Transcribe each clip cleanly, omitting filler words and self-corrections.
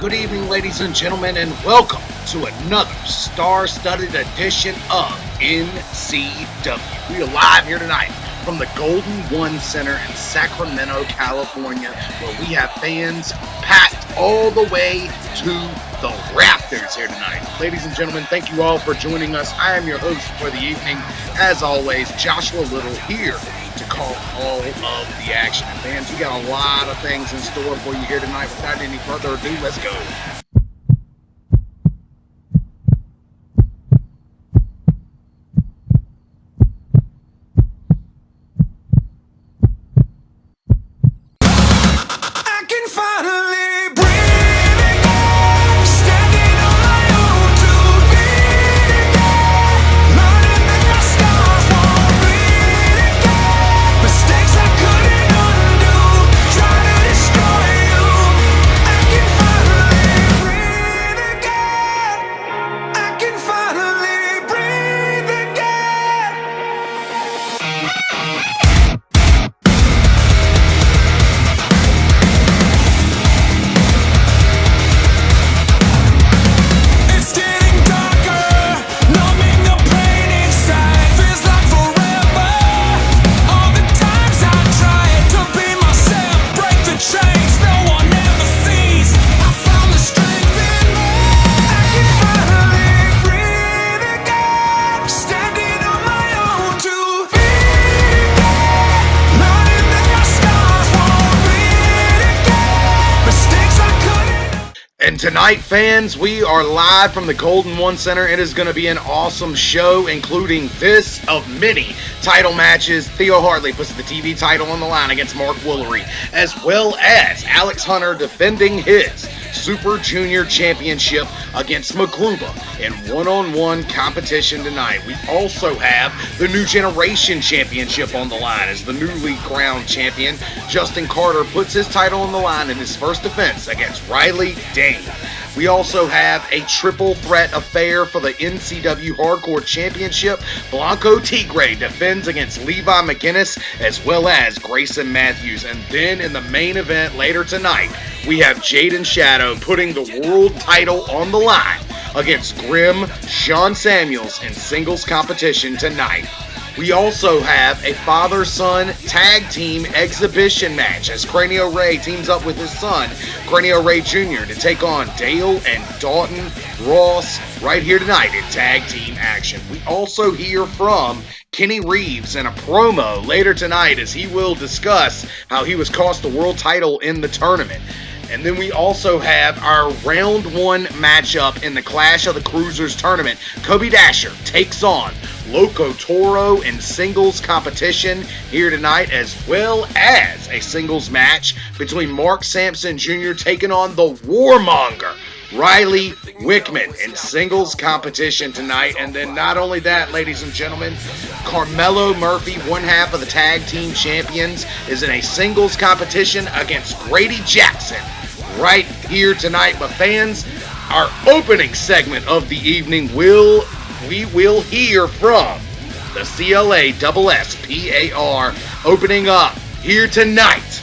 Good evening, ladies and gentlemen, and welcome to another star-studded edition of NCW. We are live here tonight from the Golden One Center in Sacramento, California, where we have fans packed all the way to the rafters here tonight. Ladies and gentlemen, thank you all for joining us. I am your host for the evening, as always, Joshua Little, here to call all of the action. And fans, we got a lot of things in store for you here tonight. Without any further ado, let's go. And tonight, fans, we are live from the Golden One Center. It is going to be an awesome show, including this of many title matches. Theo Hartley puts the TV title on the line against Mark Woolery, as well as Alex Hunter defending his Super Junior Championship against McGruba in one-on-one competition tonight. We also have the New Generation Championship on the line as the newly crowned champion, Justin Carter, puts his title on the line in his first defense against Riley Dane. We also have a triple threat affair for the NCW Hardcore Championship. Blanco Tigre defends against Levi McGinnis as well as Grayson Matthews. And then in the main event later tonight, we have Jaden Shadow putting the world title on the line against Grim Sean Samuels in singles competition tonight. We also have a father-son tag team exhibition match as Cranio Ray teams up with his son, Cranio Ray Jr., to take on Dale and Dalton Ross right here tonight in tag team action. We also hear from Kenny Reeves in a promo later tonight as he will discuss how he was cost the world title in the tournament. And then we also have our round one matchup in the Clash of the Cruisers tournament. Kobe Dasher takes on Loco Toro in singles competition here tonight, as well as a singles match between Mark Sampson Jr. taking on the Warmonger, Riley Wickman, in singles competition tonight. And then not only that, ladies and gentlemen, Carmelo Murphy, one half of the tag team champions, is in a singles competition against Grady Jackson right here tonight. But fans, our opening segment of the evening we will hear from the CLA-SSPAR opening up here tonight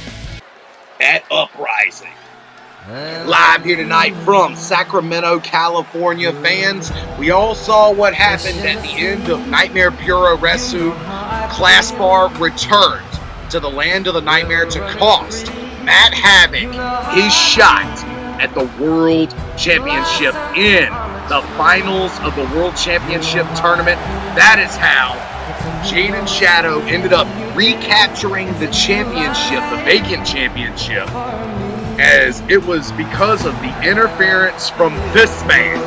at Uprising. Live here tonight from Sacramento, California. Fans, we all saw what happened at the end of Nightmare Puro Resu. Class Bar returned to the land of the Nightmare to cost Matt Havoc his shot at the World Championship in the finals of the World Championship tournament. That is how Jaden Shadow ended up recapturing the championship, the vacant championship, as it was because of the interference from this man.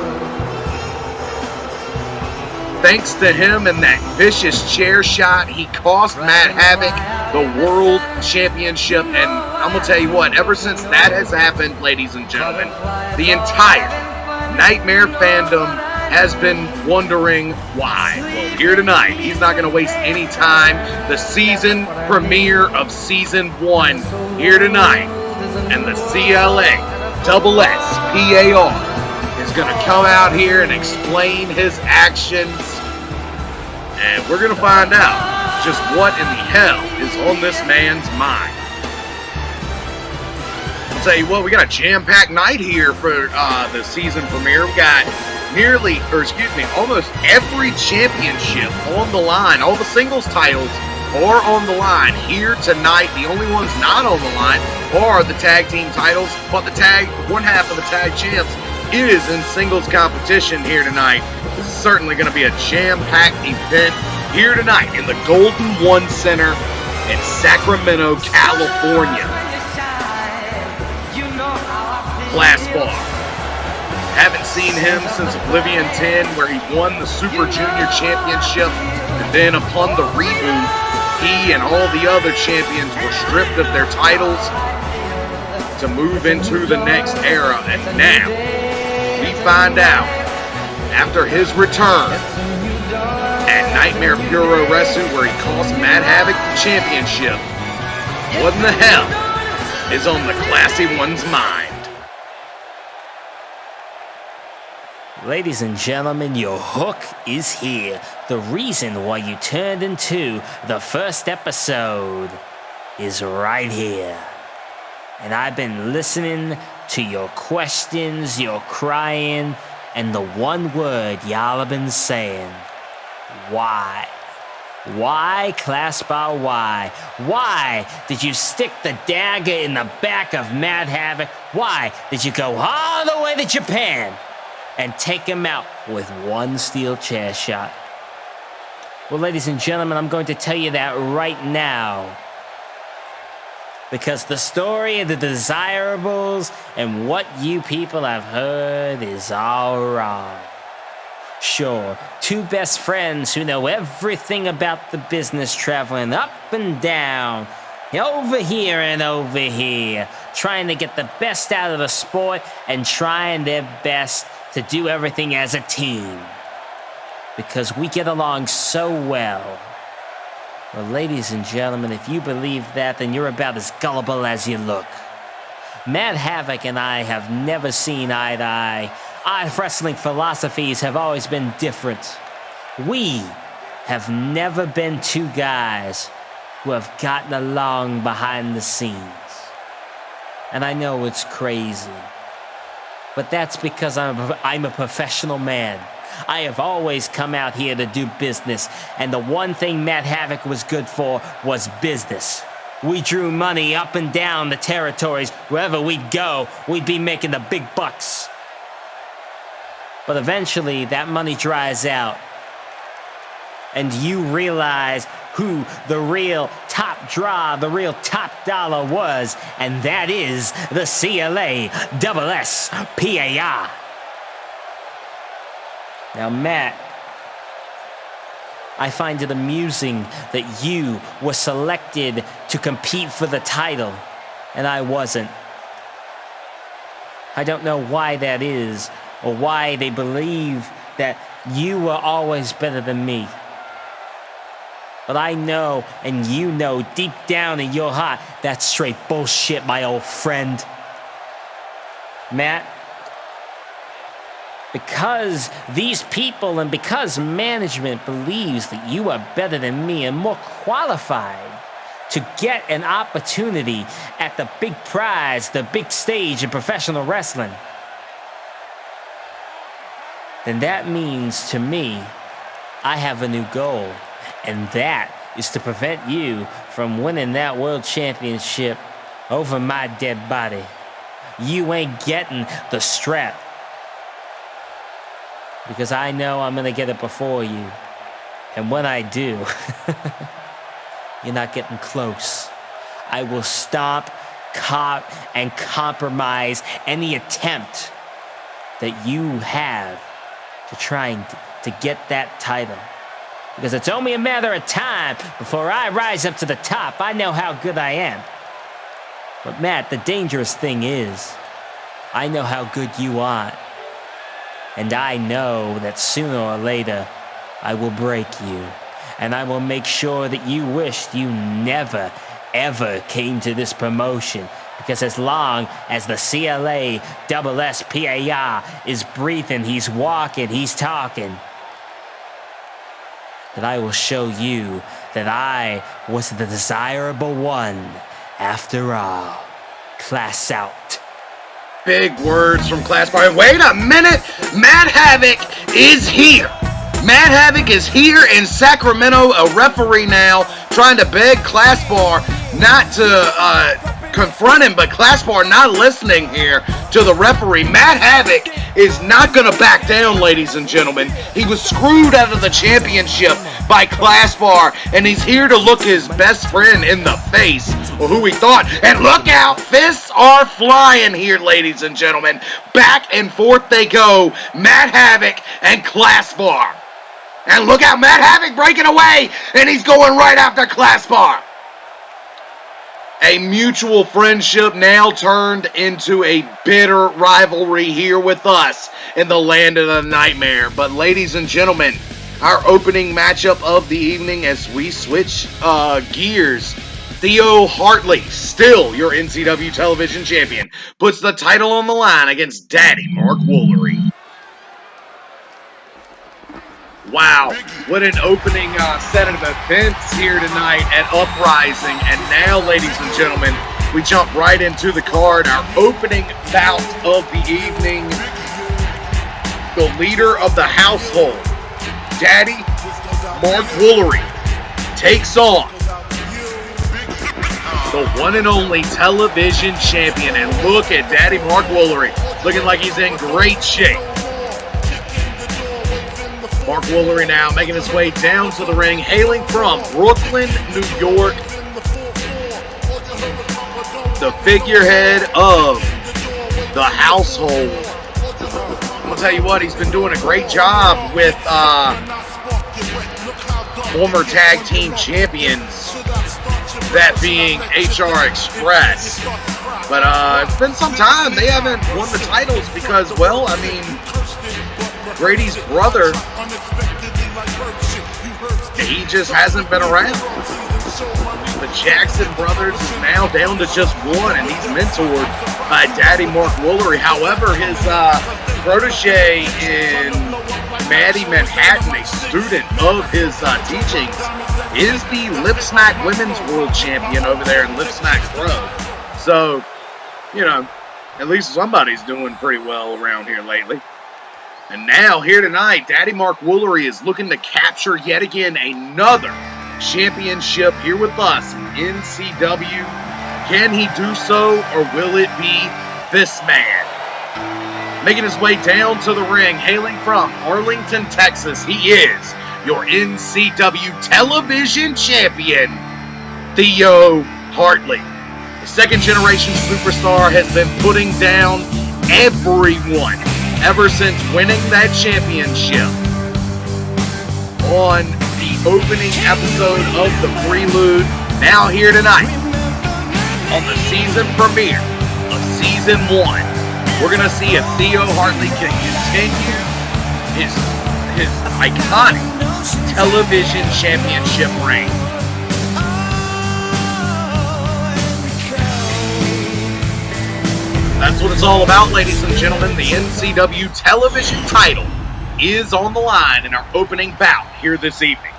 Thanks to him and that vicious chair shot, he cost Matt Havoc the World Championship. And I'm going to tell you what, ever since that has happened, ladies and gentlemen, the entire Nightmare fandom has been wondering why. Well, here tonight, he's not going to waste any time. The season premiere of Season 1 here tonight. And the CLA-SSPAR is going to come out here and explain his actions. And we're going to find out just what in the hell is on this man's mind. I'll tell you what, we got a jam-packed night here for the season premiere. We got almost every championship on the line. All the singles titles are on the line here tonight. The only ones not on the line are the tag team titles, but one half of the tag champs is in singles competition here tonight. This is certainly going to be a jam-packed event here tonight in the Golden One Center in Sacramento, California. Class bar. Haven't seen him since Oblivion 10, where he won the Super Junior Championship, and then upon the reboot, he and all the other champions were stripped of their titles to move into the next era. And now we find out, after his return at Nightmare Puro Wrestling, where he cost Matt Havoc the championship, what in the hell is on the Classy One's mind? Ladies and gentlemen, your hook is here. The reason why you turned into the first episode is right here. And I've been listening to your questions, your crying, and the one word y'all have been saying. Why? Why, Class Bar, why? Why did you stick the dagger in the back of Mad Havoc? Why did you go all the way to Japan and take him out with one steel chair shot? Well, ladies and gentlemen, I'm going to tell you that right now. Because the story of the Desirables and what you people have heard is all wrong. Sure, two best friends who know everything about the business traveling up and down, over here and over here, trying to get the best out of the sport and trying their best to do everything as a team. Because we get along so well. Well, ladies and gentlemen, if you believe that, then you're about as gullible as you look. Mad Havoc and I have never seen eye to eye. Our wrestling philosophies have always been different. We have never been two guys who have gotten along behind the scenes. And I know it's crazy. But that's because I'm a professional man. I have always come out here to do business, and the one thing Mad Havoc was good for was business. We drew money up and down the territories. Wherever we'd go, we'd be making the big bucks. But eventually, that money dries out, and you realize who the real top draw, the real top dollar was, and that is the CLA-SSPAR. Now, Matt, I find it amusing that you were selected to compete for the title, and I wasn't. I don't know why that is, or why they believe that you were always better than me. But I know, and you know deep down in your heart, that's straight bullshit, my old friend. Matt, because these people and because management believes that you are better than me and more qualified to get an opportunity at the big prize, the big stage in professional wrestling, then that means to me, I have a new goal. And that is to prevent you from winning that world championship over my dead body. You ain't getting the strap. Because I know I'm going to get it before you. And when I do, you're not getting close. I will stomp, cop, and compromise any attempt that you have to trying to get that title. Because it's only a matter of time before I rise up to the top. I know how good I am. But Matt, the dangerous thing is, I know how good you are. And I know that sooner or later, I will break you. And I will make sure that you wished you never, ever came to this promotion. Because as long as the CLA-SSPAR is breathing, he's walking, he's talking, that I will show you that I was the desirable one after all. class out. Big words from Class Bar. Wait a minute. Mad Havoc is here. Mad Havoc is here in Sacramento, a referee now, trying to beg Class Bar not to confront him, but Class Bar not listening here to the referee. Mad Havoc is not going to back down, ladies and gentlemen. He was screwed out of the championship by Class Bar, and he's here to look his best friend in the face, or who he thought. And look out, fists are flying here, ladies and gentlemen. Back and forth they go, Mad Havoc and Class Bar. And look out, Mad Havoc breaking away, and he's going right after Class Bar. A mutual friendship now turned into a bitter rivalry here with us in the land of the nightmare. But ladies and gentlemen, our opening matchup of the evening as we switch gears, Theo Hartley, still your NCW television champion, puts the title on the line against Daddy Mark Woolery. Wow, what an opening set of events here tonight at Uprising. And now, ladies and gentlemen, we jump right into the card. Our opening bout of the evening. The leader of the household, Daddy Mark Woolery, takes on the one and only television champion. And look at Daddy Mark Woolery, looking like he's in great shape. Mark Woolery now making his way down to the ring, hailing from Brooklyn, New York. The figurehead of the household. I'm going to tell you what, he's been doing a great job with former tag team champions, that being HR Express. But it's been some time they haven't won the titles because, well, I mean, Brady's brother, he just hasn't been around. The Jackson brothers is now down to just one, and he's mentored by Daddy Mark Woolery. However, his protege in Maddie Manhattan, a student of his teachings, is the Lip Smack Women's World Champion over there in Lip Smack Pro. So, you know, at least somebody's doing pretty well around here lately. And now, here tonight, Daddy Mark Woolery is looking to capture yet again another championship here with us in NCW. Can he do so, or will it be this man? Making his way down to the ring, hailing from Arlington, Texas, he is your NCW television champion, Theo Hartley. The second-generation superstar has been putting down everyone ever since winning that championship on the opening episode of The Prelude. Now here tonight on the season premiere of Season 1, we're going to see if Theo Hartley can continue his iconic television championship reign. That's what it's all about, ladies and gentlemen. The NCW television title is on the line in our opening bout here this evening.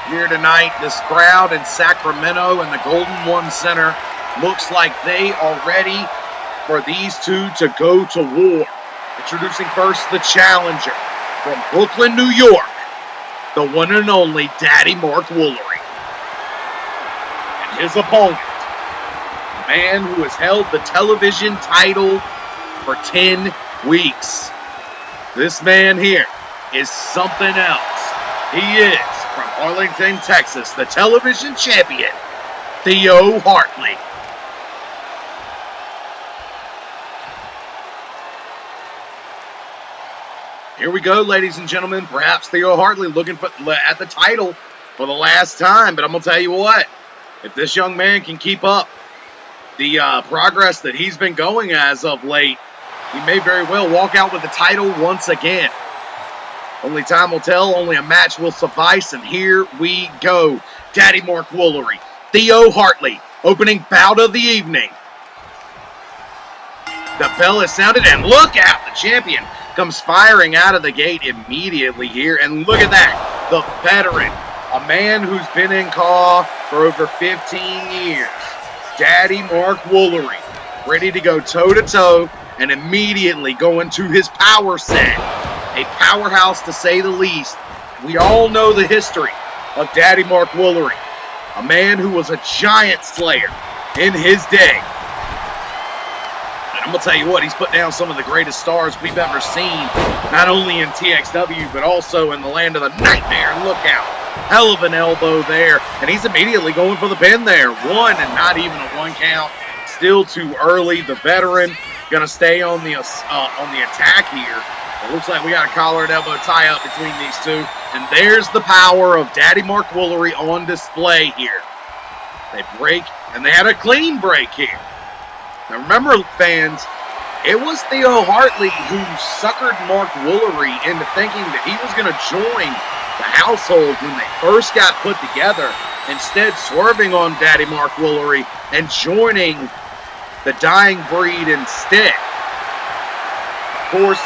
Here tonight, this crowd in Sacramento and the Golden One Center looks like they are ready for these two to go to war. Introducing first the challenger from Brooklyn, New York, the one and only Daddy Mark Woolery. And his opponent, man who has held the television title for 10 weeks. This man here is something else. He is from Arlington, Texas, the television champion, Theo Hartley. Here we go, ladies and gentlemen. Perhaps Theo Hartley looking at the title for the last time. But I'm going to tell you what, if this young man can keep up the progress that he's been going as of late, he may very well walk out with the title once again. Only time will tell, only a match will suffice, and here we go. Daddy Mark Woolery, Theo Hartley, opening bout of the evening. The bell is sounded, and look out, the champion comes firing out of the gate immediately here, and look at that, the veteran A man who's been in CAW for over 15 years. Daddy Mark Woolery, ready to go toe-to-toe and immediately go into his power set. A powerhouse to say the least. We all know the history of Daddy Mark Woolery. A man who was a giant slayer in his day. And I'm going to tell you what, he's put down some of the greatest stars we've ever seen, not only in TXW, but also in the land of the nightmare. Look out. Hell of an elbow there. And he's immediately going for the pin there. One, and not even a one count. Still too early. The veteran going to stay on the attack here. It looks like we got a collar and elbow tie-up between these two. And there's the power of Daddy Mark Woolery on display here. They break, and they had a clean break here. Now remember, fans, it was Theo Hartley who suckered Mark Woolery into thinking that he was going to join the household when they first got put together, instead swerving on Daddy Mark Woolery and joining the Dying Breed instead. Of course,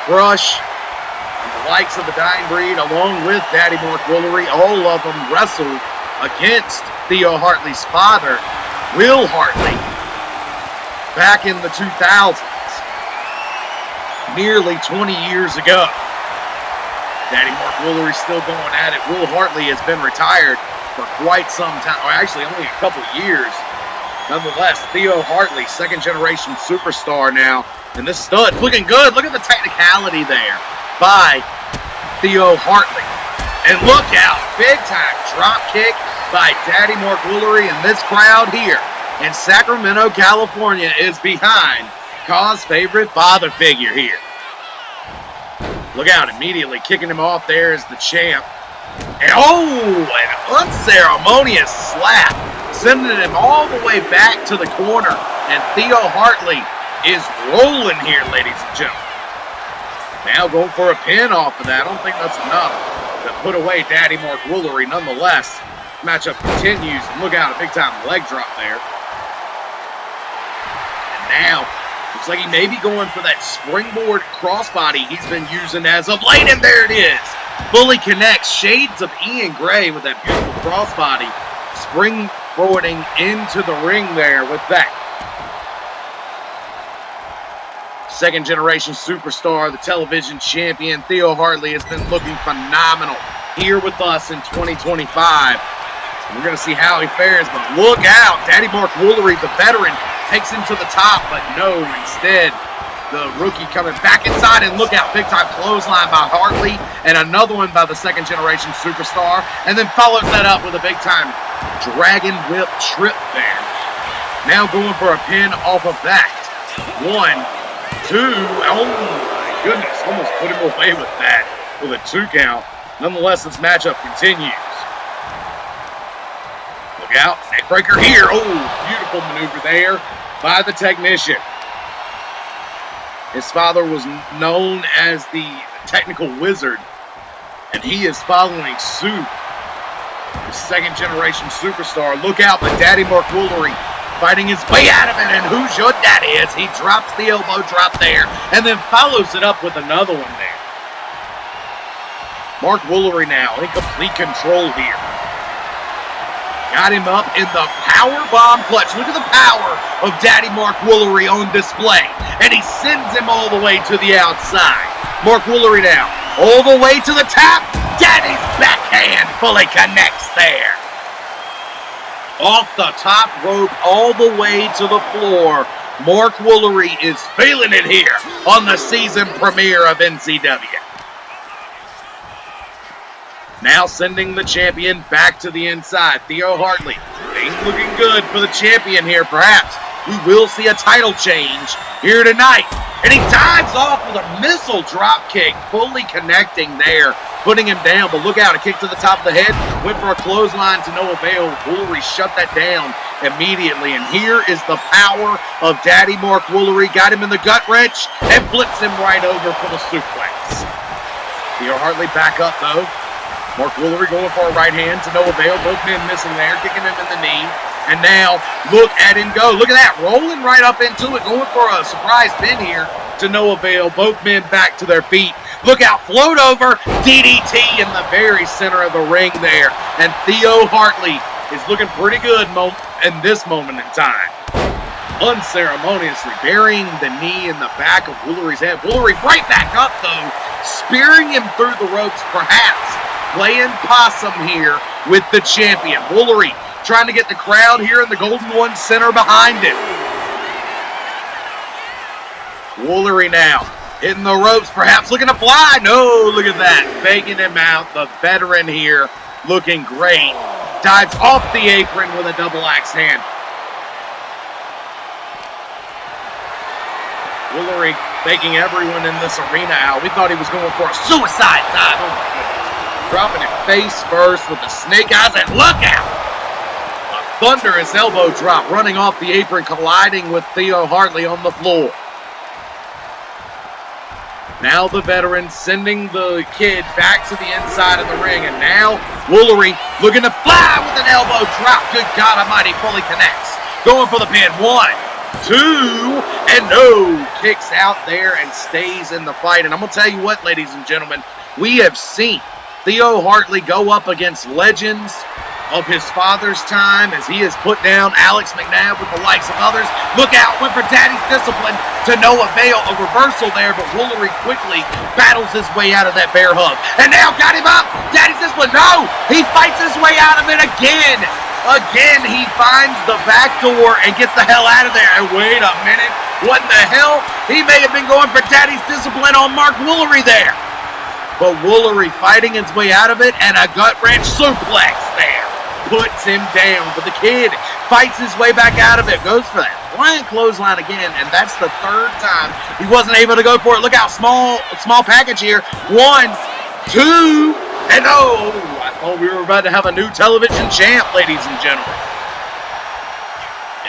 Crush and the likes of the Dying Breed, along with Daddy Mark Woolery, all of them wrestled against Theo Hartley's father, Will Hartley, back in the 2000s, nearly 20 years ago. Daddy Mark Woolery still going at it. Will Hartley has been retired for quite some time, or actually only a couple years. Nonetheless, Theo Hartley, second-generation superstar now. And this stud looking good. Look at the technicality there by Theo Hartley. And look out, big-time drop kick by Daddy Mark Woolery. And this crowd here in Sacramento, California is behind CAW's favorite father figure here. Look out, immediately kicking him off there is the champ. And an unceremonious slap, sending him all the way back to the corner. And Theo Hartley is rolling here, ladies and gentlemen. Now going for a pin off of that. I don't think that's enough to put away Daddy Mark Woolery. Nonetheless, matchup continues. And look out, a big-time leg drop there. And now, looks like he may be going for that springboard crossbody he's been using as of late. And there it is. Fully connects. Shades of Ian Gray with that beautiful crossbody. Springboarding into the ring there with that. Second-generation superstar, the television champion, Theo Hartley, has been looking phenomenal here with us in 2025. We're going to see how he fares, but look out. Daddy Mark Woolery, the veteran, takes him to the top, but no, instead, the rookie coming back inside, and look out, big-time clothesline by Hartley, and another one by the second-generation superstar, and then follows that up with a big-time dragon whip trip there. Now going for a pin off of that. 1, 2, oh my goodness, almost put him away with that, with a 2 count. Nonetheless, this matchup continues. Look out, neckbreaker here. Oh, beautiful maneuver there by the technician. His father was known as the technical wizard, and he is following suit. The second-generation superstar. Look out, but Daddy Mark Woolery fighting his way out of it, and who's your daddy is? He drops the elbow drop there, and then follows it up with another one there. Mark Woolery now in complete control here. Got him up in the power bomb clutch. Look at the power of Daddy Mark Woolery on display, and he sends him all the way to the outside. Mark Woolery now, all the way to the top. Daddy's backhand fully connects there. Off the top rope all the way to the floor. Mark Woolery is feeling it here on the season premiere of NCW. Now sending the champion back to the inside. Theo Hartley, things looking good for the champion here. Perhaps we will see a title change here tonight. And he dives off with a missile drop kick, fully connecting there, putting him down. But look out, a kick to the top of the head. Went for a clothesline to no avail. Woolery shut that down immediately. And here is the power of Daddy Mark Woolery. Got him in the gut wrench and flips him right over for the suplex. Theo Hartley back up though. Mark Woolery going for a right hand to no avail. Both men missing there, kicking him in the knee. And now, look at him go. Look at that, rolling right up into it, going for a surprise pin here to no avail. Both men back to their feet. Look out, float over, DDT in the very center of the ring there. And Theo Hartley is looking pretty good in this moment in time. Unceremoniously burying the knee in the back of Woolery's head. Woolery right back up, though, spearing him through the ropes, perhaps playing possum here with the champion. Woolery trying to get the crowd here in the Golden One Center behind him. Woolery now hitting the ropes, perhaps looking to fly. No, look at that. Faking him out. The veteran here looking great. Dives off the apron with a double axe handle. Woolery faking everyone in this arena out. We thought he was going for a suicide dive. Oh my goodness. Dropping it face first with the snake eyes, and look out! A thunderous elbow drop running off the apron, colliding with Theo Hartley on the floor. Now the veteran sending the kid back to the inside of the ring. And now Woolery looking to fly with an elbow drop. Good God Almighty, fully connects. Going for the pin. 1, 2, and no. Kicks out there and stays in the fight. And I'm going to tell you what, ladies and gentlemen, we have seen Theo Hartley go up against legends of his father's time as he has put down Alex McNabb with the likes of others. Look out, went for Daddy's Discipline to no avail. A reversal there, but Woolery quickly battles his way out of that bear hug. And now got him up. Daddy's Discipline, no! He fights his way out of it again. Again, he finds the back door and gets the hell out of there. And wait a minute, what in the hell? He may have been going for Daddy's Discipline on Mark Woolery there. But Woolery fighting his way out of it, and a gut wrench suplex there. Puts him down, but the kid fights his way back out of it, goes for that flying clothesline again, and that's the third time he wasn't able to go for it. Look out, small package here. 1, 2, and oh, I thought we were about to have a new television champ, ladies and gentlemen.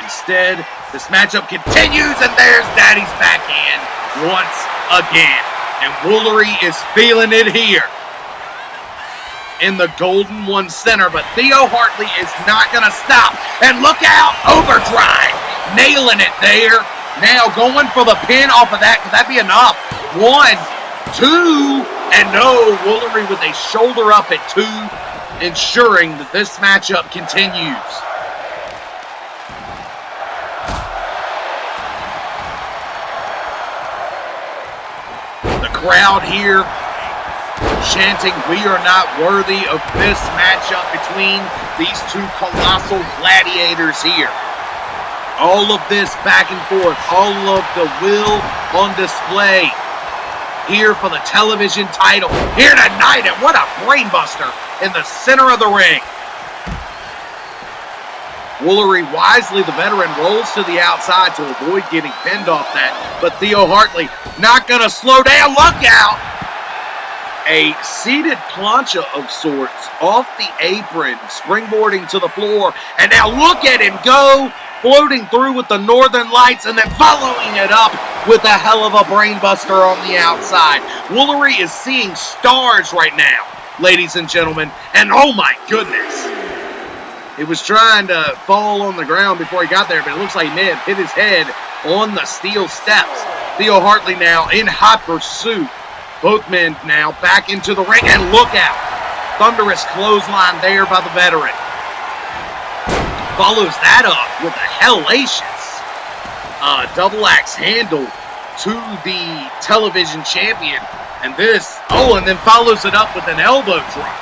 Instead, this matchup continues, and there's Daddy's backhand once again, and Woolery is feeling it here in the Golden One Center, but Theo Hartley is not going to stop. And look out, overdrive, nailing it there. Now going for the pin off of that. Could that be enough? 1, 2, and no. Woolery with a shoulder up at 2, ensuring that this matchup continues. The crowd here chanting, "We are not worthy of this matchup" between these two colossal gladiators here. All of this back and forth, all of the will on display here for the television title here tonight, and what a brainbuster in the center of the ring. Woolery wisely, the veteran, rolls to the outside to avoid getting pinned off that, but Theo Hartley not going to slow down. Look out! A seated plancha of sorts off the apron, springboarding to the floor, and now look at him go, floating through with the Northern Lights, and then following it up with a hell of a brainbuster on the outside. Woolery is seeing stars right now, ladies and gentlemen, and oh my goodness. He was trying to fall on the ground before he got there, but it looks like he may have hit his head on the steel steps. Theo Hartley now in hot pursuit. Both men now back into the ring, and look out. Thunderous clothesline there by the veteran. Follows that up with a hellacious double axe handle to the television champion. And this, and then follows it up with an elbow drop.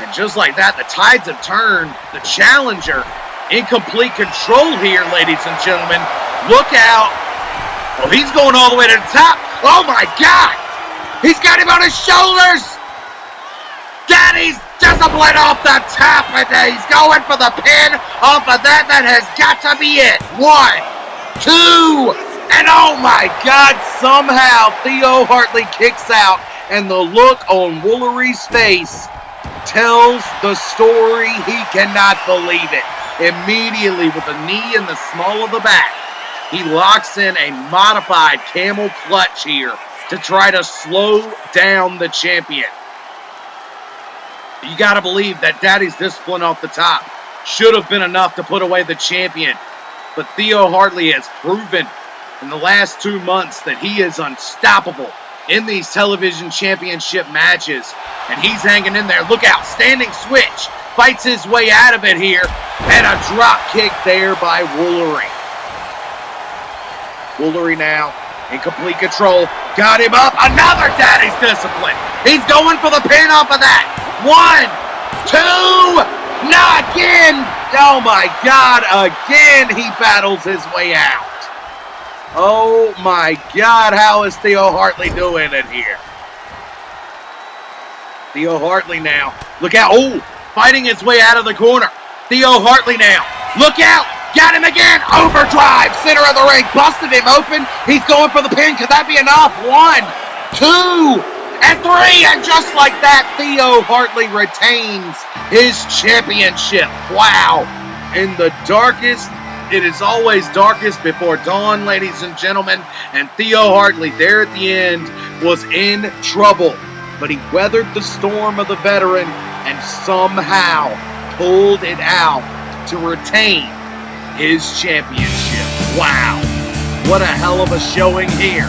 And just like that, the tides have turned. The challenger in complete control here, ladies and gentlemen. Look out. Oh, he's going all the way to the top. Oh, my God. He's got him on his shoulders. Daddy's Discipline off the top, and he's going for the pin off of that. That has got to be it. 1, 2, and oh, my God. Somehow Theo Hartley kicks out, and the look on Woolery's face tells the story. He cannot believe it. Immediately, with a knee in the small of the back, he locks in a modified camel clutch here to try to slow down the champion. You got to believe that Daddy's Discipline off the top should have been enough to put away the champion. But Theo Hartley has proven in the last 2 months that he is unstoppable in these television championship matches. And he's hanging in there. Look out, standing switch. Fights his way out of it here. And a drop kick there by Woolery. Woolery now in complete control. Got him up. Another Daddy's Discipline. He's going for the pin off of that. 1, 2, not again. Oh my God, again he battles his way out. Oh my God, how is Theo Hartley doing it here? Theo Hartley now. Look out. Oh, fighting his way out of the corner. Theo Hartley now. Look out. Got him again. Overdrive. Center of the ring. Busted him open. He's going for the pin. Could that be enough? 1, 2, and 3. And just like that, Theo Hartley retains his championship. Wow. In the darkest, it is always darkest before dawn, ladies and gentlemen. And Theo Hartley there at the end was in trouble. But he weathered the storm of the veteran and somehow pulled it out to retain his championship. Wow. What a hell of a showing here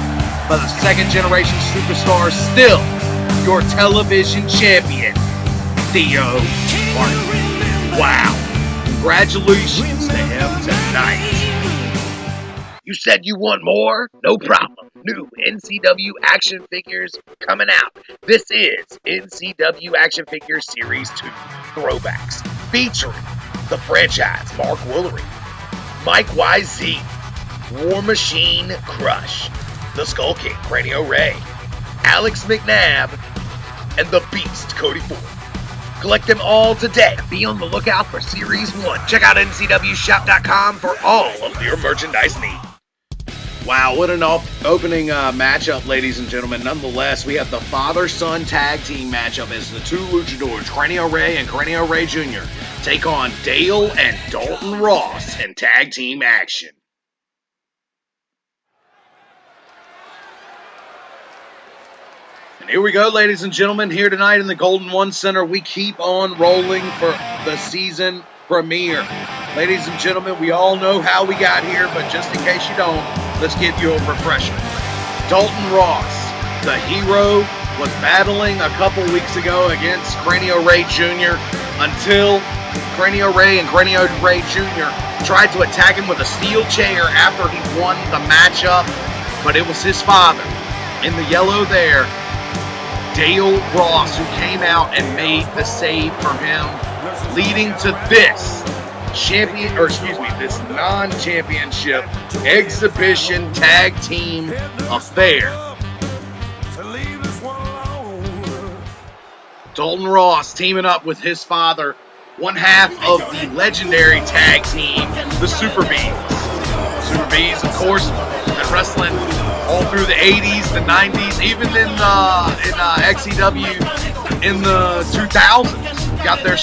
by the second generation superstar, still your television champion, Theo Hartley. Wow. Congratulations to him tonight. You said you want more? No problem. New NCW action figures coming out. This is NCW Action Figures Series 2 Throwbacks, featuring the franchise Mark Woolery, Mike YZ, War Machine Crush, the Skull King Cranio Ray, Alex McNabb, and the Beast Cody Ford. Collect them all today. Be on the lookout for Series 1. Check out ncwshop.com for all of your merchandise needs. Wow, what an opening matchup, ladies and gentlemen. Nonetheless, we have the father-son tag team matchup as the two luchadors, Cranio Ray and Cranio Ray Jr., take on Dale and Dalton Ross in tag team action. And here we go, ladies and gentlemen. Here tonight in the Golden One Center, we keep on rolling for the season premiere. Ladies and gentlemen, we all know how we got here, but just in case you don't, let's give you a refresher. Dalton Ross, the hero, was battling a couple weeks ago against Cranio Ray Jr. until Cranio Ray and Cranio Ray Jr. tried to attack him with a steel chair after he won the matchup, but it was his father in the yellow there, Dale Ross, who came out and made the save for him, leading to this this non-championship exhibition tag team affair. Dalton Ross teaming up with his father, one half of the legendary tag team, the Super Bees. Super Bees, of course, been wrestling all through the 80s, the 90s, even in XCW in the 2000s. Got their,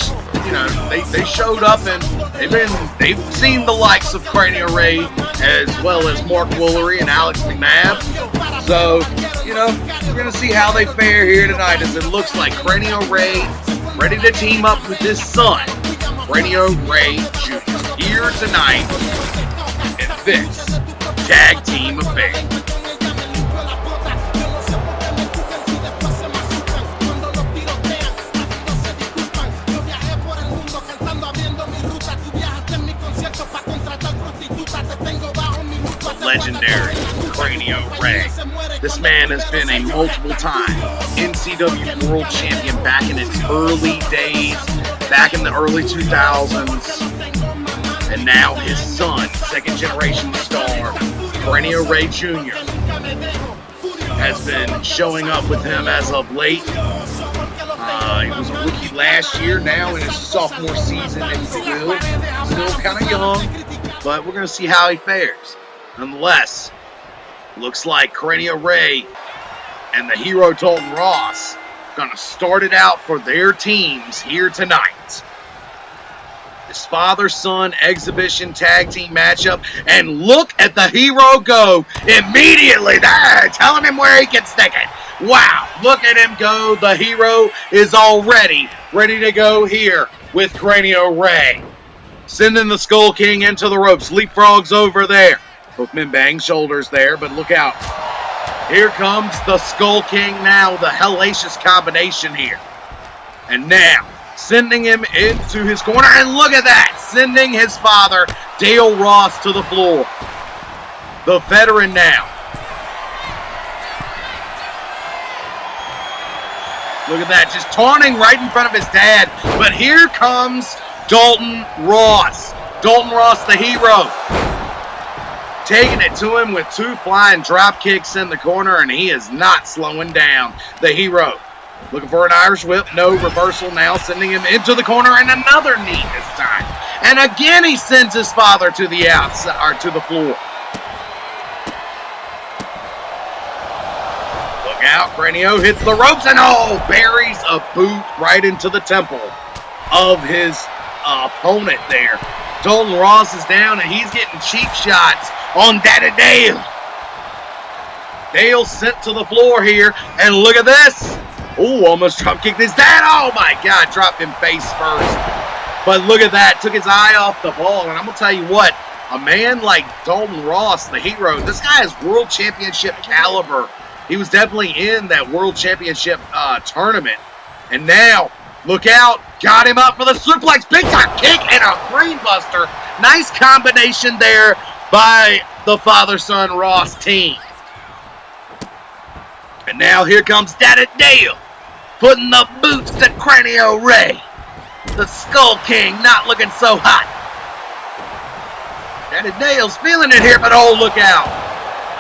they showed up and they've seen the likes of Cranio Ray as well as Mark Woolery and Alex McNabb. So, we're gonna see how they fare here tonight, as it looks like Cranio Ray ready to team up with his son, Cranio Ray Jr. here tonight in this tag team affair. Legendary Cranio Ray. This man has been a multiple-time NCW World Champion back in its early days, back in the early 2000s, and now his son, second-generation star, Cranio Ray Jr., has been showing up with him as of late. He was a rookie last year, now in his sophomore season, if you will. Still kind of young, but we're going to see how he fares. Nonetheless, looks like Cranio Ray and the hero Dalton Ross going to start it out for their teams here tonight. This father-son exhibition tag team matchup, and look at the hero go immediately there, telling him where he can stick it. Wow, look at him go. The hero is already ready to go here with Cranio Ray. Sending the Skull King into the ropes, leapfrogs over there. Both men bang shoulders there, but look out. Here comes the Skull King now, the hellacious combination here. And now, sending him into his corner, and look at that, sending his father, Dale Ross, to the floor. The veteran now. Look at that, just taunting right in front of his dad. But here comes Dalton Ross. Dalton Ross, the hero. Taking it to him with 2 flying drop kicks in the corner, and he is not slowing down. The hero. Looking for an Irish whip. No, reversal now, sending him into the corner, and another knee this time. And again, he sends his father to the outside, or to the floor. Look out, Cranio hits the ropes, and buries a boot right into the temple of his opponent there. Dalton Ross is down, and he's getting cheap shots on Daddy Dale. Dale sent to the floor here, and look at this. Almost drop kicked his dad. Oh my God, dropped him face first. But look at that, took his eye off the ball. And I'm going to tell you what, a man like Dalton Ross, the hero, this guy is world championship caliber. He was definitely in that world championship tournament. And now, look out, got him up for the suplex, big time kick and a brain buster. Nice combination there by the father-son Ross team. And now here comes Daddy Dale, putting the boots to Cranio Ray. The Skull King not looking so hot. Daddy Dale's feeling it here, but look out.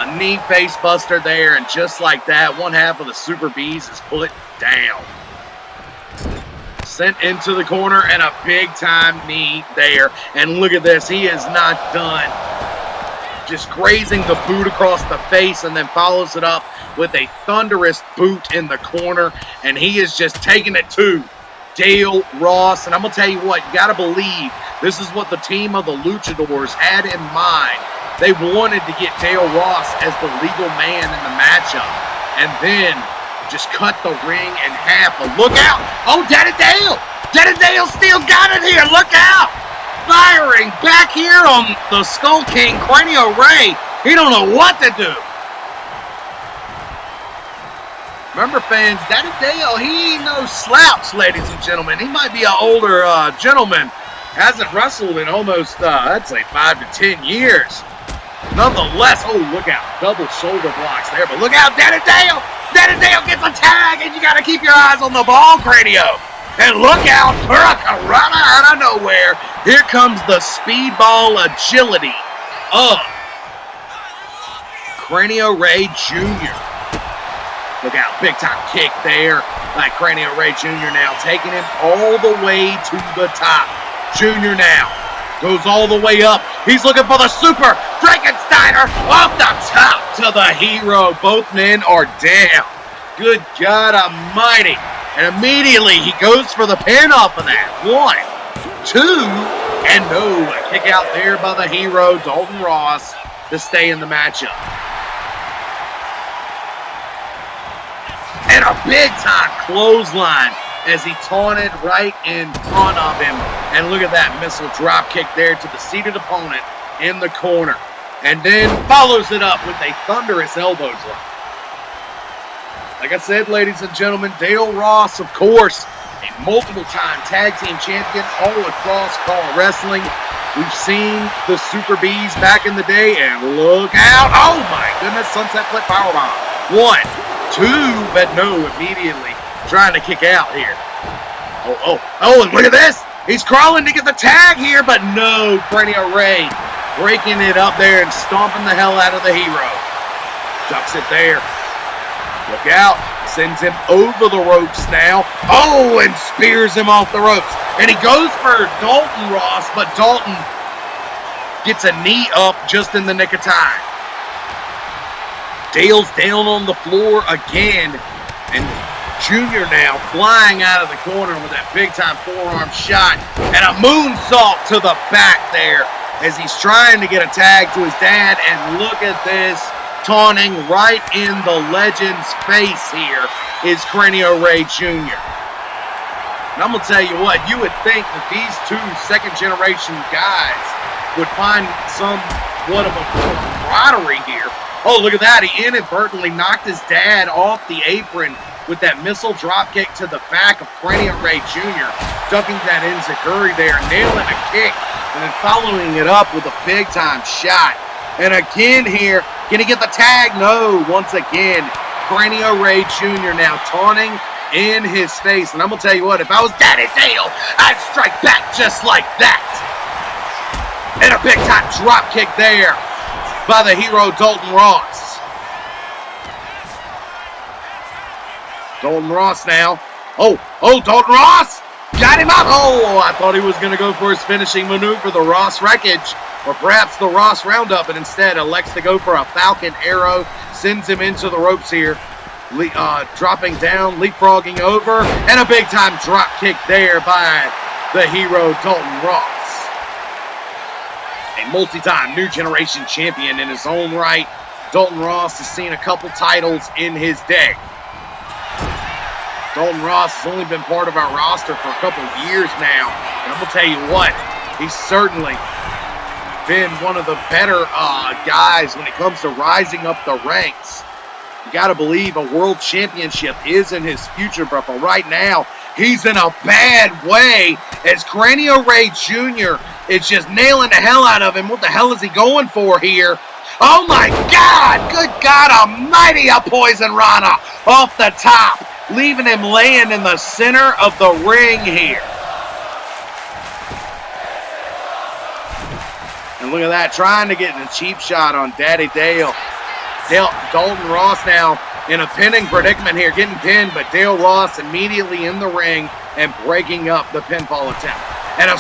A knee face buster there, and just like that, one half of the Super Bees is put down. Sent into the corner, and a big-time knee there. And look at this, he is not done. Just grazing the boot across the face, and then follows it up with a thunderous boot in the corner, and he is just taking it to Dale Ross. And I'm going to tell you what, you got to believe this is what the team of the Luchadors had in mind. They wanted to get Dale Ross as the legal man in the matchup, and then just cut the ring in half. But look out! Daddy Dale! Daddy Dale still got it here! Look out! Firing back here on the Skull King, Cranio Ray. He don't know what to do. Remember, fans, Daddy Dale, he ain't no slouch, ladies and gentlemen. He might be an older gentleman. Hasn't wrestled in almost, I'd say, 5 to 10 years. Nonetheless, look out. Double shoulder blocks there. But look out, Daddy Dale. Daddy Dale gets a tag, and you got to keep your eyes on the ball, Cranio. And look out, Hurricane out of nowhere. Here comes the speedball agility of Cranio Ray Jr. Look out, big time kick there by Cranio Ray Jr. now, taking him all the way to the top. Jr. now goes all the way up. He's looking for the super Frankensteiner off the top to the hero. Both men are down. Good God almighty. And immediately he goes for the pin off of that. 1, 2, and no. A kick out there by the hero, Dalton Ross, to stay in the matchup. And a big-time clothesline as he taunted right in front of him. And look at that missile drop kick there to the seated opponent in the corner. And then follows it up with a thunderous elbow drop. Like I said, ladies and gentlemen, Dale Ross, of course, a multiple-time tag team champion all across Call Wrestling. We've seen the Super Bees back in the day, and look out. Oh, my goodness, Sunset Flip Powerbomb. 1, 2, but no, immediately trying to kick out here. And look at this. He's crawling to get the tag here, but no, Cranio Ray breaking it up there and stomping the hell out of the hero. Ducks it there. Look out. Sends him over the ropes now. And spears him off the ropes. And he goes for Dalton Ross, but Dalton gets a knee up just in the nick of time. Dale's down on the floor again. And Junior now flying out of the corner with that big-time forearm shot. And a moonsault to the back there as he's trying to get a tag to his dad. And look at this. Taunting right in the legend's face here is Cranio Ray Jr. And I'm going to tell you what, you would think that these two second-generation guys would find some What a camaraderie here. Oh, look at that. He inadvertently knocked his dad off the apron with that missile dropkick to the back of Cranium Ray Jr., ducking that enziguri there, nailing a kick, and then following it up with a big-time shot. And again here, can he get the tag? No, once again, Cranium Ray Jr. now taunting in his face. And I'm going to tell you what, if I was Daddy Dale, I'd strike back just like that. And a big-time dropkick there by the hero, Dalton Ross. Dalton Ross now. Oh, Dalton Ross! Got him up! Oh, I thought he was going to go for his finishing maneuver, the Ross Wreckage, or perhaps the Ross Roundup, and instead elects to go for a Falcon Arrow, sends him into the ropes here, dropping down, leapfrogging over, and a big-time drop kick there by the hero, Dalton Ross. A multi-time New Generation champion in his own right, Dalton Ross has seen a couple titles in his day. Dalton Ross has only been part of our roster for a couple of years now, and I'm going to tell you what, he's certainly been one of the better guys when it comes to rising up the ranks. You got to believe a world championship is in his future, but for right now, he's in a bad way as Cranium Ray Jr. is just nailing the hell out of him. What the hell is he going for here? Oh my God! Good God Almighty! A Poison Rana off the top, leaving him laying in the center of the ring here. And look at that, trying to get a cheap shot on Daddy Dale. Dalton Ross now in a pinning predicament here, getting pinned, but Dale Ross immediately in the ring and breaking up the pinfall attempt. And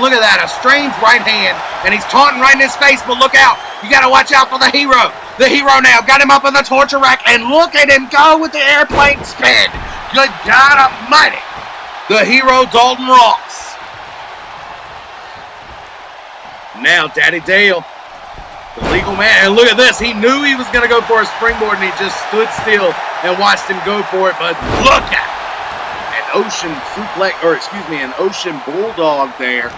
look at that, a strange right hand, and he's taunting right in his face, but look out. You got to watch out for the hero. The hero now got him up in the torture rack, and look at him go with the airplane spin. Good God Almighty. The hero, Dalton Ross. Now, Daddy Dale, the legal man, and look at this. He knew he was going to go for a springboard, and he just stood still and watched him go for it. But look at an ocean suplex, an ocean bulldog there.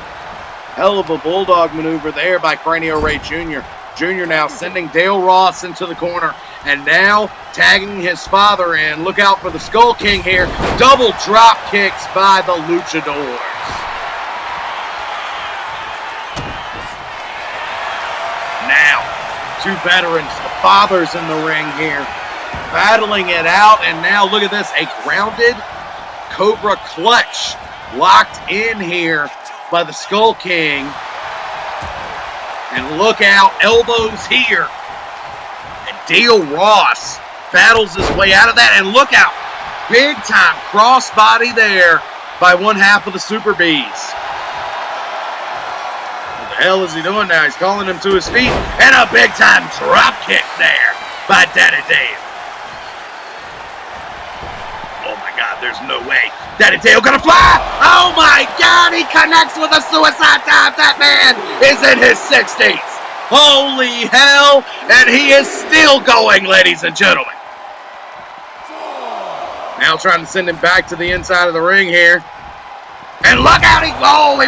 Hell of a bulldog maneuver there by Cranium Ray Jr. Jr. now sending Dale Ross into the corner, and now tagging his father in. Look out for the Skull King here. Double drop kicks by the Luchadors. Now, two veterans, the fathers in the ring here, battling it out, and now look at this, a grounded Cobra clutch locked in here by the Skull King. And look out, elbows here. And Dale Ross battles his way out of that, and look out, big time crossbody there by one half of the Super Bees. What the hell is he doing now? He's calling him to his feet, and a big time drop kick there by Daddy Dale. Oh my God, there's no way Daddy Dale gonna fly. Oh my God, he connects with a suicide dive. That man is in his 60s. Holy hell, and he is still going, ladies and gentlemen. Now trying to send him back to the inside of the ring here. And look out, he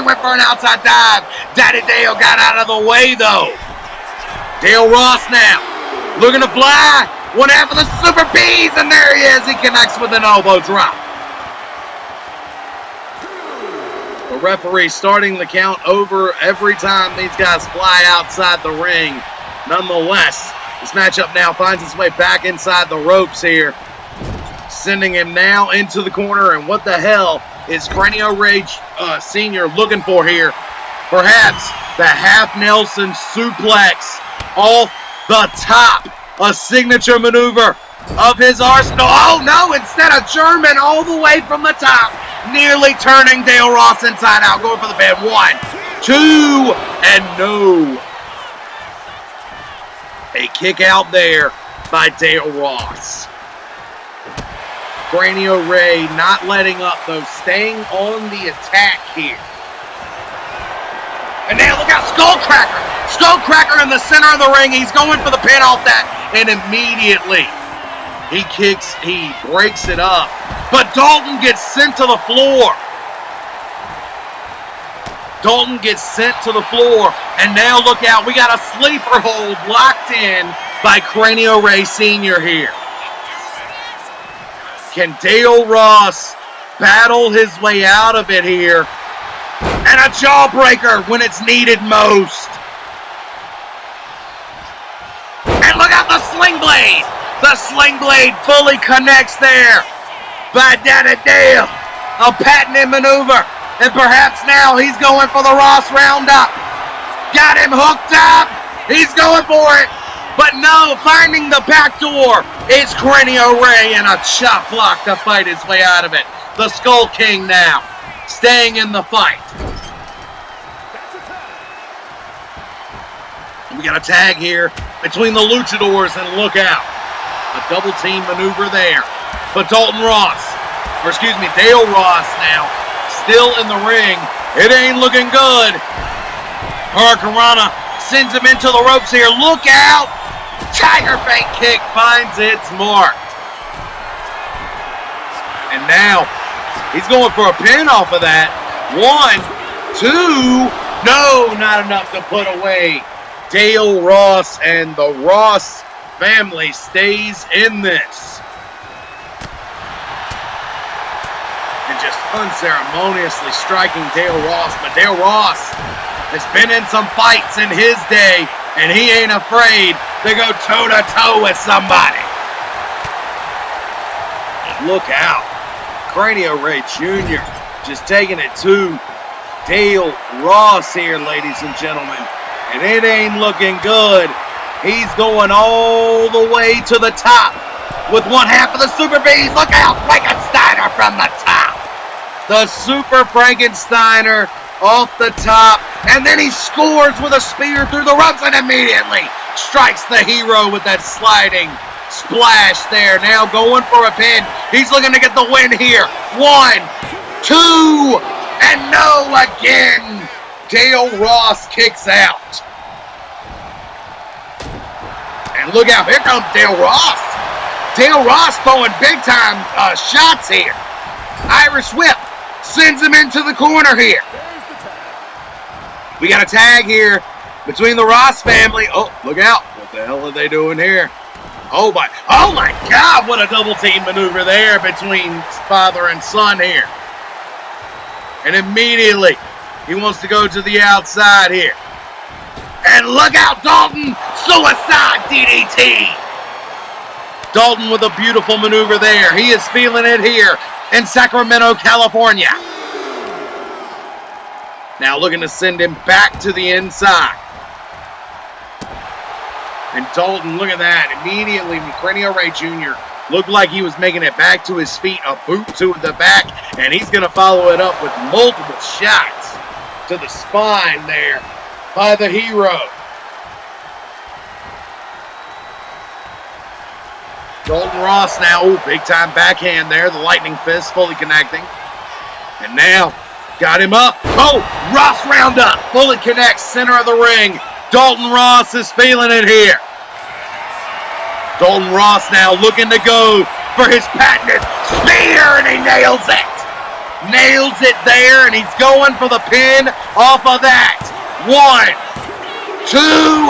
went for an outside dive. Daddy Dale got out of the way, though. Dale Ross now, looking to fly. One half of the Super Bees, and there he is. He connects with an elbow drop. The referee starting the count over every time these guys fly outside the ring. Nonetheless, this matchup now finds its way back inside the ropes here. Sending him now into the corner, and what the hell is Cranium Ray Sr. looking for here? Perhaps the half Nelson suplex off the top. A signature maneuver of his arsenal. Oh no, instead of German all the way from the top. Nearly turning Dale Ross inside out. Going for the pin. 1, 2, and no. A kick out there by Dale Ross. Cranium Ray not letting up though. Staying on the attack here. And now look out, Skullcracker. Skullcracker in the center of the ring. He's going for the pin off that. And immediately, he breaks it up. But Dalton gets sent to the floor. Dalton gets sent to the floor, and now look out. We got a sleeper hold locked in by Cranio Ray Sr. here. Can Dale Ross battle his way out of it here? And a jawbreaker when it's needed most. And look out, the sling blade. The sling blade fully connects there by Daddy Dale. A patented maneuver. And perhaps now he's going for the Ross roundup. Got him hooked up. He's going for it. But no, finding the back door is Cranio Ray in a chop block to fight his way out of it. The Skull King now staying in the fight. We got a tag here between the Luchadors, and look out. A double team maneuver there. But Dale Ross now still in the ring. It ain't looking good. Hurricanrana sends him into the ropes here. Look out! Tiger Fang kick finds its mark. And now he's going for a pin off of that. 1, 2. No, not enough to put away. Dale Ross, and the Ross family stays in this. And just unceremoniously striking Dale Ross. But Dale Ross has been in some fights in his day, and he ain't afraid to go toe-to-toe with somebody. Look out. Cranio Ray Jr. just taking it to Dale Ross here, ladies and gentlemen. And it ain't looking good. He's going all the way to the top with one half of the Super Bees. Look out, Frankensteiner from the top. The Super Frankensteiner off the top. And then he scores with a spear through the ropes and immediately strikes the hero with that sliding splash there. Now going for a pin. He's looking to get the win here. 1, 2, and no again. Dale Ross kicks out. And look out, here comes Dale Ross. Dale Ross throwing big time shots here. Irish whip sends him into the corner here. We got a tag here between the Ross family. Oh, look out. What the hell are they doing here? Oh my God, what a double team maneuver there between father and son here. And immediately he wants to go to the outside here. And look out, Dalton! Suicide DDT! Dalton with a beautiful maneuver there. He is feeling it here in Sacramento, California. Now looking to send him back to the inside. And Dalton, look at that. Immediately, Cranio Ray Jr. looked like he was making it back to his feet. A boot to the back. And he's going to follow it up with multiple shots to the spine there by the hero. Dalton Ross now, big time backhand there. The lightning fist fully connecting. And now, got him up. Oh, Ross roundup. Fully connects, center of the ring. Dalton Ross is feeling it here. Dalton Ross now looking to go for his patented spear, and he nails it. Nails it there, and he's going for the pin off of that. 1, 2,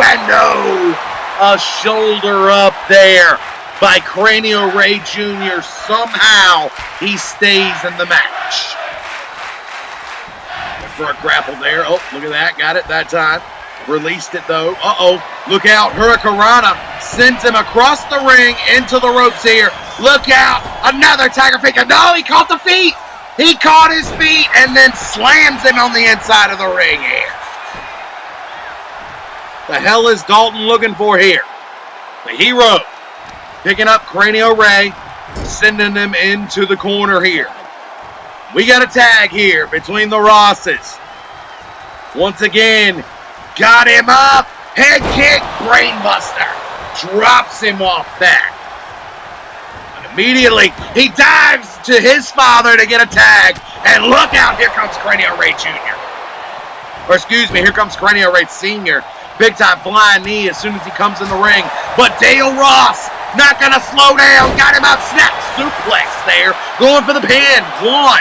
and no. A shoulder up there by Cranio Ray Jr. Somehow he stays in the match. For a grapple there. Oh, look at that. Got it that time. Released it though. Look out. Hurricanrana sends him across the ring into the ropes here. Look out. Another Tiger Fake. No, he caught the feet. He caught his feet and then slams him on the inside of the ring here. The hell is Dalton looking for here? The hero picking up Cranio Ray, sending him into the corner here. We got a tag here between the Rosses. Once again, got him up. Head kick, brainbuster. Drops him off that. And immediately, he dives to his father to get a tag. And look out, here comes Cranio Ray Jr. Or excuse me, here comes Cranio Ray Sr. Big time flying knee as soon as he comes in the ring. But Dale Ross not going to slow down. Got him up, snap suplex there. Going for the pin. 1,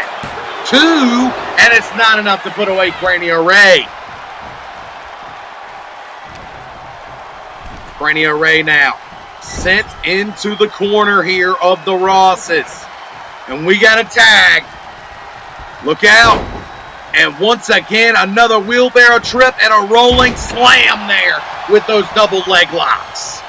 2, and it's not enough to put away Cranial Ray. Cranial Ray now sent into the corner here of the Rosses. And we got a tag. Look out. And once again, another wheelbarrow trip and a rolling slam there with those double leg locks.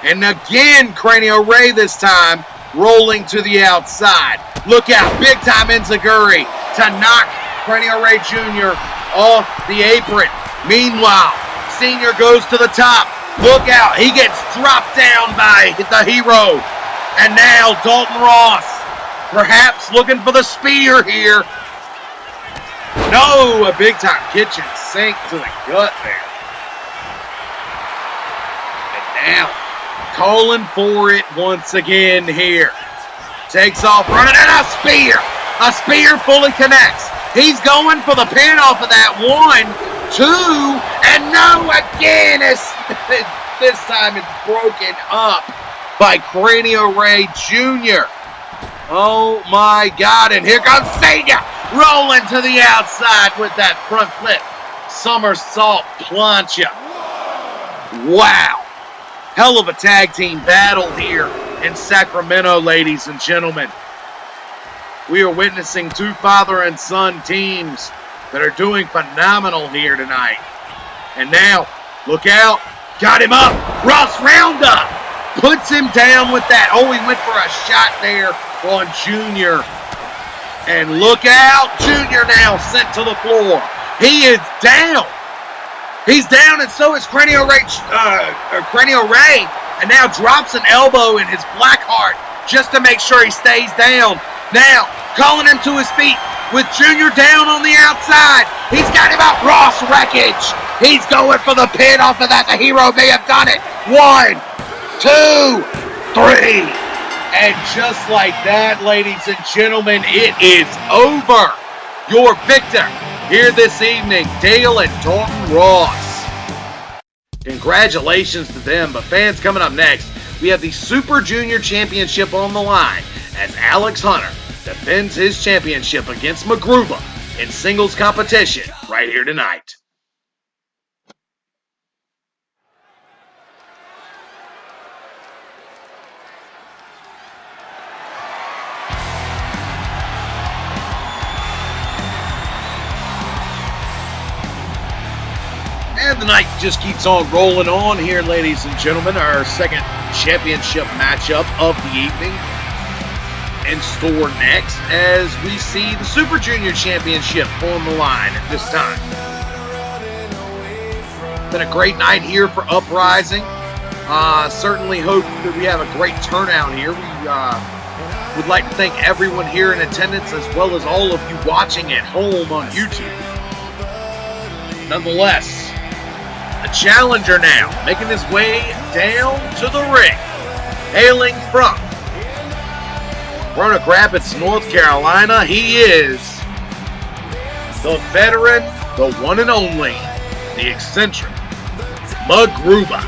And again, Cranial Ray this time rolling to the outside. Look out, big time Enziguri to knock Cranial Ray Jr. off the apron. Meanwhile, Senior goes to the top. Look out, he gets dropped down by the hero. And now Dalton Ross, perhaps looking for the spear here. No, a big time kitchen sink to the gut there. And now, calling for it once again here. Takes off running, and a spear. A spear fully connects. He's going for the pin off of that. 1, 2, and no, again. This time it's broken up by Cranial Ray Jr. Oh my God, and here comes Senior rolling to the outside with that front flip somersault plancha. Wow. Hell of a tag team battle here in Sacramento, ladies and gentlemen. We are witnessing 2 father and son teams that are doing phenomenal here tonight. And now, look out. Got him up. Ross Roundup puts him down with that. Oh, he went for a shot there on Junior. And look out. Junior now sent to the floor. He is down. He's down, and so is Cranial Ray, and now drops an elbow in his black heart just to make sure he stays down. Now, calling him to his feet with Junior down on the outside. He's got him out. Ross Wreckage. He's going for the pin off of that. The hero may have done it. 1, 2, 3. And just like that, ladies and gentlemen, it is over. Your victor here this evening, Dale and Dalton Ross. Congratulations to them, but fans, coming up next, we have the Super Junior Championship on the line as Alex Hunter defends his championship against Magruba in singles competition right here tonight. And the night just keeps on rolling on here, ladies and gentlemen. Our second championship matchup of the evening in store next as we see the Super Junior Championship on the line at this time. Been a great night here for Uprising. Certainly hope that we have a great turnout here. We would like to thank everyone here in attendance as well as all of you watching at home on YouTube. Nonetheless, a challenger now, making his way down to the ring, hailing from Roanoke Rapids, North Carolina. He is the veteran, the one and only, the eccentric, Magruba.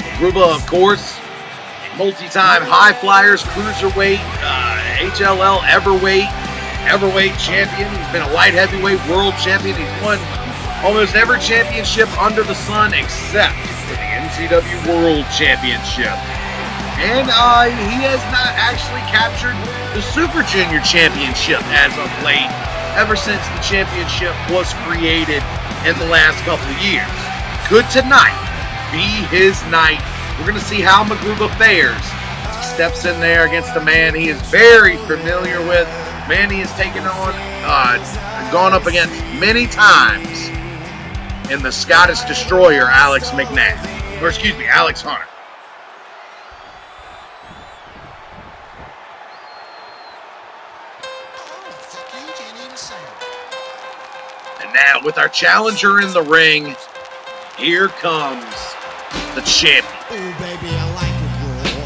Magruba, of course, multi-time high flyers, cruiserweight, HLL, Everweight champion. He's been a light heavyweight world champion. He's won almost every championship under the sun except for the NCW World Championship. And he has not actually captured the Super Junior Championship as of late, ever since the championship was created in the last couple of years. Could tonight be his night? We're going to see how Magruba fares. He steps in there against a man he is very familiar with, man he has taken on, gone up against many times in the Scottish Destroyer, Alex Hunter. And now, with our challenger in the ring, here comes the champion. Ooh, baby, I like it, girl.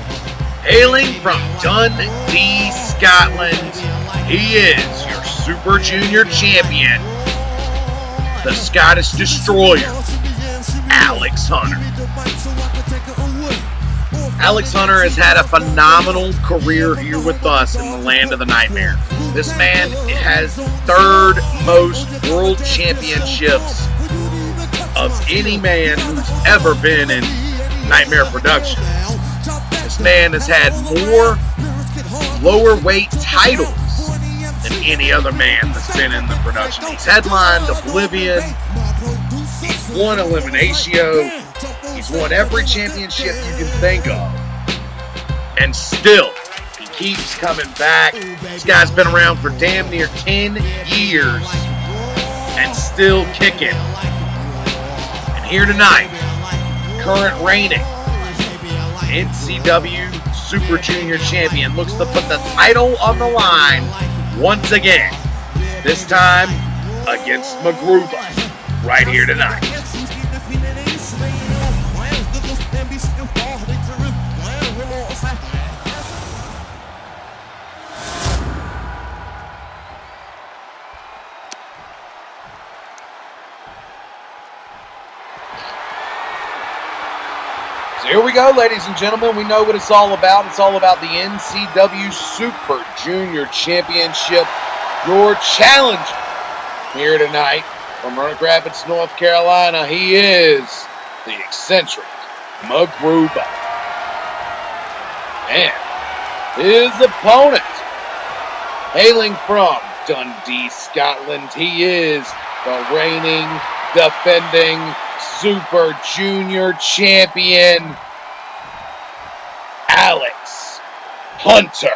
Hailing from Dundee, Scotland, he is your Super Junior champion, the Scottish Destroyer, Alex Hunter. Alex Hunter has had a phenomenal career here with us in the land of the nightmare. This man has third most world championships of any man who's ever been in Nightmare Productions. This man has had more lower weight titles than any other man that's been in the production. He's headlined Oblivion, he's won Eliminatio, he's won every championship you can think of. And still, he keeps coming back. This guy's been around for damn near 10 years and still kicking. And here tonight, current reigning NCW Super Junior Champion looks to put the title on the line once again. This time against Magruba right here tonight. Here we go, ladies and gentlemen. We know what it's all about. It's all about the NCW Super Junior Championship. Your challenger here tonight from Roanoke Rapids, North Carolina. He is the eccentric Magruba. And his opponent, hailing from Dundee, Scotland, he is the reigning, defending Super Junior Champion, Alex Hunter.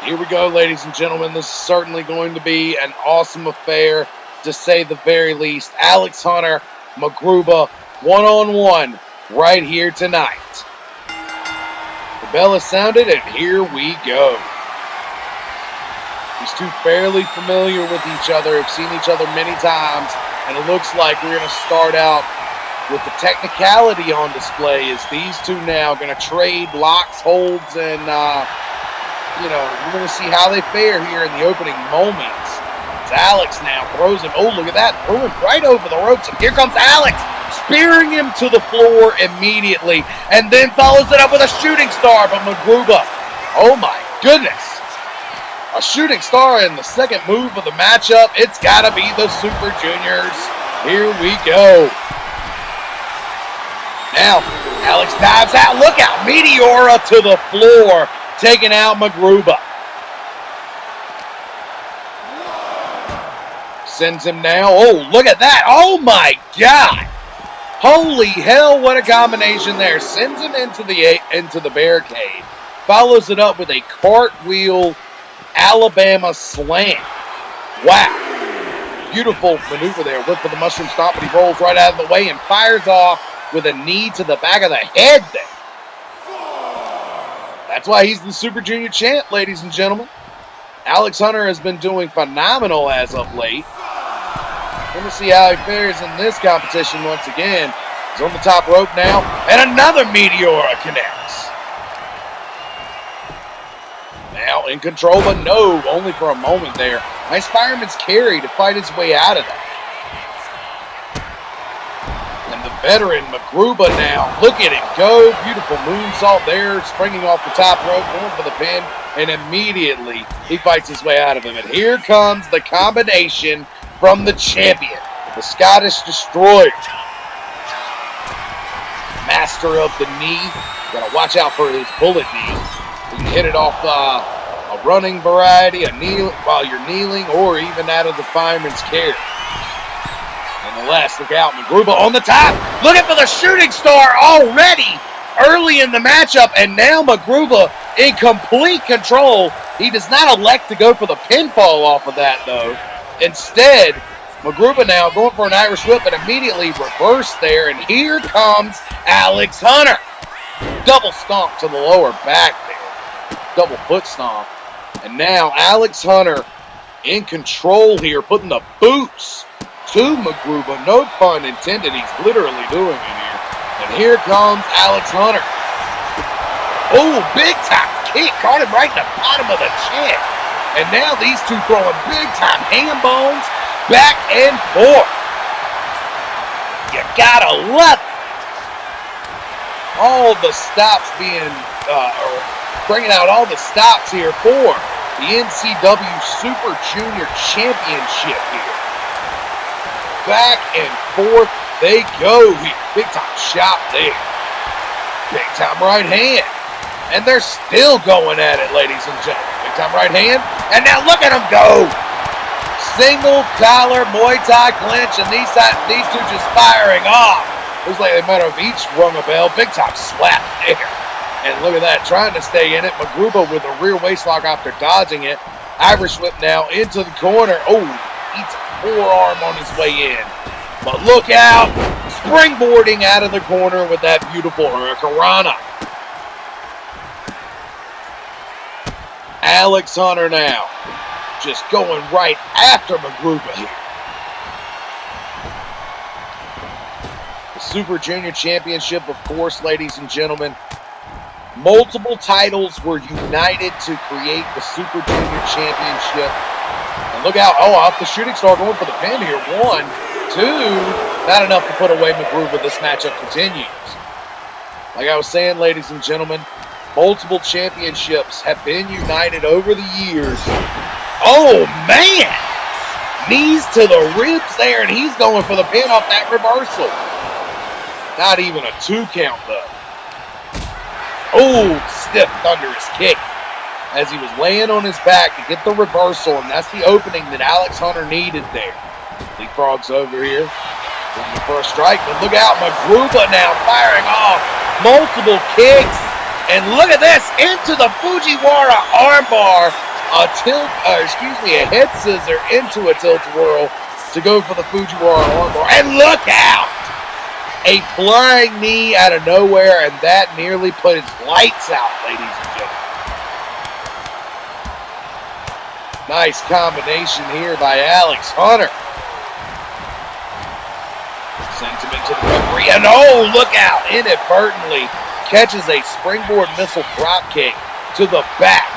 Here we go, ladies and gentlemen. This is certainly going to be an awesome affair, to say the very least. Alex Hunter, Magruba, one-on-one right here tonight. The bell is sounded, and here we go. These two fairly familiar with each other, have seen each other many times, and it looks like we're going to start out with the technicality on display as these two now going to trade locks, holds, and, we're going to see how they fare here in the opening moments. As Alex now throws him, oh, look at that, threw him right over the ropes, and here comes Alex, spearing him to the floor immediately, and then follows it up with a shooting star from Magruba. Oh, my goodness. A shooting star in the second move of the matchup. It's got to be the Super Juniors. Here we go. Now, Alex dives out. Look out. Meteora to the floor, taking out Magruba. Sends him now. Oh, look at that. Oh, my God. Holy hell, what a combination there. Sends him into the barricade. Follows it up with a cartwheel Alabama slam. Wow. Beautiful maneuver there. Went for the mushroom stomp, but he rolls right out of the way and fires off with a knee to the back of the head there. That's why he's the Super Junior champ, ladies and gentlemen. Alex Hunter has been doing phenomenal as of late. Going to see how he fares in this competition once again. He's on the top rope now, and another Meteora connects. Now in control, but no, only for a moment there. Nice fireman's carry to fight his way out of that. And the veteran Magruba now, look at him go. Beautiful moonsault there, springing off the top rope, going for the pin, and immediately he fights his way out of him. And here comes the combination from the champion, the Scottish Destroyer. Master of the knee. Gotta watch out for his bullet knee. You can hit it off a running variety, a kneel while you're kneeling, or even out of the fireman's carry. Nonetheless, look out, Magruba on the top, looking for the shooting star already early in the matchup, and now Magruba in complete control. He does not elect to go for the pinfall off of that, though. Instead, Magruba now going for an Irish whip, but immediately reversed there, and here comes Alex Hunter. Double stomp to the lower back there. Double foot stomp. And now Alex Hunter in control here, putting the boots to Magruba. No pun intended. He's literally doing it here. And here comes Alex Hunter. Oh, big time kick. Caught him right in the bottom of the chin. And now these two throwing big time hand bones back and forth. You gotta love it. All the stops being, bringing out all the stops here for the NCW Super Junior Championship here. Back and forth they go here. Big time shot there. Big time right hand. And they're still going at it, ladies and gentlemen. Big time right hand. And now look at them go. Single collar Muay Thai clinch, and these two just firing off. Looks like they might have each rung a bell. Big time slap there. And look at that, trying to stay in it. Magruba with a rear waistlock after dodging it. Irish whip now into the corner. Oh, eats a forearm on his way in. But look out, springboarding out of the corner with that beautiful hurricanrana. Alex Hunter now, just going right after Magruba here. The Super Junior Championship, of course, ladies and gentlemen. Multiple titles were united to create the Super Junior Championship. And look out, off the shooting star going for the pin here. 1, 2, not enough to put away Magruba. This matchup continues. Like I was saying, ladies and gentlemen, multiple championships have been united over the years. Oh, man! Knees to the ribs there, and he's going for the pin off that reversal. Not even a 2 count, though. Oh, stiff thunderous kick as he was laying on his back to get the reversal, and that's the opening that Alex Hunter needed there. Leapfrogs over here, looking for a strike, but look out, Magruba now firing off multiple kicks, and look at this, into the Fujiwara armbar, a head scissor into a tilt whirl to go for the Fujiwara armbar, and look out! A flying knee out of nowhere, and that nearly put his lights out, ladies and gentlemen. Nice combination here by Alex Hunter. Sends him into the referee, and oh, look out! Inadvertently catches a springboard missile drop kick to the back.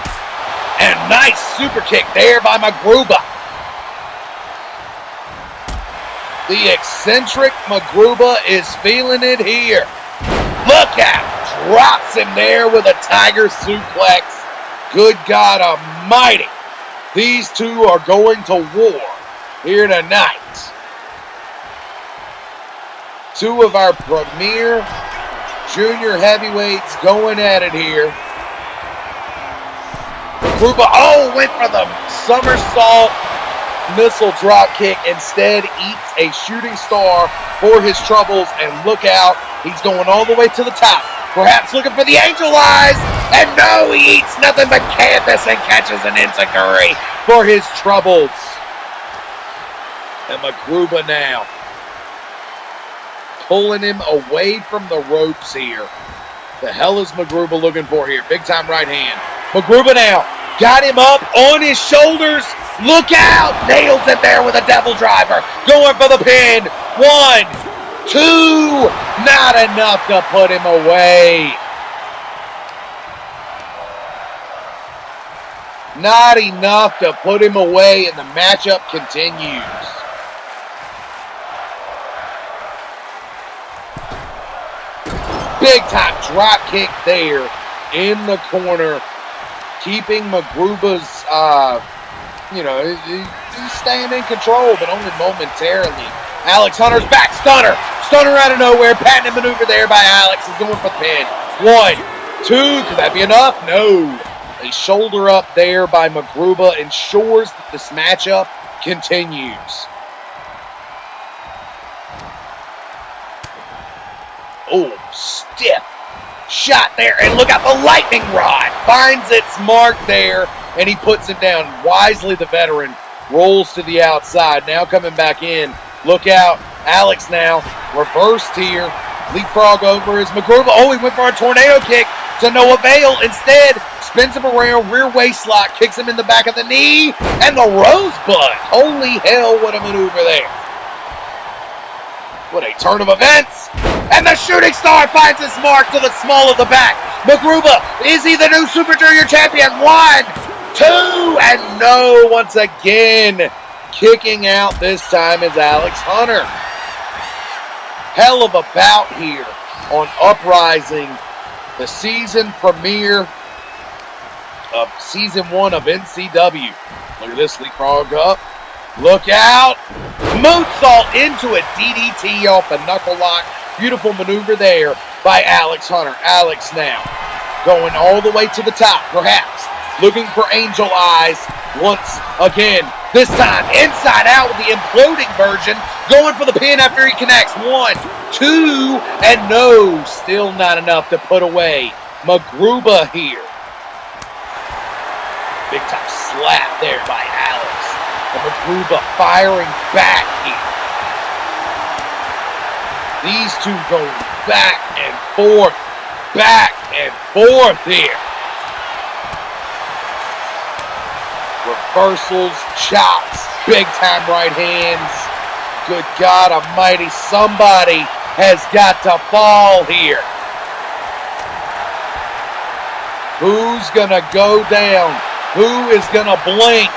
And nice super kick there by Magruba. The eccentric Magruba is feeling it here. Look out! Drops him there with a tiger suplex. Good God Almighty. These two are going to war here tonight. Two of our premier junior heavyweights going at it here. Magruba, went for the somersault missile drop kick, instead eats a shooting star for his troubles, and look out, he's going all the way to the top, perhaps looking for the angel eyes, and no, he eats nothing but canvas and catches an enziguri for his troubles. And Magruba now pulling him away from the ropes here. The hell is Magruba looking for here? Big time right hand. Magruba now got him up on his shoulders. Look out! Nails it there with a devil driver. Going for the pin. 1, 2. Not enough to put him away. Not enough to put him away, and the matchup continues. Big time drop kick there in the corner, keeping Magruba's, he's staying in control, but only momentarily. Alex Hunter's back stunner. Stunner out of nowhere. Patented maneuver there by Alex. He's going for the pin. 1, 2. Could that be enough? No. A shoulder up there by Magruba ensures that this matchup continues. Oh, stiff shot there. And look out, the lightning rod finds its mark there. And he puts him down. Wisely, the veteran rolls to the outside. Now coming back in. Look out. Alex now reversed here. Leapfrog over is Magruba. Oh, he went for a tornado kick to no avail. Instead, spins him around, rear waist lock, kicks him in the back of the knee, and the rosebud. Holy hell, what a maneuver there. What a turn of events. And the shooting star finds his mark to the small of the back. Magruba, is he the new Super Junior champion? 1, 2, and no, once again, kicking out this time is Alex Hunter. hell of a bout here on Uprising, the season premiere of Season 1 of NCW. Look at this, leapfrog up. Look out. Moonsault into a DDT off the knuckle lock. Beautiful maneuver there by Alex Hunter. Alex now going all the way to the top, perhaps looking for angel eyes once again. This time inside out with the imploding version, going for the pin after he connects. 1, 2, and no, still not enough to put away Magruba here. Big time slap there by Alex. And Magruba firing back here. These two going back and forth here. Reversals, chops, big time right hands. Good God almighty, somebody has got to fall here. Who's gonna go down? Who is gonna blink?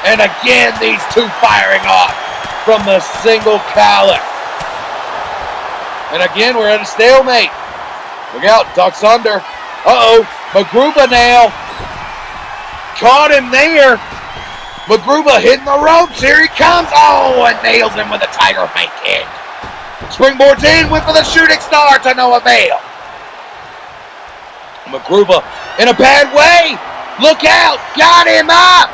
And again, these two firing off from the single collar. And again, we're at a stalemate. Look out, ducks under. Uh-oh, Magruba now. Caught him there. Magruba hitting the ropes. Here he comes. Oh, and nails him with a tiger fight kick. Springboards in, went for the shooting star to no avail. Magruba in a bad way. Look out, got him up.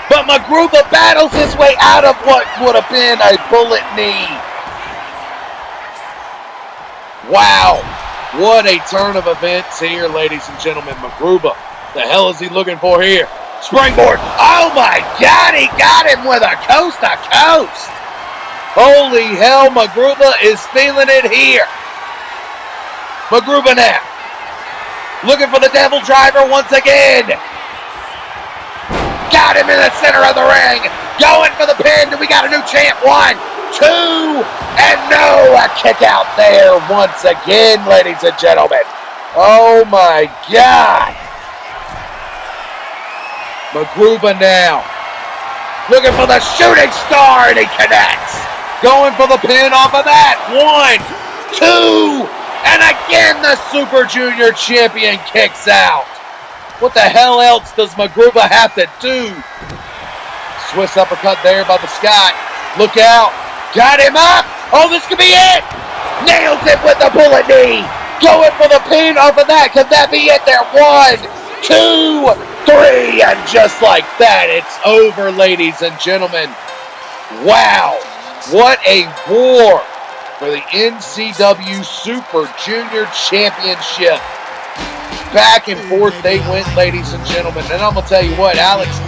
But Magruba battles his way out of what would have been a bullet knee. Wow, what a turn of events here, ladies and gentlemen. Magruba, the hell is he looking for here? Springboard, oh my God, he got him with a coast to coast. Holy hell, Magruba is feeling it here. Magruba now, looking for the devil driver once again. Got him in the center of the ring. Going for the pin. We got a new champ. 1, 2, and no, a kick out there once again, ladies and gentlemen. Oh my God. Magruba now. Looking for the shooting star, and he connects. Going for the pin off of that. 1, 2, and again the Super Junior Champion kicks out. What the hell else does Magruba have to do? Swiss uppercut there by the Scot. Look out. Got him up. Oh, this could be it. Nails it with the bullet knee. Going for the pin off of that. Could that be it there? 1, 2, 3. And just like that, it's over, ladies and gentlemen. Wow. What a war for the NCW Super Junior Championship. Back and forth they went, ladies and gentlemen. And I'm going to tell you what, Alex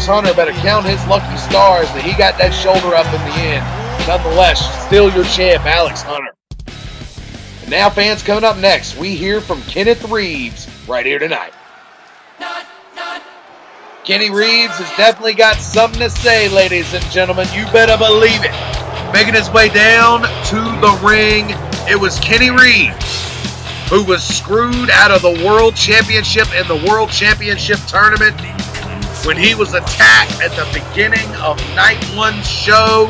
Hunter better count his lucky stars that he got that shoulder up in the end. Nonetheless, still your champ, Alex Hunter. And now, fans, coming up next, we hear from Kenneth Reeves right here tonight. Kenny Reeves has definitely got something to say, ladies and gentlemen. You better believe it. Making his way down to the ring, it was Kenny Reeves who was screwed out of the World Championship in the World Championship Tournament when he was attacked at the beginning of Night 1's show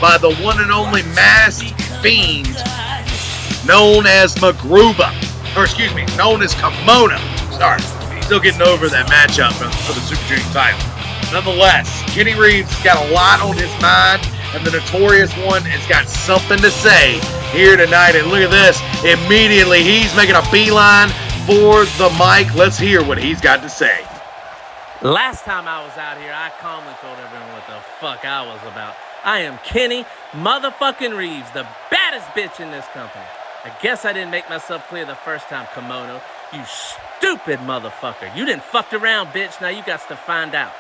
by the one and only Masked Fiend known as Magruba. Known as Kimono. Sorry, still getting over that matchup for the Super Junior title. Nonetheless, Kenny Reeves has got a lot on his mind, and the Notorious One has got something to say here tonight. And look at this. Immediately, he's making a beeline for the mic. Let's hear what he's got to say. Last time I was out here, I calmly told everyone what the fuck I was about. I am Kenny motherfucking Reeves, the baddest bitch in this company. I guess I didn't make myself clear the first time, Kimono. You stupid motherfucker. You didn't fuck around, bitch. Now you got to find out.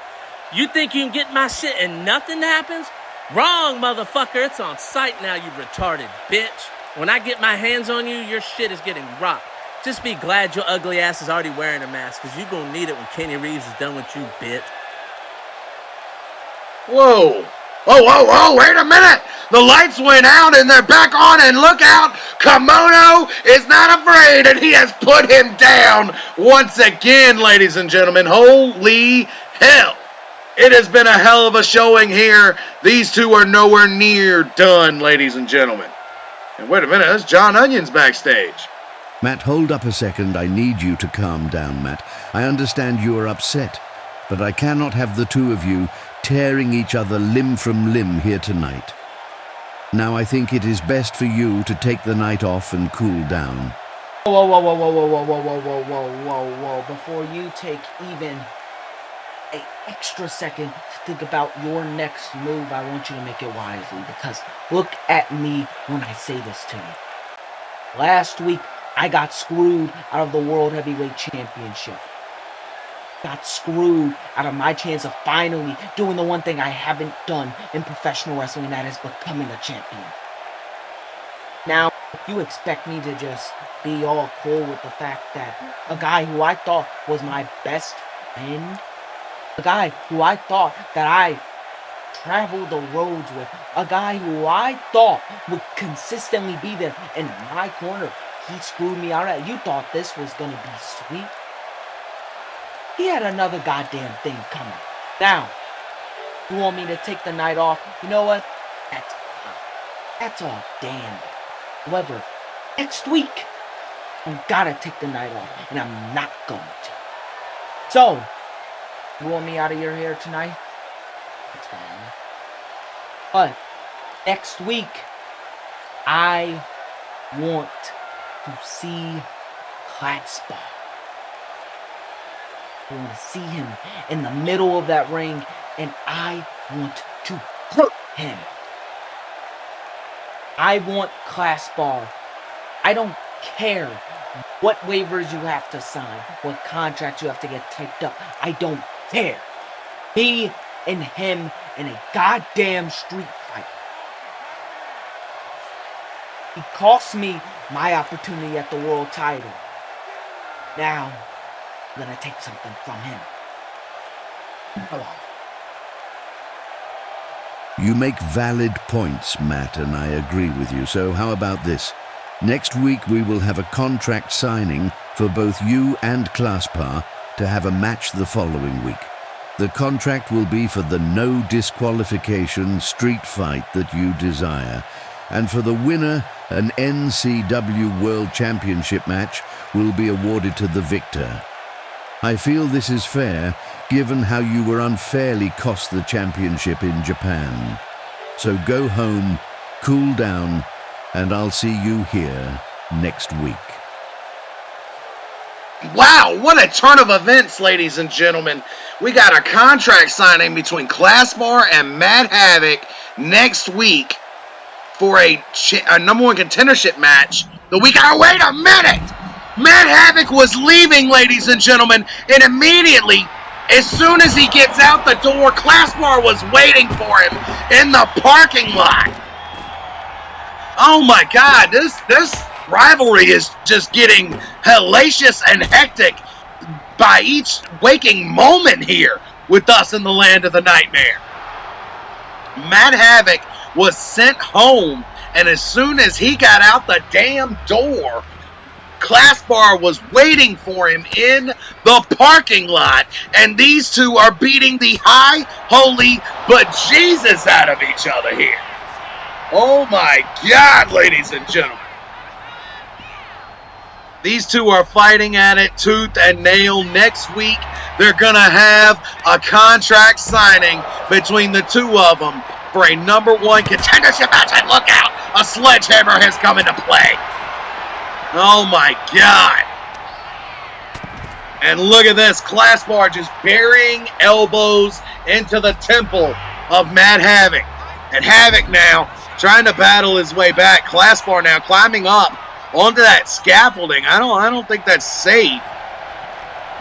You think you can get my shit and nothing happens? Wrong, motherfucker. It's on sight now, you retarded bitch. When I get my hands on you, your shit is getting rocked. Just be glad your ugly ass is already wearing a mask, because you're going to need it when Kenny Reeves is done with you, bitch. Whoa. Whoa, wait a minute. The lights went out and they're back on, and look out. Kimono is not afraid, and he has put him down once again, ladies and gentlemen. Holy hell. It has been a hell of a showing here. These two are nowhere near done, ladies and gentlemen. And wait a minute, that's John Onions backstage. Matt, hold up a second. I need you to calm down, Matt. I understand you are upset, but I cannot have the two of you tearing each other limb from limb here tonight. Now I think it is best for you to take the night off and cool down. Whoa. Before you take even an extra second to think about your next move, I want you to make it wisely, because look at me when I say this to you. Last week, I got screwed out of the World Heavyweight Championship. Got screwed out of my chance of finally doing the one thing I haven't done in professional wrestling, and that is becoming a champion. Now, you expect me to just be all cool with the fact that a guy who I thought was my best friend, a guy who I thought that I traveled the roads with, a guy who I thought would consistently be there in my corner, he screwed me out of it. You thought this was going to be sweet? He had another goddamn thing coming. Now, you want me to take the night off? You know what? That's fine. That's all damn. However, next week, I gotta take the night off, and I'm not going to. So, you want me out of your hair tonight? That's fine. But, next week, I want to see Clatsbar. I want to see him in the middle of that ring, and I want to hurt him. I want Clatsbar. I don't care what waivers you have to sign, what contracts you have to get typed up. I don't care. Me and him in a goddamn street fight. He cost me my opportunity at the world title. Now, I'm gonna take something from him. Come on. You make valid points, Matt, and I agree with you. So how about this? Next week we will have a contract signing for both you and Claspar to have a match the following week. The contract will be for the no disqualification street fight that you desire. And for the winner, an NCW World Championship match will be awarded to the victor. I feel this is fair, given how you were unfairly cost the championship in Japan. So go home, cool down, and I'll see you here next week. Wow, what a turn of events, ladies and gentlemen. We got a contract signing between Classbar and Mad Havoc next week for a number one contendership match. Wait a minute! Mad Havoc was leaving, ladies and gentlemen, and immediately, as soon as he gets out the door, Classbar was waiting for him in the parking lot. Oh my God, this rivalry is just getting hellacious and hectic by each waking moment here with us in the land of the nightmare. Mad Havoc was sent home, and as soon as he got out the damn door, Classbar was waiting for him in the parking lot, and these two are beating the high, holy bejesus out of each other here. Oh my God, ladies and gentlemen. These two are fighting at it tooth and nail. Next week, they're going to have a contract signing between the two of them for a number one contendership match. And look out, a sledgehammer has come into play. Oh my God. And look at this, Classbar just burying elbows into the temple of Mad Havoc. And Havoc now trying to battle his way back. Classbar now climbing up onto that scaffolding. I don't think that's safe.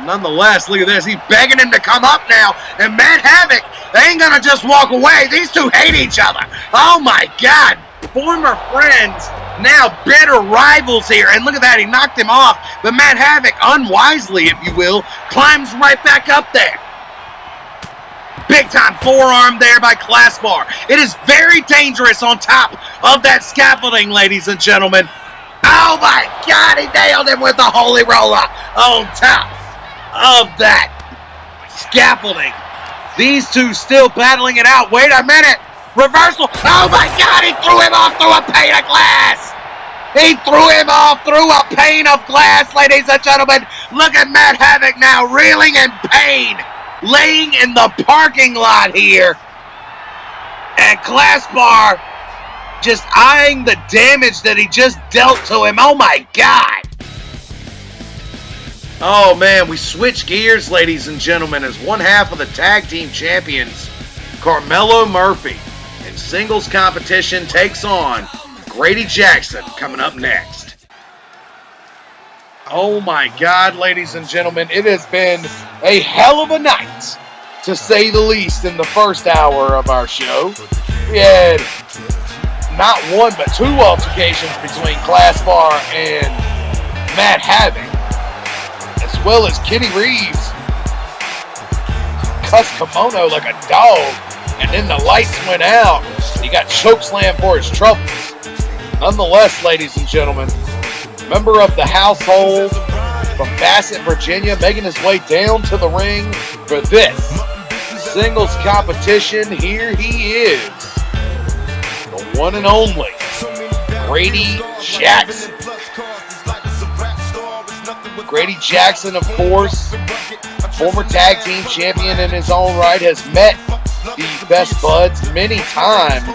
Nonetheless, look at this. He's begging him to come up now. And Mad Havoc, they ain't gonna just walk away. These two hate each other. Oh my God. Former friends, now bitter rivals here. And look at that, he knocked him off. But Mad Havoc, unwisely, if you will, climbs right back up there. Big time forearm there by Classbar. It is very dangerous on top of that scaffolding, ladies and gentlemen. Oh my God, he nailed him with the holy roller on top of that scaffolding. These two still battling it out. Wait a minute. Reversal. Oh my God, he threw him off through a pane of glass. He threw him off through a pane of glass, ladies and gentlemen. Look at Matt Havoc now, reeling in pain, laying in the parking lot here. And Glassbar just eyeing the damage that he just dealt to him. Oh my God. Oh man, we switch gears, ladies and gentlemen, as one half of the tag team champions, Carmelo Murphy, in singles competition takes on Grady Jackson, coming up next. Oh my God, ladies and gentlemen, it has been a hell of a night, to say the least, in the first hour of our show. We had not one but two altercations between Glassbar and Matt Havoc, as well as Kenny Reeves cussed Kimono like a dog, and then the lights went out. He got chokeslammed for his troubles. Nonetheless, ladies and gentlemen, member of the household from Bassett, Virginia, making his way down to the ring for this singles competition. Here he is, the one and only Grady Jackson. Grady Jackson, of course, former tag team champion in his own right, has met the Best Buds many times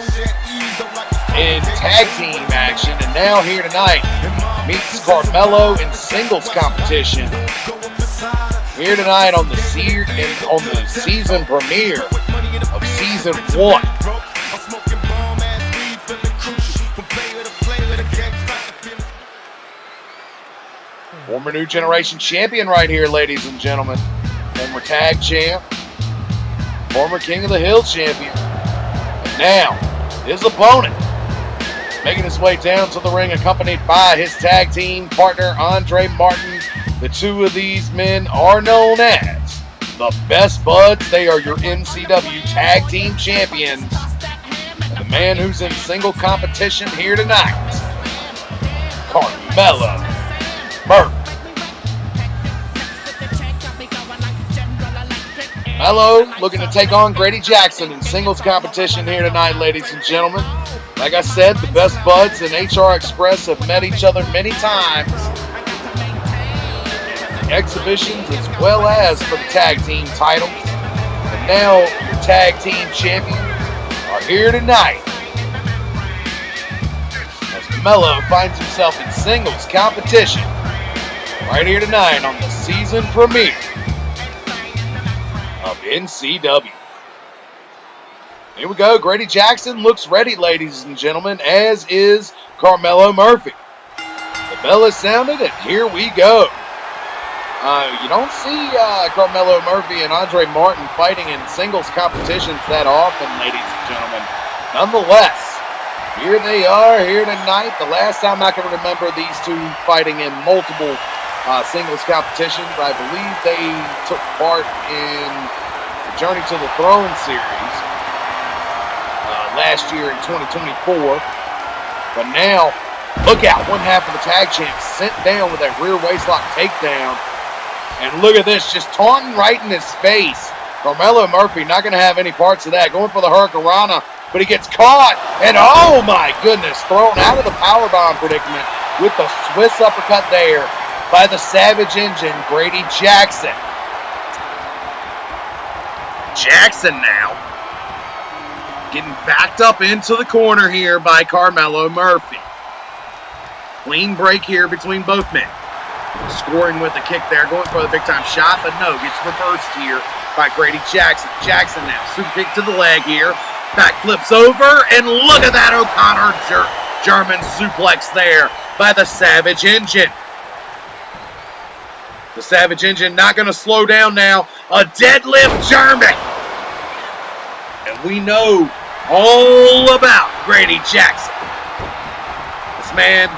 in tag team action, and now here tonight meets Carmelo in singles competition. Here tonight on the season premiere of season 1. Former New Generation champion right here, ladies and gentlemen. Former tag champ. Former King of the Hill champion. And now, his opponent, making his way down to the ring, accompanied by his tag team partner, Andre Martin. The two of these men are known as the Best Buds. They are your NCW tag team champions. And the man who's in single competition here tonight, Carmelo Murphy. Melo looking to take on Grady Jackson in singles competition here tonight, ladies and gentlemen. Like I said, the Best Buds and HR Express have met each other many times in exhibitions as well as for the tag team titles. And now your tag team champions are here tonight as Melo finds himself in singles competition right here tonight on the season premiere of NCW. Here we go. Grady Jackson looks ready, ladies and gentlemen, as is Carmelo Murphy. The bell is sounded, and here we go. You don't see Carmelo Murphy and Andre Martin fighting in singles competitions that often, ladies and gentlemen. Nonetheless, here they are here tonight. The last time I can remember these two fighting in multiple singles competitions, I believe they took part in the Journey to the Throne series last year in 2024. But now, look out, one half of the tag champs sent down with that rear waistlock takedown. And look at this, just taunting right in his face. Carmelo Murphy not going to have any parts of that. Going for the Hurricanrana, but he gets caught. And oh my goodness, thrown out of the powerbomb predicament with the Swiss uppercut there by the Savage Engine, Grady Jackson. Jackson now getting backed up into the corner here by Carmelo Murphy. Clean break here between both men. Scoring with the kick there, going for the big time shot, but no, gets reversed here by Grady Jackson. Jackson now, super kick to the leg here. Back flips over, and look at that O'Connor German suplex there by the Savage Engine. The Savage Engine not going to slow down now. A deadlift German. And we know all about Grady Jackson. This man,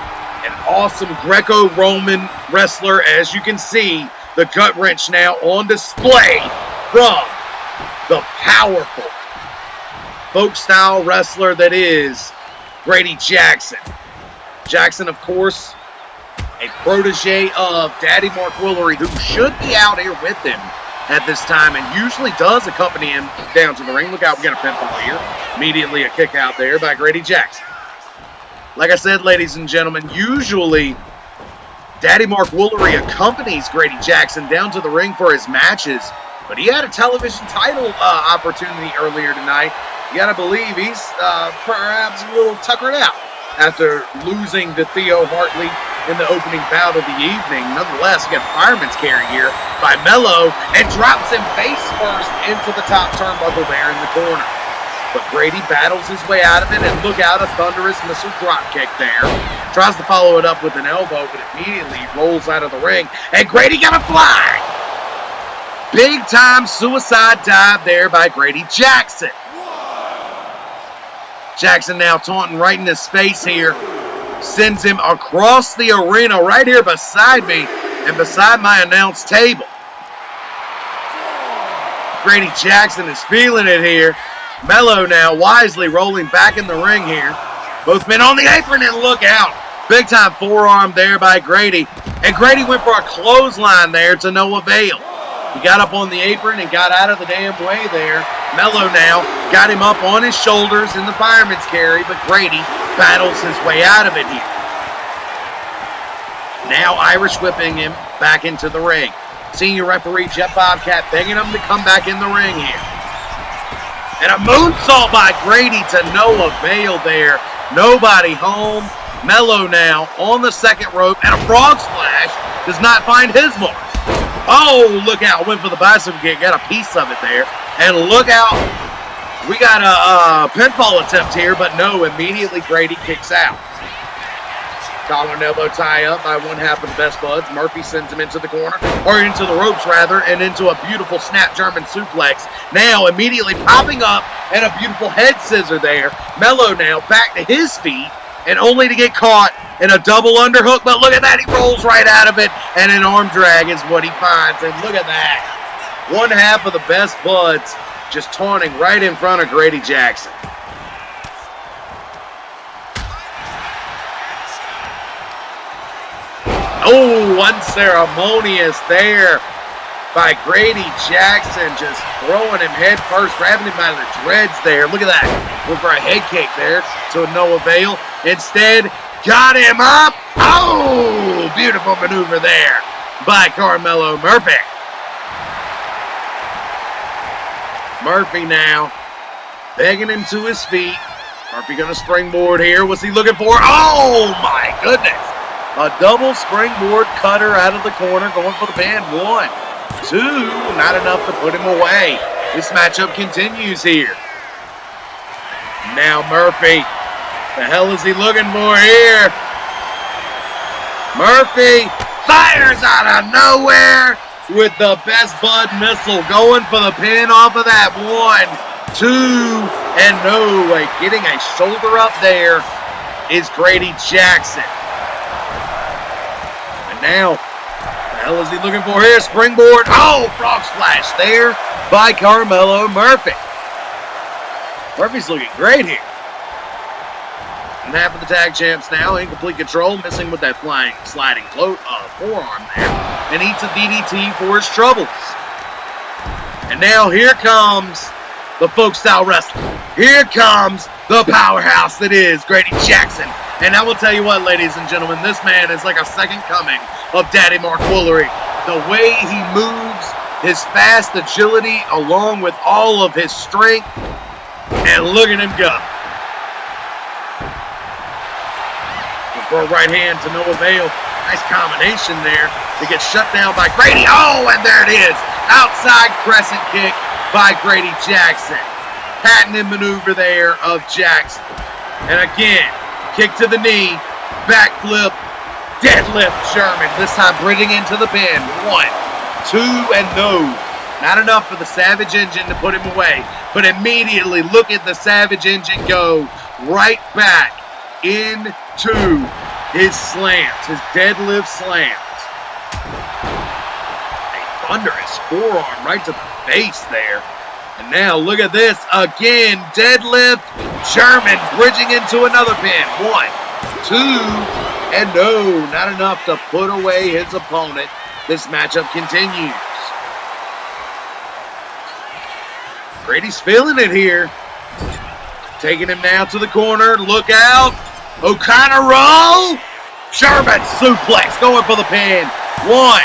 an awesome Greco-Roman wrestler. As you can see, the gut wrench now on display from the powerful folk-style wrestler that is Grady Jackson. Jackson, of course, a protege of Daddy Mark Willery, who should be out here with him at this time and usually does accompany him down to the ring. Look out, we got a pinfall here. Immediately a kick out there by Grady Jackson. Like I said, ladies and gentlemen, usually Daddy Mark Woolery accompanies Grady Jackson down to the ring for his matches, but he had a television title opportunity earlier tonight. You gotta believe he's perhaps a little tuckered out after losing to Theo Hartley in the opening bout of the evening. Nonetheless, you got fireman's carry here by Mello and drops him face first into the top turnbuckle there in the corner. But Grady battles his way out of it, and look out, a thunderous missile drop kick there. Tries to follow it up with an elbow, but immediately rolls out of the ring, and Grady got a fly! Big time suicide dive there by Grady Jackson. Jackson now taunting right in his face here. Sends him across the arena right here beside me and beside my announce table. Grady Jackson is feeling it here. Mello now wisely rolling back in the ring here. Both men on the apron, and look out. Big time forearm there by Grady. And Grady went for a clothesline there to no avail. He got up on the apron and got out of the damn way there. Mello now got him up on his shoulders in the fireman's carry, but Grady battles his way out of it here. Now Irish whipping him back into the ring. Senior referee Jeff Bobcat begging him to come back in the ring here. And a moonsault by Grady to no avail there. Nobody home. Mello now on the second rope, and a frog splash does not find his mark. Oh, look out. Went for the bicycle kick. Got a piece of it there. And look out. We got a pinfall attempt here, but no. Immediately Grady kicks out. Collar and elbow tie up by one half of the Best Buds. Murphy sends him into the corner, or into the ropes rather, and into a beautiful snap German suplex. Now immediately popping up, and a beautiful head scissor there. Mello now back to his feet, and only to get caught in a double underhook, but look at that, he rolls right out of it, and an arm drag is what he finds, and look at that. One half of the Best Buds just taunting right in front of Grady Jackson. Oh, unceremonious there by Grady Jackson, just throwing him head first, grabbing him by the dreads there. Look at that. Went for a head kick there to no avail. Instead, got him up. Oh, beautiful maneuver there by Carmelo Murphy. Murphy now begging him to his feet. Murphy gonna springboard here. What's he looking for? Oh my goodness. A double springboard cutter out of the corner, going for the pin. 1, 2, not enough to put him away. This matchup continues here. Now Murphy, the hell is he looking for here? Murphy fires out of nowhere with the Best Bud missile, going for the pin off of that. 1, 2, and no way. Getting a shoulder up there is Grady Jackson. Now, the hell is he looking for here? Springboard. Oh, frog splash there by Carmelo Murphy. Murphy's looking great here. And half of the tag champs now in complete control, missing with that flying, sliding forearm there. And eats a DDT for his troubles. And now here comes the folk style wrestling. Here comes the powerhouse that is Grady Jackson. And I will tell you what, ladies and gentlemen, this man is like a second coming of Daddy Mark Woolery. The way he moves, his fast agility, along with all of his strength, and look at him go. For a right hand to no avail. Nice combination there to get shut down by Grady. Oh, and there it is. Outside crescent kick by Grady Jackson. Patented maneuver there of Jackson. And again, kick to the knee, backflip, deadlift German. This time bridging into the pin. 1, 2, and no. Not enough for the Savage Engine to put him away. But immediately, look at the Savage Engine go right back into his slams, his deadlift slams. A thunderous forearm right to the face there. And now look at this again, deadlift German bridging into another pin. 1, 2, and no, not enough to put away his opponent. This matchup continues. Grady's feeling it here. Taking him now to the corner. Look out. O'Connor roll. Sherman suplex going for the pin. 1,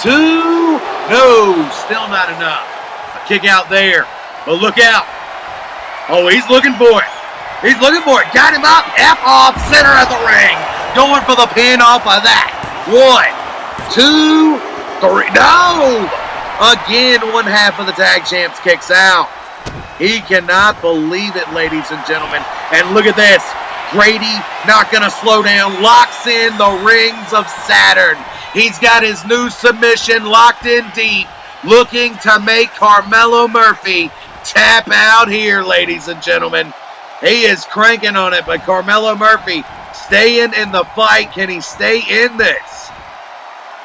2. No, still not enough. A kick out there. But look out. Oh, he's looking for it. He's looking for it. Got him up. F off. Center of the ring. Going for the pin off of that. 1, 2, 3. No. Again, one half of the tag champs kicks out. He cannot believe it, ladies and gentlemen. And look at this. Grady not going to slow down. Locks in the rings of Saturn. He's got his new submission locked in deep. Looking to make Carmelo Murphy tap out here, ladies and gentlemen. He is cranking on it, but Carmelo Murphy staying in the fight. Can he stay in this?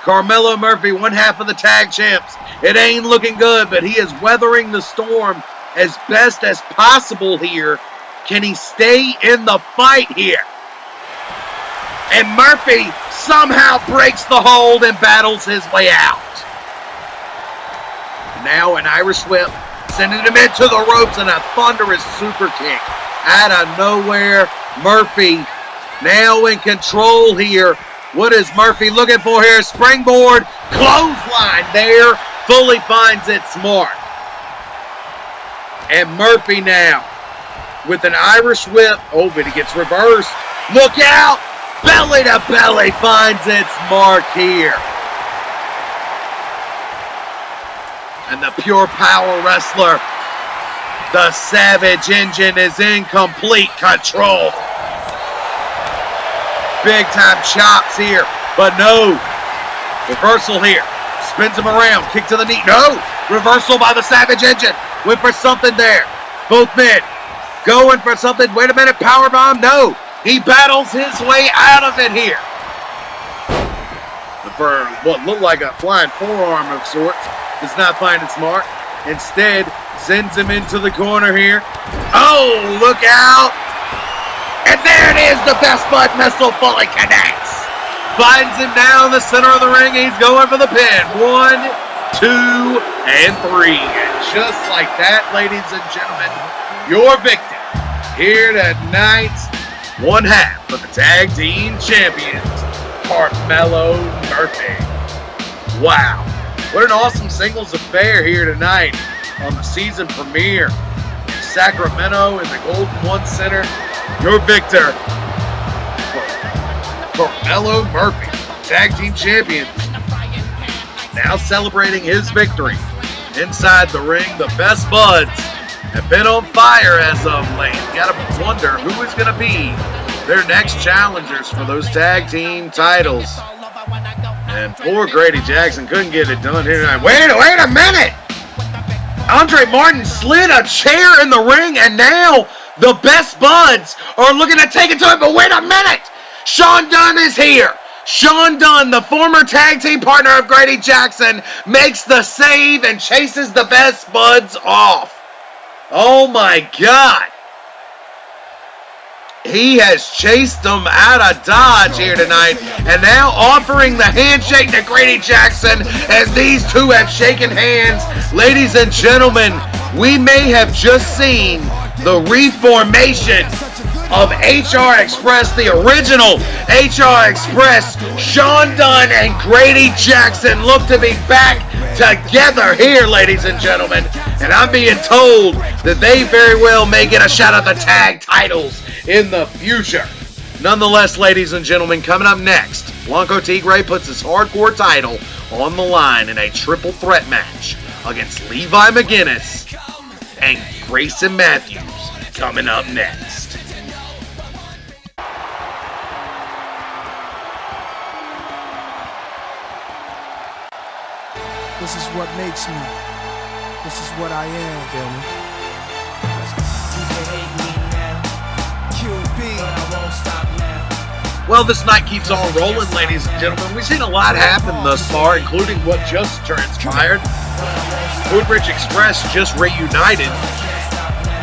Carmelo Murphy, one half of the tag champs. It ain't looking good, but he is weathering the storm as best as possible here. Can he stay in the fight here? And Murphy somehow breaks the hold and battles his way out. Now an Irish whip, sending him into the ropes, and a thunderous super kick. Out of nowhere, Murphy now in control here. What is Murphy looking for here? Springboard, clothesline there, fully finds its mark. And Murphy now with an Irish whip. Oh, but he gets reversed. Look out! Belly to belly finds its mark here. And the pure power wrestler, the Savage Engine, is in complete control. Big time chops here, but no. Reversal here. Spins him around. Kick to the knee. No. Reversal by the Savage Engine. Went for something there. Both men going for something. Wait a minute. Powerbomb. No. He battles his way out of it here. For what looked like a flying forearm of sorts. Does not find its mark. Instead, sends him into the corner here. Oh, look out. And there it is. The Best Bud missile fully connects. Finds him down the center of the ring. He's going for the pin. 1, 2, and 3. And just like that, ladies and gentlemen, your victor here tonight, one half of the tag team champions, Carmelo Murphy. Wow. What an awesome singles affair here tonight on the season premiere in Sacramento in the Golden One Center. Your victor, Carmelo Murphy, tag team champion, now celebrating his victory inside the ring. The Best Buds have been on fire as of late. You gotta wonder who is going to be their next challengers for those tag team titles. And poor Grady Jackson couldn't get it done here tonight. Wait a minute! Andre Martin slid a chair in the ring, and now the Best Buds are looking to take it to him. But wait a minute! Sean Dunn is here. Sean Dunn, the former tag team partner of Grady Jackson, makes the save and chases the Best Buds off. Oh my God. He has chased them out of Dodge here tonight, and now offering the handshake to Grady Jackson, and these two have shaken hands. Ladies and gentlemen, we may have just seen the reformation of HR Express, the original HR Express. Sean Dunn and Grady Jackson look to be back together here, ladies and gentlemen. And I'm being told that they very well may get a shot at the tag titles in the future. Nonetheless, ladies and gentlemen, coming up next, Blanco Tigre puts his hardcore title on the line in a triple threat match against Levi McGinnis and Grayson Matthews. Coming up next. This is what makes me. This is what I am, feel me? You can hate me now. QB, but I won't stop now. Well, this night keeps on rolling, ladies and gentlemen. We've seen a lot happen thus far, including what just transpired. Woodbridge Express just reunited.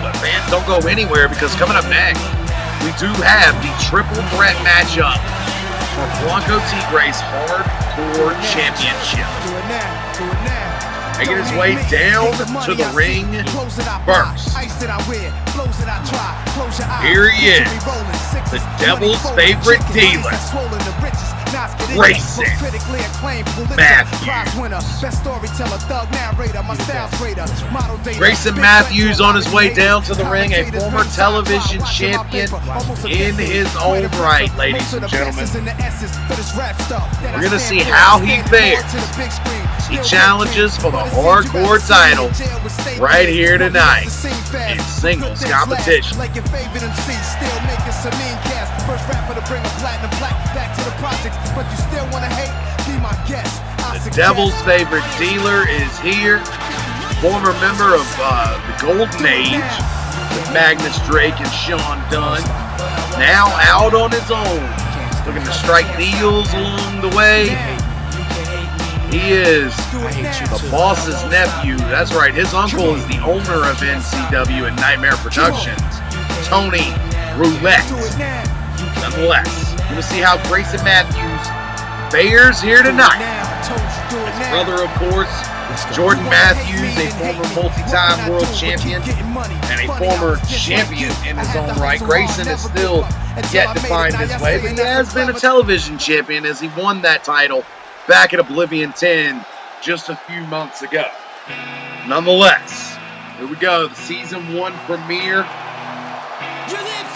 But fans, don't go anywhere, because coming up next, we do have the triple threat matchup for Blanco Tigre's Hardcore Championship. Do it now. making his way down to the ring first. Here he is, the Devil's favorite dealer, Grayson Matthews. Grayson Matthews on his way down to the ring, a former television champion in his own right, ladies and gentlemen. We're going to see how he fares. He challenges for the hardcore title right here tonight in singles competition. The Devil's favorite dealer is here. Former member of the Golden Age with Magnus Drake and Sean Dunn. Now out on his own, looking to strike deals along the way. He is the boss's nephew. That's right, his uncle is the owner of NCW and Nightmare Productions, Tony Roulette. Nonetheless, we're going to see how Grayson Matthews fares here tonight. His brother, of course, Jordan Matthews, a former multi-time world champion and a former champion in his own right. Grayson is still yet to find his way, but he has been a television champion as he won that title back at Oblivion 10 just a few months ago. Nonetheless, here we go, the Season 1 premiere.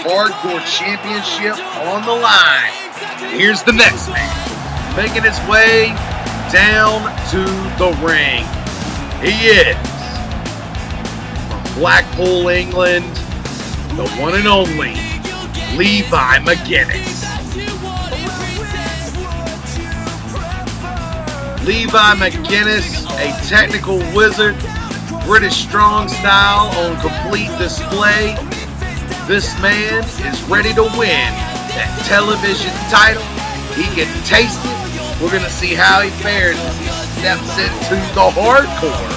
Hardcore Championship on the line. Here's the next man, making his way down to the ring. He is from Blackpool, England, the one and only Levi McGuinness. Levi McGuinness, a technical wizard, British strong style on complete display. This man is ready to win that television title. He can taste it. We're going to see how he fares as he steps into the hardcore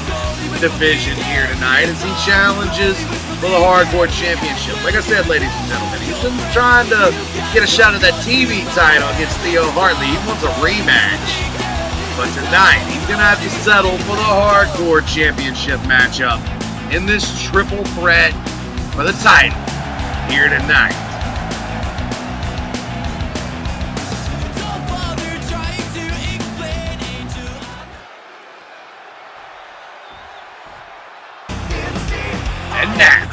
division here tonight as he challenges for the hardcore championship. Like I said, ladies and gentlemen, he's been trying to get a shot at that TV title against Theo Hartley. He wants a rematch. But tonight, he's going to have to settle for the hardcore championship matchup in this triple threat for the title here tonight. And now,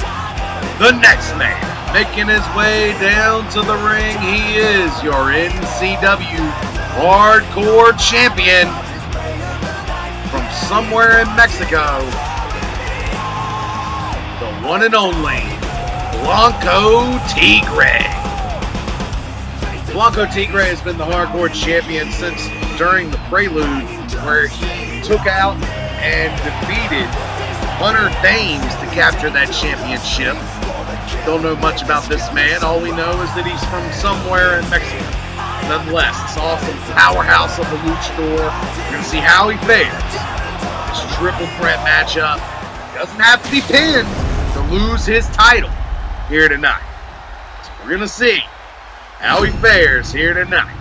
the next man, making his way down to the ring, he is your NCW Hardcore Champion from somewhere in Mexico, the one and only Blanco Tigre. Blanco Tigre has been the Hardcore Champion since during the Prelude, where he took out and defeated Hunter Thames to capture that championship. Don't know much about this man. All we know is that he's from somewhere in Mexico. Nonetheless, this awesome powerhouse of the luchador. We're going to see how he fares. This triple threat matchup. He doesn't have to be pinned to lose his title here tonight. So we're going to see how he fares here tonight.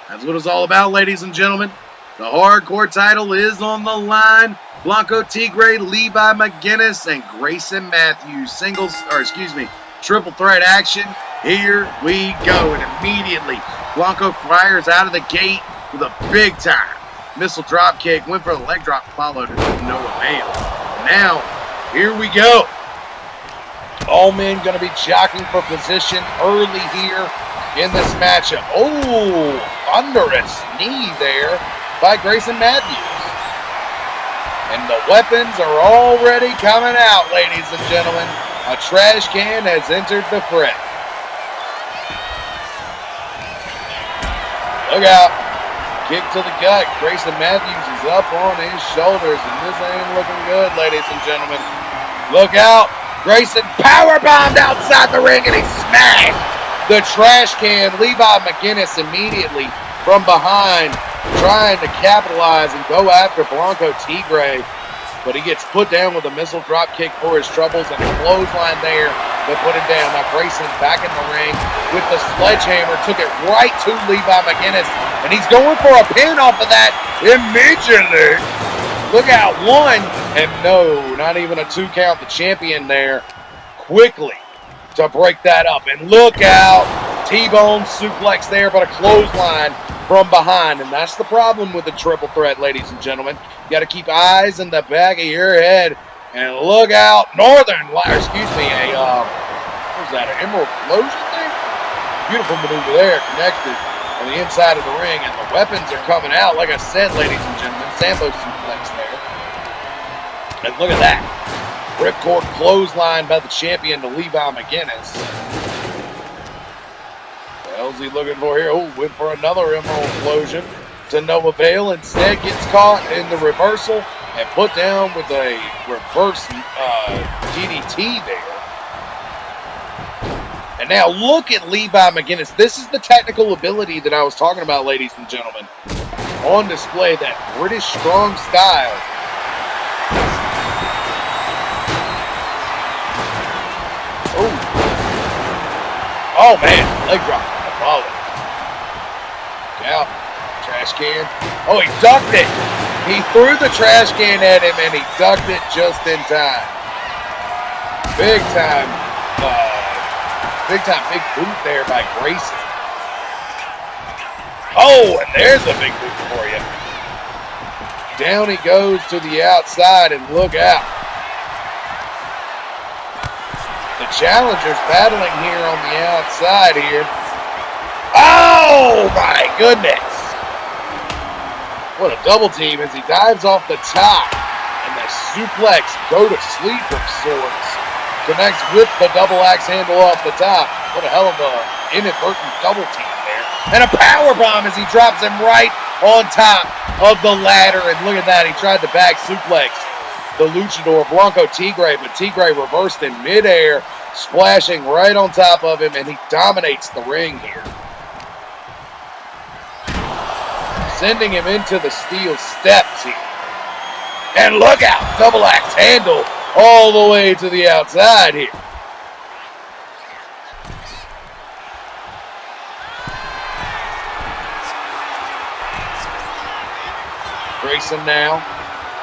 That's what it's all about, ladies and gentlemen. The hardcore title is on the line. Blanco Tigre, Levi McGuinness, and Grayson Matthews. Triple threat action. Here we go. And immediately, Blanco fires out of the gate with a big time missile drop kick. Went for the leg drop, followed to no avail. Now, here we go. All men going to be jockeying for position early here in this matchup. Oh, thunderous knee there by Grayson Matthews. And the weapons are already coming out, ladies and gentlemen. A trash can has entered the fray. Look out. Kick to the gut. Grayson Matthews is up on his shoulders, and this ain't looking good, ladies and gentlemen. Look out. Grayson powerbombed outside the ring, and he smashed the trash can. Levi McGuinness immediately from behind, trying to capitalize and go after Blanco Tigre. But he gets put down with a missile drop kick for his troubles and a clothesline there to put him down. Now Grayson's back in the ring with the sledgehammer. Took it right to Levi McGinnis. And he's going for a pin off of that immediately. Look out, 1. And no, not even a 2 count. The champion there quickly to break that up. And look out. T-bone suplex there, but a clothesline from behind. And that's the problem with the triple threat, ladies and gentlemen. You got to keep eyes in the back of your head. And look out. What was that, an Emerald Explosion thing? Beautiful maneuver there, connected on the inside of the ring. And the weapons are coming out. Like I said, ladies and gentlemen, Sambo suplex there. And look at that. Ripcord clothesline by the champion to Levi McGinnis. What the hell's he looking for here? Oh, went for another Emerald Explosion to no avail. Instead gets caught in the reversal and put down with a reverse DDT there. And now look at Levi McGinnis. This is the technical ability that I was talking about, ladies and gentlemen. On display, that British strong style. Oh man, leg drop. Follow. Out. Trash can. Oh, he ducked it. He threw the trash can at him and he ducked it just in time. Big time big boot there by Grayson. Oh, and there's a big boot for you. Down he goes to the outside and look out. The challengers battling here on the outside here. Oh my goodness. What a double team as he dives off the top. And the suplex go to sleep of sorts. Connects with the double axe handle off the top. What a hell of a inadvertent double team there. And a power bomb as he drops him right on top of the ladder. And look at that, he tried to back suplex the luchador Blanco Tigre, but Tigre reversed in midair, splashing right on top of him, and he dominates the ring here. Sending him into the steel steps here. And look out, double axe handle all the way to the outside here. Grayson now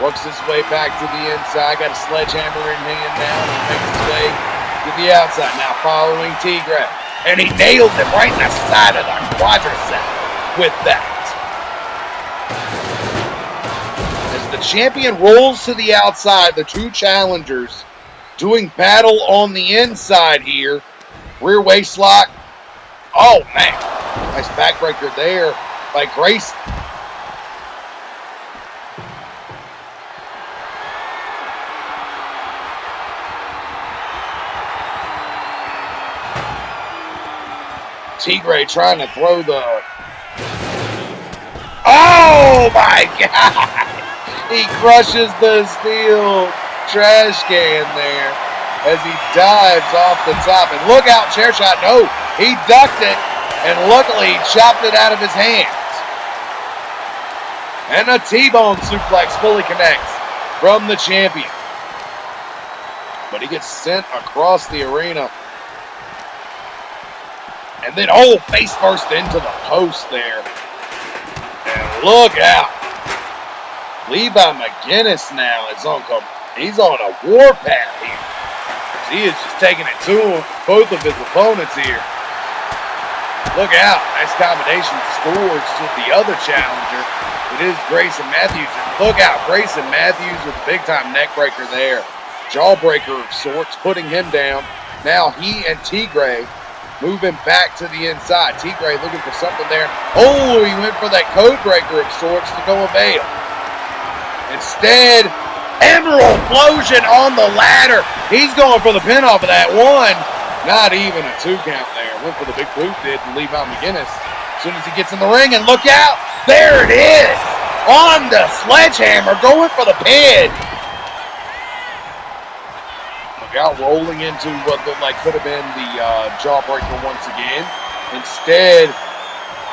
works his way back to the inside. Got a sledgehammer in hand now. And makes his way to the outside. Now following Tigre. And he nails it right in the side of the quadricep with that. As the champion rolls to the outside, the two challengers doing battle on the inside here. Rear waist lock. Oh, man. Nice backbreaker there by Grayson. Tigre trying to throw the... Oh, my God! He crushes the steel trash can there as he dives off the top. And look out, chair shot. No, he ducked it, and luckily he chopped it out of his hands. And a T-bone suplex fully connects from the champion. But he gets sent across the arena. And then, oh, face first into the post there. And look out. Levi McGinnis now is he's on a warpath here. He is just taking it to him, both of his opponents here. Look out. Nice combination scores to the other challenger. It is Grayson Matthews. And look out. Grayson Matthews with a big-time neck breaker there. Jawbreaker of sorts, putting him down. Now he and Tigre moving back to the inside. Tigre looking for something there. Oh, he went for that code breaker of sorts to no avail. Instead, Emerald Explosion on the ladder. He's going for the pin off of that one. Not even a 2 count there. Went for the big boot, did Levi McGinnis. As soon as he gets in the ring, and look out. There it is. On the sledgehammer, going for the pin. Look out, rolling into what looked like could have been the jawbreaker once again. Instead,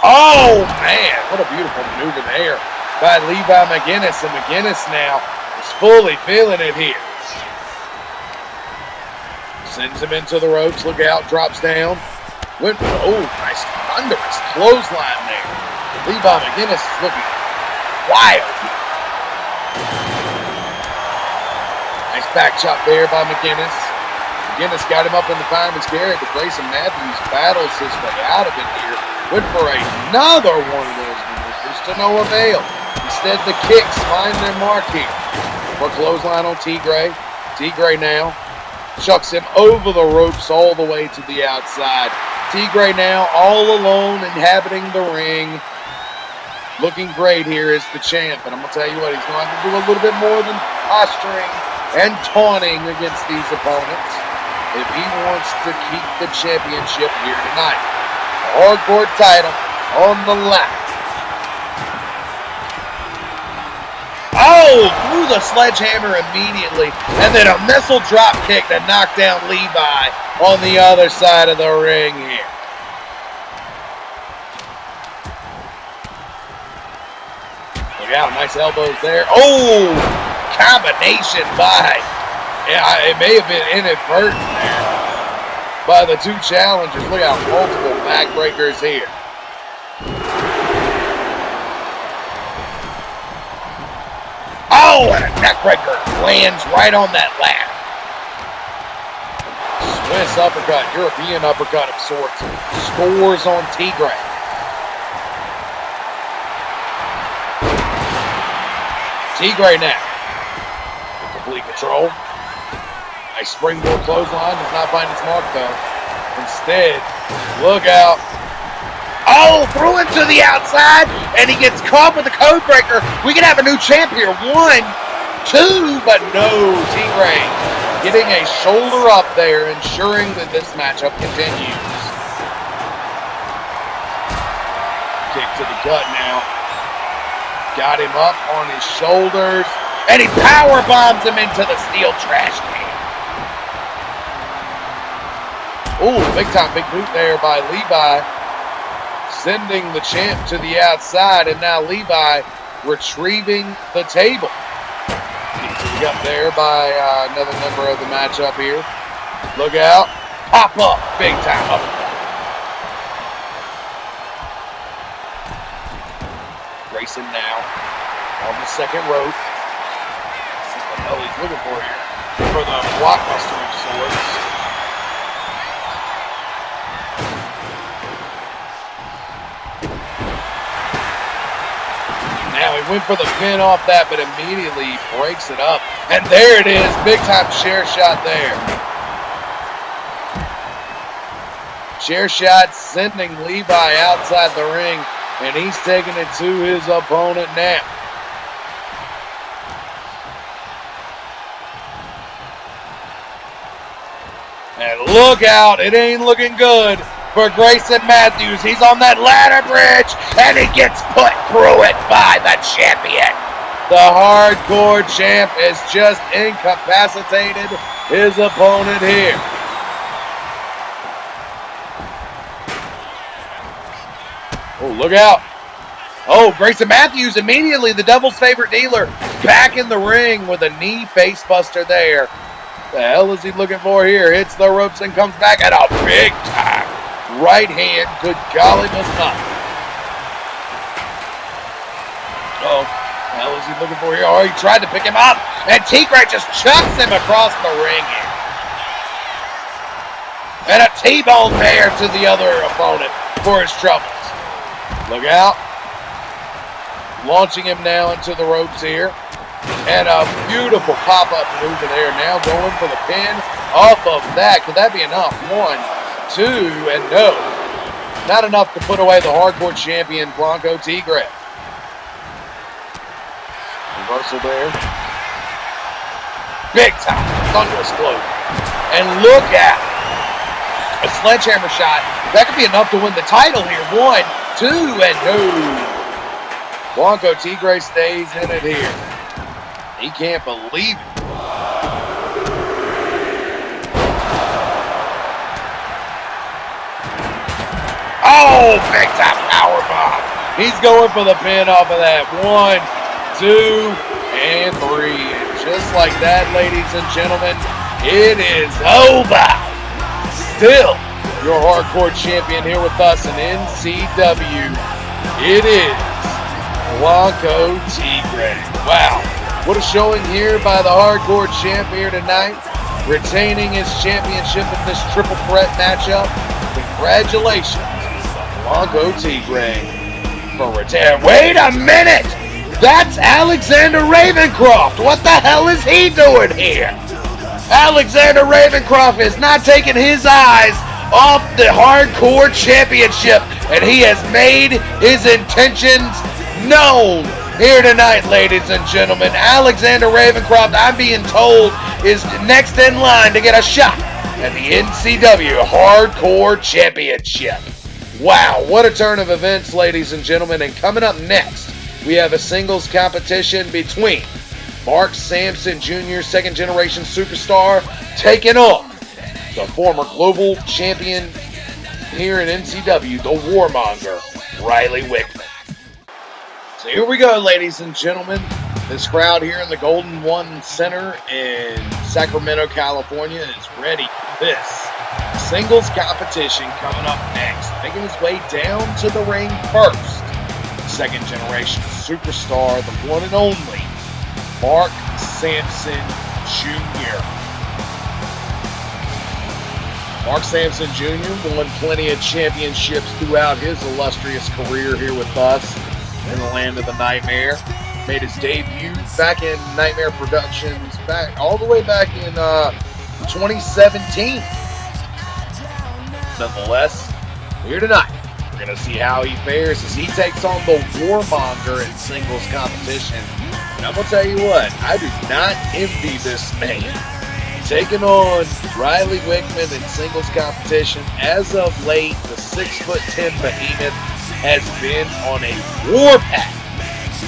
oh man, what a beautiful maneuver there by Levi McGinnis. And McGinnis now is fully feeling it here. Sends him into the ropes. Look out. Drops down. Nice thunderous clothesline there. Levi McGinnis is looking wild. Nice back chop there by McGinnis. McGinnis got him up in the fireman's carry, but Grayson Matthews battles his way out of it here. Went for another one of those maneuvers to no avail. Instead, the kicks find their mark here. For clothesline on T-Gray. T-Gray now chucks him over the ropes all the way to the outside. T-Gray now all alone inhabiting the ring. Looking great here as the champ. And I'm going to tell you what, he's going to have to do a little bit more than posturing and taunting against these opponents if he wants to keep the championship here tonight. The hardcore title on the line. Oh, threw the sledgehammer immediately, and then a missile drop kick that knocked down Levi on the other side of the ring here. Look out, nice elbows there. Oh, combination by, it may have been inadvertent there by the two challengers. Look out, multiple backbreakers here. Oh, and a neckbreaker lands right on that lat. Swiss uppercut, European uppercut of sorts. Scores on T-Gray. T-Gray now. In complete control. Nice springboard clothesline. Does not find its mark though. Instead, look out. Oh, threw him to the outside, and he gets caught with the code breaker. We can have a new champ here. 1, 2, but no. T-Gray getting a shoulder up there, ensuring that this matchup continues. Kick to the gut now. Got him up on his shoulders, and he power bombs him into the steel trash can. Oh, big time big boot there by Levi. Sending the champ to the outside, and now Levi retrieving the table. Kick to the gut there by another member of the matchup here. Look out. Pop up. Big time uppercut. Grayson now on the second rope. This is what the hell he's looking for here. For the blockbuster of sorts. Now he went for the pin off that, but immediately breaks it up. And there it is, big time chair shot there. Chair shot sending Levi outside the ring, and he's taking it to his opponent now. And look out, it ain't looking good for Grayson Matthews. He's on that ladder bridge, and he gets put through it by the champion. The hardcore champ has just incapacitated his opponent here. Oh, look out. Oh, Grayson Matthews immediately, the devil's favorite dealer, back in the ring with a knee face buster there. The hell is he looking for here? Hits the ropes and comes back at a big time right hand. Good golly, must not. Oh, the hell is he looking for here? Oh, he tried to pick him up, and T-Gray just chucks him across the ring here. And a T-bone there to the other opponent for his troubles. Look out. Launching him now into the ropes here. And a beautiful pop-up maneuver there. Now going for the pin off of that. Could that be enough? 1, 2, and no. Not enough to put away the hardcore champion, Blanco T-Gray. Reversal there. Big time. Thunderous blow. And look at a sledgehammer shot. That could be enough to win the title here. 1, 2, and no. Blanco T-Gray stays in it here. He can't believe it. Oh, big time powerbomb. He's going for the pin off of that. 1, 2, and 3. And just like that, ladies and gentlemen, it is over. Still, your hardcore champion here with us in NCW. It is Blanco Tigre. Wow, what a showing here by the hardcore champ here tonight, retaining his championship in this triple threat matchup. Congratulations, Blanco Tigre, for retiring. Wait a minute! That's Alexander Ravencroft! What the hell is he doing here? Alexander Ravencroft is not taking his eyes off the hardcore championship, and he has made his intentions known here tonight, ladies and gentlemen. Alexander Ravencroft, I'm being told, is next in line to get a shot at the NCW Hardcore Championship. Wow, what a turn of events, ladies and gentlemen. And coming up next, we have a singles competition between Mark Sampson Jr., second generation superstar, taking on the former global champion here in NCW, the Warmonger, Riley Wickman. So here we go, ladies and gentlemen. This crowd here in the Golden One Center in Sacramento, California is ready for this singles competition coming up next. Making his way down to the ring first, second generation superstar, the one and only Mark Sampson Jr. Mark Sampson Jr. won plenty of championships throughout his illustrious career here with us in the land of the Nightmare. Made his debut back in Nightmare Productions, all the way back in 2017. Nonetheless, here tonight, we're going to see how he fares as he takes on the Warmonger in singles competition. And I'm going to tell you what, I do not envy this man. Taking on Riley Wickman in singles competition, as of late, the 6'10" behemoth has been on a warpath,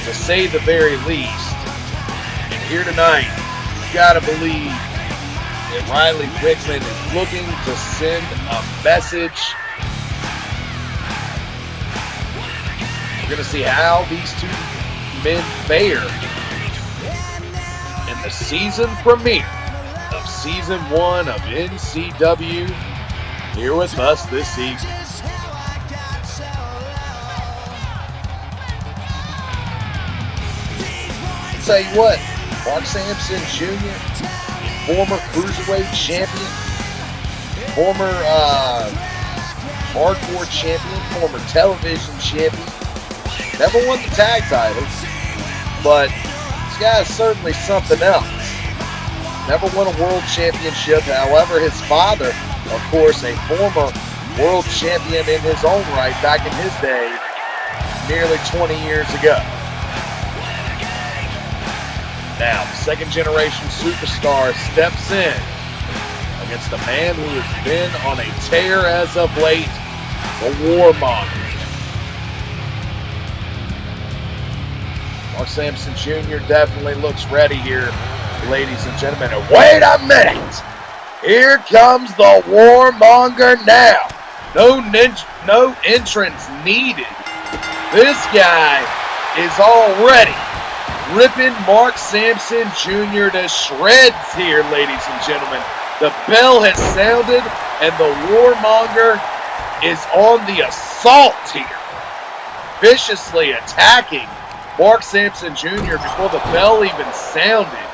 to say the very least. And here tonight, you gotta believe that Riley Wickman is looking to send a message. We're gonna see how these two men fare in the season premiere of Season 1 of NCW here with us this evening. Tell you what, Mark Sampson Jr., former Cruiserweight champion, former hardcore champion, former television champion, never won the tag titles, but this guy is certainly something else. Never won a world championship. However, his father, of course, a former world champion in his own right back in his day, nearly 20 years ago. Now, the second generation superstar steps in against a man who has been on a tear as of late, the Warmonger. Mark Sampson Jr. definitely looks ready here, ladies and gentlemen. And wait a minute! Here comes the Warmonger now. No entrance needed. This guy is already ripping Mark Sampson Jr. to shreds here, ladies and gentlemen. The bell has sounded, and the Warmonger is on the assault here, viciously attacking Mark Sampson Jr. before the bell even sounded.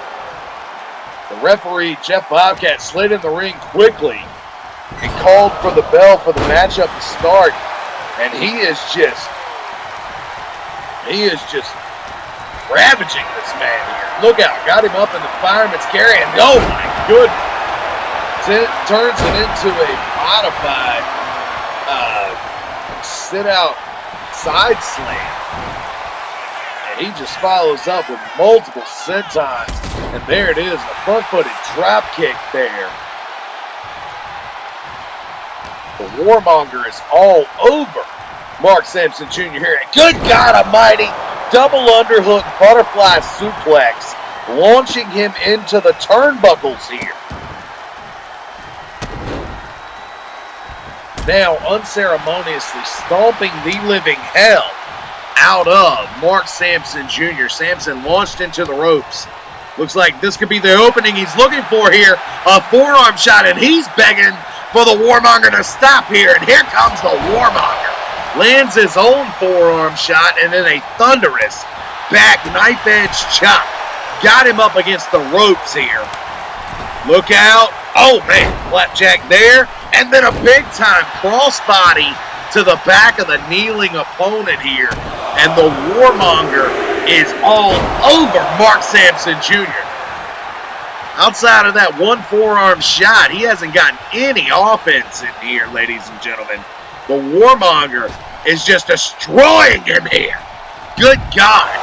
The referee, Jeff Bobcat, slid in the ring quickly and called for the bell for the matchup to start. And he is just ravaging this man here. Look out, got him up in the fireman's carry, and oh my goodness. Turns it into a modified sit-out side slam. And he just follows up with multiple sentons. And there it is, the front-footed drop kick there. The Warmonger is all over Mark Sampson Jr. here. And good God almighty, double underhook butterfly suplex, launching him into the turnbuckles here. Now unceremoniously stomping the living hell out of Mark Sampson Jr. Sampson launched into the ropes, Looks like this could be the opening he's looking for here. A forearm shot, and he's begging for the Warmonger to stop here. And here comes the Warmonger. Lands his own forearm shot, and then a thunderous back knife edge chop. Got him up against the ropes here. Look out. Oh, man. Flapjack there. And then a big-time crossbody to the back of the kneeling opponent here. And the Warmonger is all over Mark Sampson Jr. Outside of that one forearm shot, he hasn't gotten any offense in here, ladies and gentlemen. The Warmonger is just destroying him here. Good God.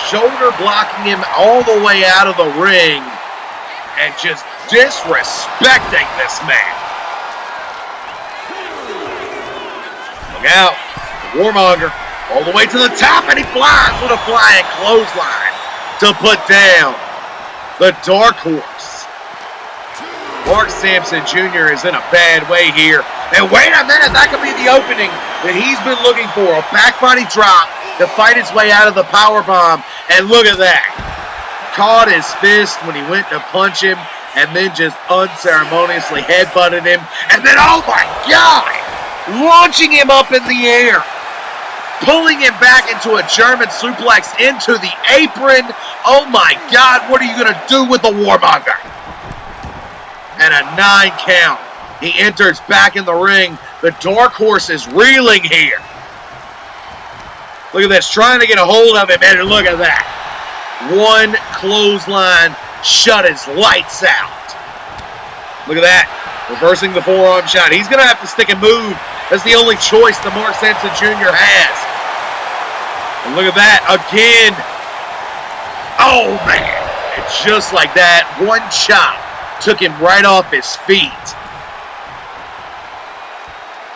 Shoulder blocking him all the way out of the ring and just disrespecting this man. Look out. The Warmonger all the way to the top, and he flies with a flying clothesline to put down the Dark Horse. Mark Sampson Jr. is in a bad way here. And wait a minute, that could be the opening that he's been looking for. A back body drop to fight his way out of the powerbomb. And look at that. Caught his fist when he went to punch him and then just unceremoniously headbutted him. And then, oh my God, launching him up in the air. Pulling him back into a German suplex into the apron. Oh my God, what are you going to do with the Warmonger? And a 9 count. He enters back in the ring. The Dark Horse is reeling here. Look at this, trying to get a hold of him, and look at that. One clothesline, shut his lights out. Look at that, reversing the forearm shot. He's going to have to stick and move. That's the only choice that Mark Sampson Jr. has. And look at that, again. Oh, man. And just like that, one chop took him right off his feet.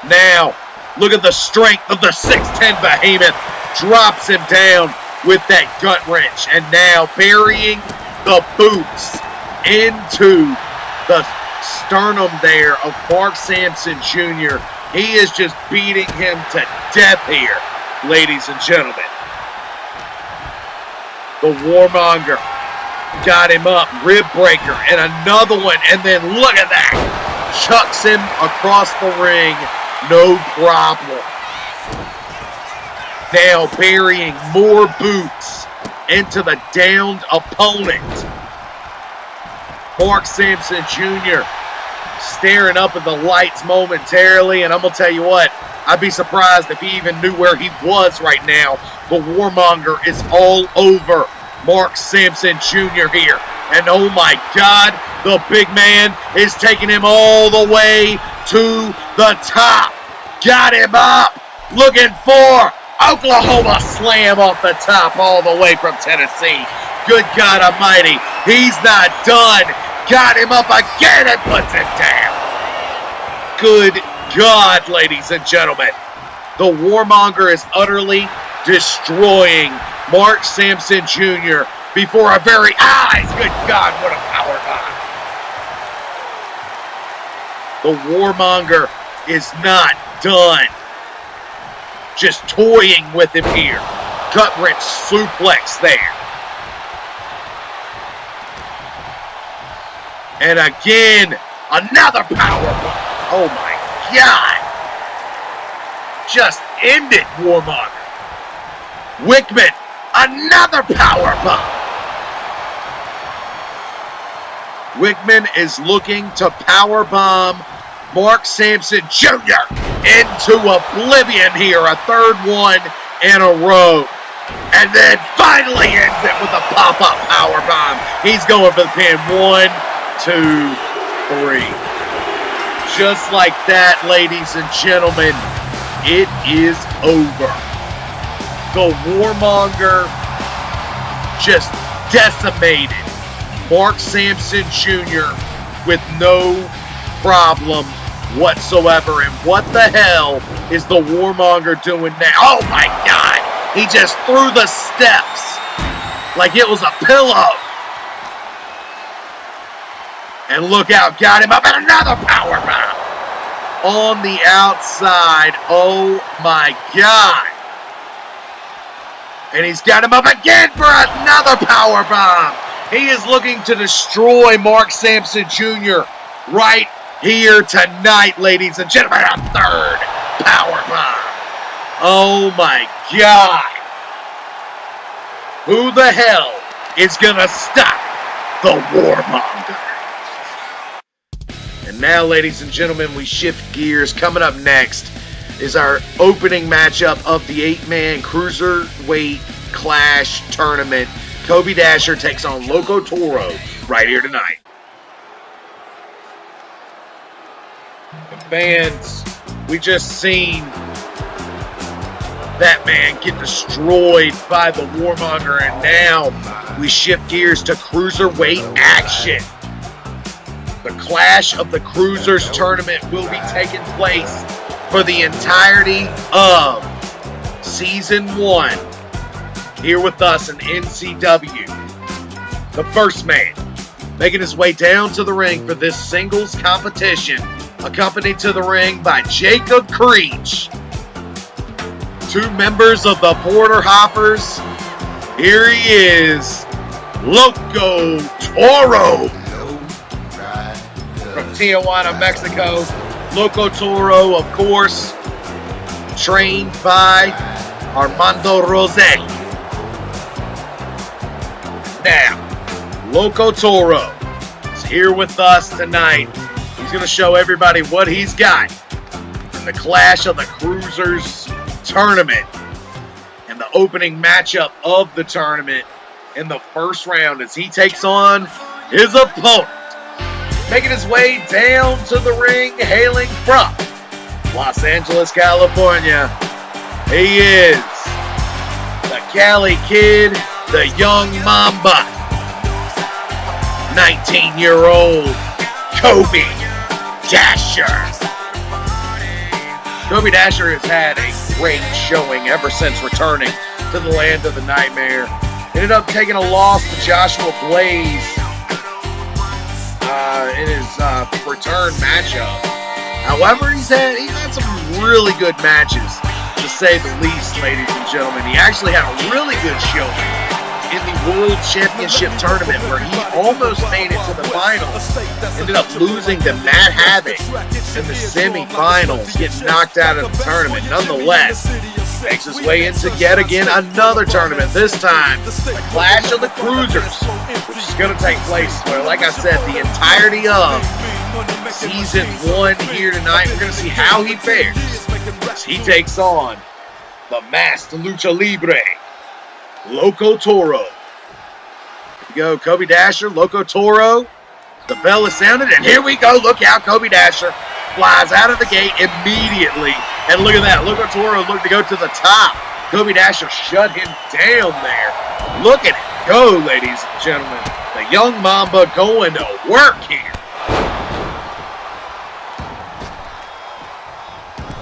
Now, look at the strength of the 6'10 behemoth. Drops him down with that gut wrench. And now burying the boots into the sternum there of Mark Sampson Jr. He is just beating him to death here, ladies and gentlemen. The Warmonger got him up, rib breaker, and another one, and then look at that. Chucks him across the ring, no problem. Now burying more boots into the downed opponent. Mark Sampson Jr. staring up at the lights momentarily, and I'm going to tell you what, I'd be surprised if he even knew where he was right now. The Warmonger is all over Mark Sampson Jr. here. And oh my God, the big man is taking him all the way to the top. Got him up, looking for Oklahoma Slam off the top all the way from Tennessee. Good God Almighty, he's not done. Got him up again and puts him down. Good God, ladies and gentlemen. The Warmonger is utterly destroying Mark Sampson Jr. before our very eyes. Good God, what a power bomb. The Warmonger is not done. Just toying with him here. Gut wrench suplex there. And again, another power bomb. Oh my God. Just ended Warmonger. Wickman, another power bomb. Wickman is looking to power bomb Mark Sampson Jr. into oblivion here. A third one in a row. And then finally ends it with a pop-up power bomb. He's going for the pin. 1, 2, 3. Just like that, ladies and gentlemen, it is over. The Warmonger just decimated Mark Sampson Jr. with no problem whatsoever. And what the hell is the Warmonger doing now? Oh my God! He just threw the steps like it was a pillow. And look out, got him up, and another power bomb on the outside. Oh my God. And he's got him up again for another power bomb. He is looking to destroy Mark Sampson Jr. right here tonight, ladies and gentlemen. A third power bomb. Oh my God. Who the hell is going to stop the Warmonger? And now, ladies and gentlemen, we shift gears. Coming up next is our opening matchup of the 8-man Cruiserweight Clash Tournament. Kobe Dasher takes on Loco Toro right here tonight. And fans, we just seen that man get destroyed by the Warmonger, and now we shift gears to Cruiserweight action. The Clash of the Cruisers tournament will be taking place for the entirety of Season 1 here with us in NCW. The first man making his way down to the ring for this singles competition, accompanied to the ring by Jacob Creech. 2 members of the Border Hoppers. Here he is, Loco Toro. From Tijuana, Mexico. Loco Toro, of course, trained by Armando Rose. Now, Loco Toro is here with us tonight. He's going to show everybody what he's got in the Clash of the Cruisers tournament and the opening matchup of the tournament in the first round as he takes on his opponent. Making his way down to the ring, hailing from Los Angeles, California. He is the Cali Kid, the Young Mamba. 19-year-old Kobe Dasher. Kobe Dasher has had a great showing ever since returning to the land of the Nightmare. Ended up taking a loss to Joshua Blaze in his return matchup. However, he's had some really good matches, to say the least, ladies and gentlemen. He actually had a really good showing in the World Championship Tournament where he almost made it to the finals. Ended up losing to Matt Havoc in the semifinals, getting knocked out of the tournament. Nonetheless, makes his way into yet again another tournament, this time the Clash of the Cruisers, which is going to take place for, like I said, the entirety of Season 1 here tonight. We're going to see how he fares as he takes on the masked Lucha Libre, Loco Toro. Here we go, Kobe Dasher, Loco Toro. The bell is sounded, and here we go. Look out, Kobe Dasher flies out of the gate immediately. And look at that. Loco Toro looked to go to the top. Kobe Dasher shut him down there. Look at it go, ladies and gentlemen. The Young Mamba going to work here.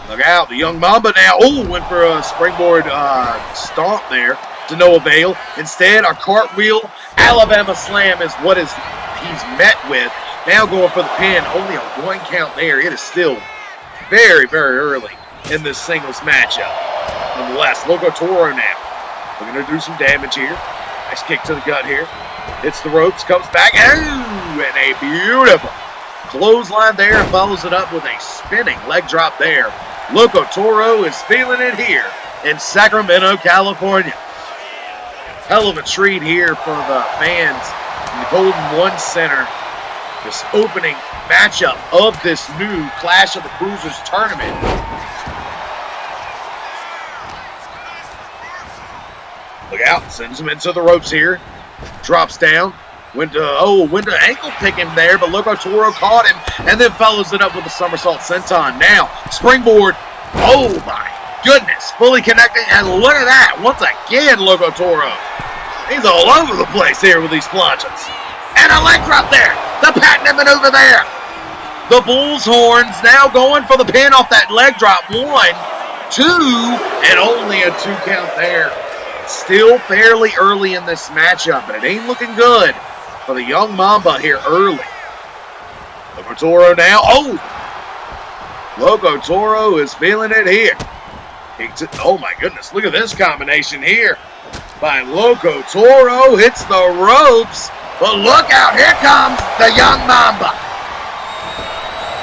Look out, the Young Mamba now. Oh, went for a springboard stomp there to no avail. Instead, a cartwheel Alabama slam is what he's met with. Now going for the pin. Only a 1 count there. It is still very, very early in this singles matchup. Nonetheless, Loco Toro now looking to do some damage here. Nice kick to the gut here. Hits the ropes, comes back. Ooh, and a beautiful clothesline there, and follows it up with a spinning leg drop there. Loco Toro is feeling it here in Sacramento, California. Hell of a treat here for the fans in the Golden One Center. This opening matchup of this new Clash of the Cruisers tournament. Look out, sends him into the ropes here. Drops down. Went to ankle pick him there, but Loco Toro caught him and then follows it up with a somersault senton. Now, springboard. Oh my goodness. Fully connecting, and look at that. Once again, Loco Toro. He's all over the place here with these plunges. And a leg drop there. The patented maneuver there. The Bull's horns now going for the pin off that leg drop. 1, 2, and only a 2 count there. Still fairly early in this matchup, but it ain't looking good for the Young Mamba here early. Loco Toro now. Oh! Loco Toro is feeling it here. Oh my goodness, look at this combination here by Loco Toro. Hits the ropes But look out, here comes the young Mamba.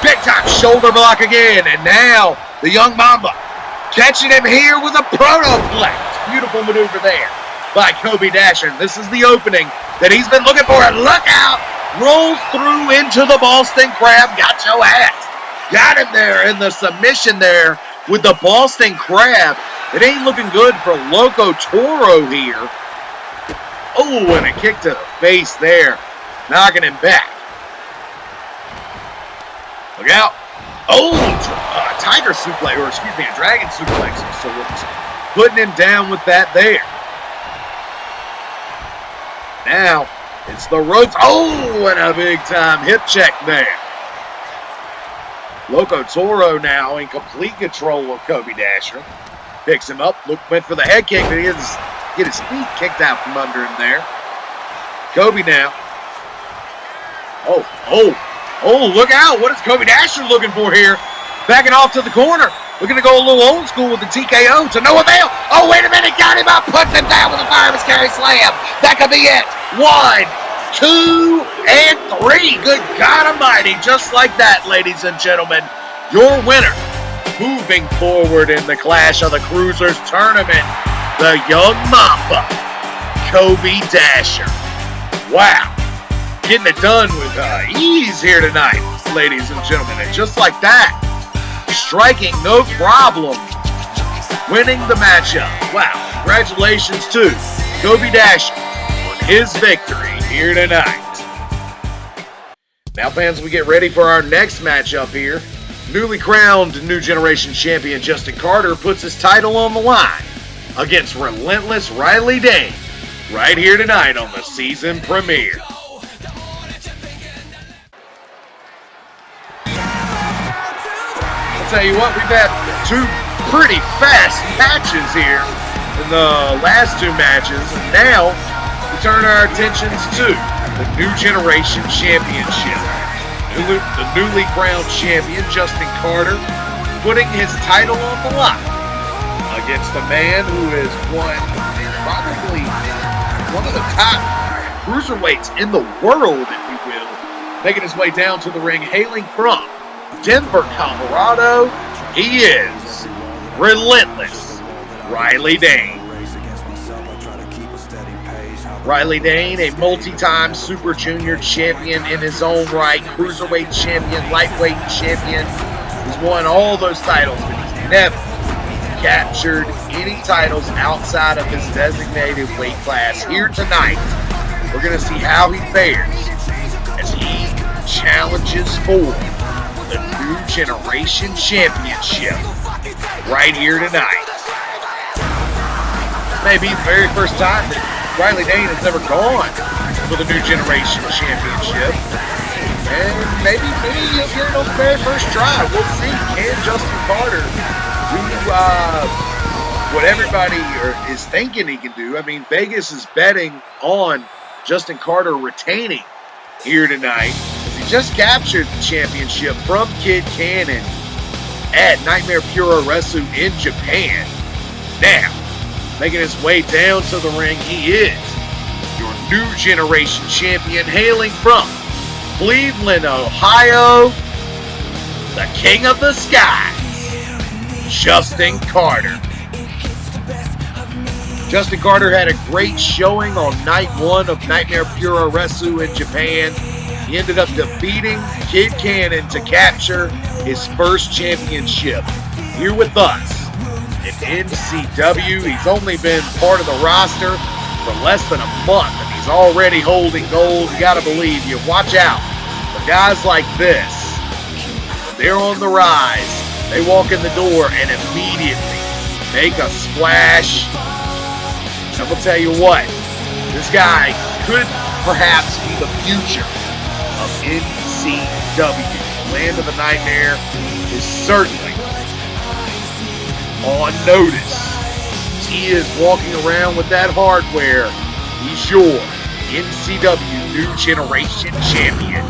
Big time shoulder block again, and now the young Mamba catching him here with a protoplex. Beautiful maneuver there by Kobe Dasher. This is the opening that he's been looking for, and look out. Rolls through into the Boston Crab. Got your ass. Got him there in the submission there with the Boston Crab. It ain't looking good for Loco Toro here. Oh, and a kick to the face there. Knocking him back. Look out. Oh, Tiger suplex, or excuse me, a Dragon suplex of sorts. Putting him down with that there. Now, it's the ropes. Oh, and a big time hip check there. Loco Toro now in complete control of Kobe Dasher. Picks him up, went for the head kick, but he doesn't get his feet kicked out from under him there. Kobe now. Oh, look out. What is Kobe Dasher looking for here? Backing off to the corner. Looking to go a little old school with the TKO to no avail. Oh, wait a minute. Got him up. Puts him down with a fireman's carry slam. That could be it. 1, 2, and 3. Good God Almighty. Just like that, ladies and gentlemen. Your winner. Moving forward in the Clash of the Cruisers tournament. The young Mamba. Kobe Dasher. Wow. Getting it done with ease here tonight, ladies and gentlemen. And just like that. Striking no problem, winning the matchup. Wow, congratulations to Kobe Dasher on his victory here tonight. Now, fans, we get ready for our next matchup here. Newly crowned New Generation Champion Justin Carter puts his title on the line against relentless Riley Dane right here tonight on the season premiere. Tell you what, we've had 2 pretty fast matches here in the last 2 matches, and now we turn our attentions to the New Generation Championship. The newly crowned champion, Justin Carter, putting his title on the line against a man who is probably one of the top cruiserweights in the world, if you will, making his way down to the ring, hailing from Denver, Colorado. He is relentless Riley Dane. Riley Dane, a multi-time Super Junior champion in his own right, cruiserweight champion, lightweight champion. He's won all those titles, but he's never captured any titles outside of his designated weight class. Here tonight, we're going to see how he fares as he challenges for the New Generation Championship right here tonight. Maybe the very first time that Riley Dane has ever gone for the New Generation Championship. And maybe he'll get it on the very first try. We'll see. Can Justin Carter do what everybody is thinking he can do? I mean, Vegas is betting on Justin Carter retaining here tonight. He just captured the championship from Kid Cannon at Nightmare Puroresu in Japan. Now, making his way down to the ring, he is your New Generation champion, hailing from Cleveland, Ohio, the King of the Skies, Justin Carter. Justin Carter had a great showing on night 1 of Nightmare Puroresu in Japan. He ended up defeating Kid Cannon to capture his first championship here with us in NCW. He's only been part of the roster for less than a month, and he's already holding gold. You gotta believe you. Watch out for guys like this. They're on the rise. They walk in the door and immediately make a splash. I'm gonna tell you what, this guy could perhaps be the future of NCW. Land of the Nightmare is certainly on notice. He is walking around with that hardware. He's your NCW New Generation Champion.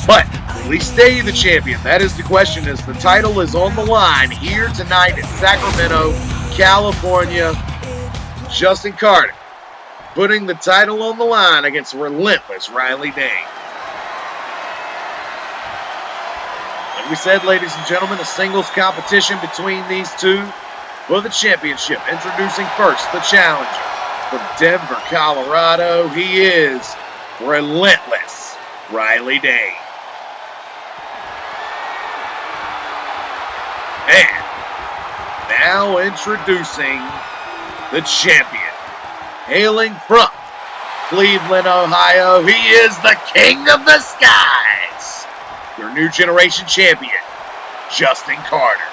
But will he stay the champion? That is the question, as the title is on the line here tonight in Sacramento, California. Justin Carter putting the title on the line against relentless Riley Dane. Like we said, ladies and gentlemen, a singles competition between these two for the championship. Introducing first the challenger from Denver, Colorado. He is relentless Riley Dane. And now introducing the champion. Hailing from Cleveland, Ohio, he is the King of the Skies. Your new generation champion, Justin Carter.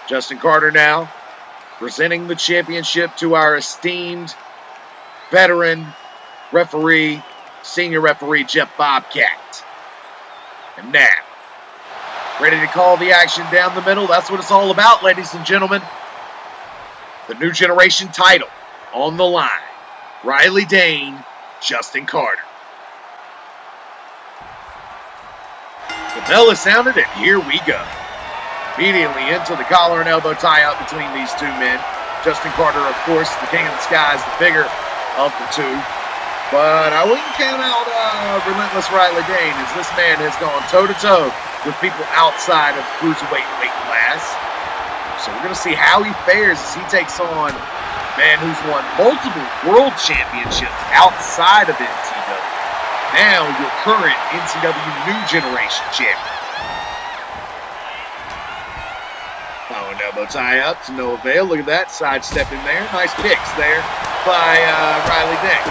Justin Carter now presenting the championship to our esteemed veteran referee, senior referee, Jeff Bobcat. And now, ready to call the action down the middle. That's what it's all about, ladies and gentlemen. The new generation title on the line. Riley Dane, Justin Carter. The bell is sounded, and here we go. Immediately into the collar and elbow tie-up between these two men. Justin Carter, of course, the King of the Skies, the bigger of the two. But I wouldn't count out relentless Riley Dane, as this man has gone toe-to-toe with people outside of the cruiserweight weight class. So we're going to see how he fares as he takes on a man who's won multiple world championships outside of NCW. Now your current NCW New Generation champion. Power elbow tie-up to no avail. Look at that, sidestepping there. Nice kicks there by Riley Dane.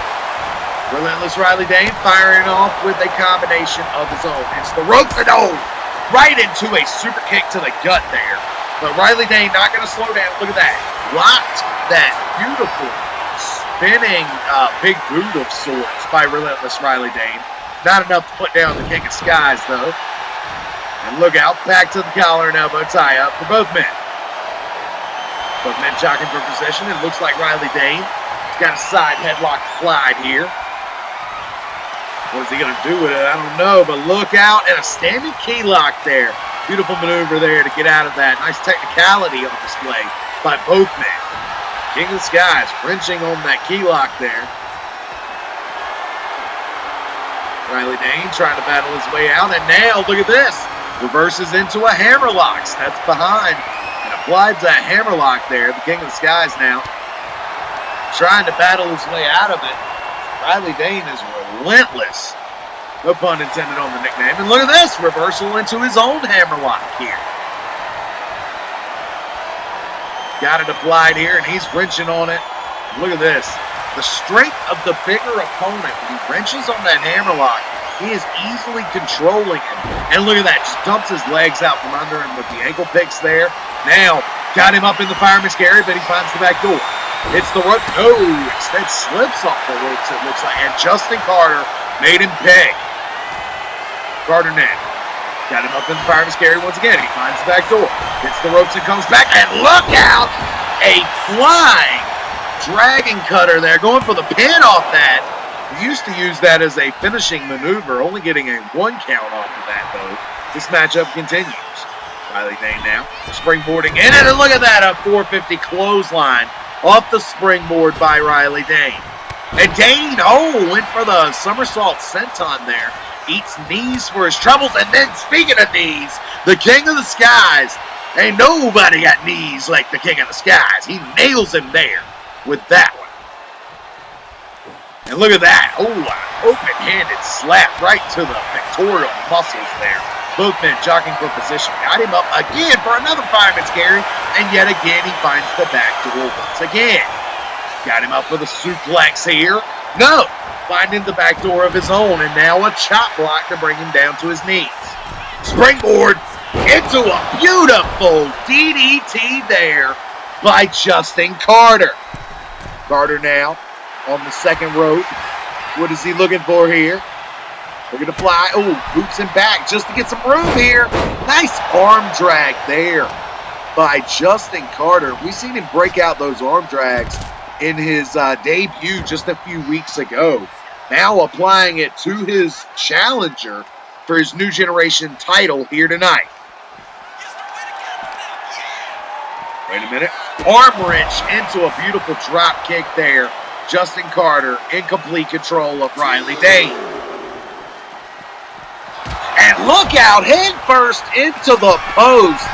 Relentless Riley Dane firing off with a combination of his own. It's the ropes and right into a super kick to the gut there. But Riley Dane not going to slow down. Look at that. Blocked that beautiful spinning big boot of sorts by Relentless Riley Dane. Not enough to put down the King of Skies, though. And look out, back to the collar and elbow tie-up for both men. Both men jockeying for position. It looks like Riley Dane has got a side headlock applied here. What is he going to do with it? I don't know, but look out, and a standing key lock there. Beautiful maneuver there to get out of that. Nice technicality on display by both men. King of the Skies wrenching on that key lock there. Riley Dane trying to battle his way out, and now, look at this. Reverses into a hammerlock, steps behind, and applies that hammerlock there. The King of the Skies now trying to battle his way out of it. Riley Dane is relentless. No pun intended on the nickname. And look at this, reversal into his own hammerlock here. Got it applied here, and he's wrenching on it. Look at this. The strength of the bigger opponent, when he wrenches on that hammerlock, he is easily controlling it. And look at that, just dumps his legs out from under him with the ankle picks there. Now, got him up in the fireman's carry, but he finds the back door. Hits the rope. No, instead slips off the ropes, it looks like. And Justin Carter made him pay. Carter now got him up in the fireman's carry once again. He finds the back door. Hits the ropes and comes back. And look out! A flying dragon cutter there, going for the pin off that. He used to use that as a finishing maneuver, only getting a 1 count off of that, though. This matchup continues. Riley Dane now springboarding in, and look at that, a 450 clothesline off the springboard by Riley Dane. And Dane, went for the somersault senton there. Eats knees for his troubles, and then speaking of knees, the King of the Skies. Ain't nobody got knees like the King of the Skies. He nails him there with that one. And look at that. An open-handed slap right to the pectoral muscles there. Both men jockeying for position. Got him up again for another fireman's carry. And yet again, he finds the back door once again. Got him up for the suplex here. No. Finding the back door of his own. And now a chop block to bring him down to his knees. Springboard into a beautiful DDT there by Justin Carter. Carter now on the second rope. What is he looking for here? Looking to fly. Boots him back just to get some room here. Nice arm drag there by Justin Carter. We've seen him break out those arm drags in his debut just a few weeks ago. Now applying it to his challenger for his New Generation title here tonight. Wait a minute. Arm wrench into a beautiful drop kick there. Justin Carter in complete control of Riley Dane. And look out, head first into the post.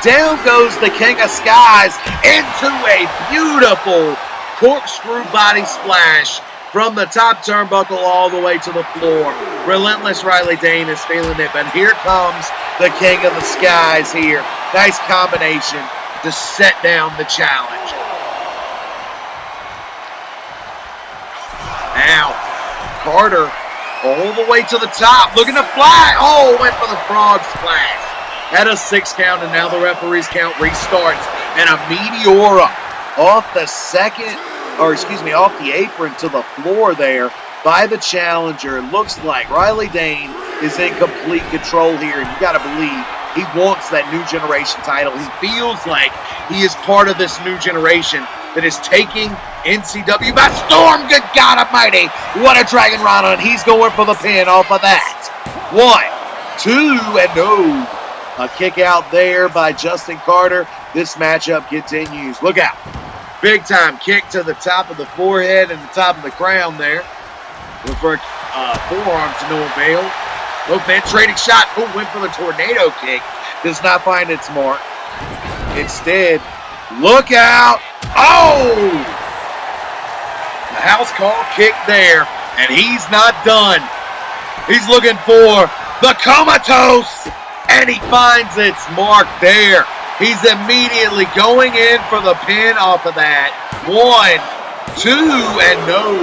Down goes the King of Skies into a beautiful corkscrew body splash from the top turnbuckle all the way to the floor. Relentless Riley Dane is feeling it, but here comes the King of the Skies here. Nice combination to set down the challenge. Now, Carter all the way to the top, looking to fly. Oh, went for the frog splash. At a 6 count, and now the referee's count restarts. And a Meteora off the off the apron to the floor there by the challenger. It looks like Riley Dane is in complete control here, and you got to believe he wants that new generation title. He feels like he is part of this new generation that is taking NCW by storm. Good God Almighty. What a Dragon Rana, and he's going for the pin off of that. 1, 2, and no. A kick out there by Justin Carter. This matchup continues. Look out. Big time kick to the top of the forehead and the top of the crown there. Look for a forearm to no avail. Both men trading shot. Oh, went for the tornado kick. Does not find its mark. Instead, look out. Oh! The house call kick there. And he's not done. He's looking for the comatose. And he finds its mark there. He's immediately going in for the pin off of that. 1, 2, and no.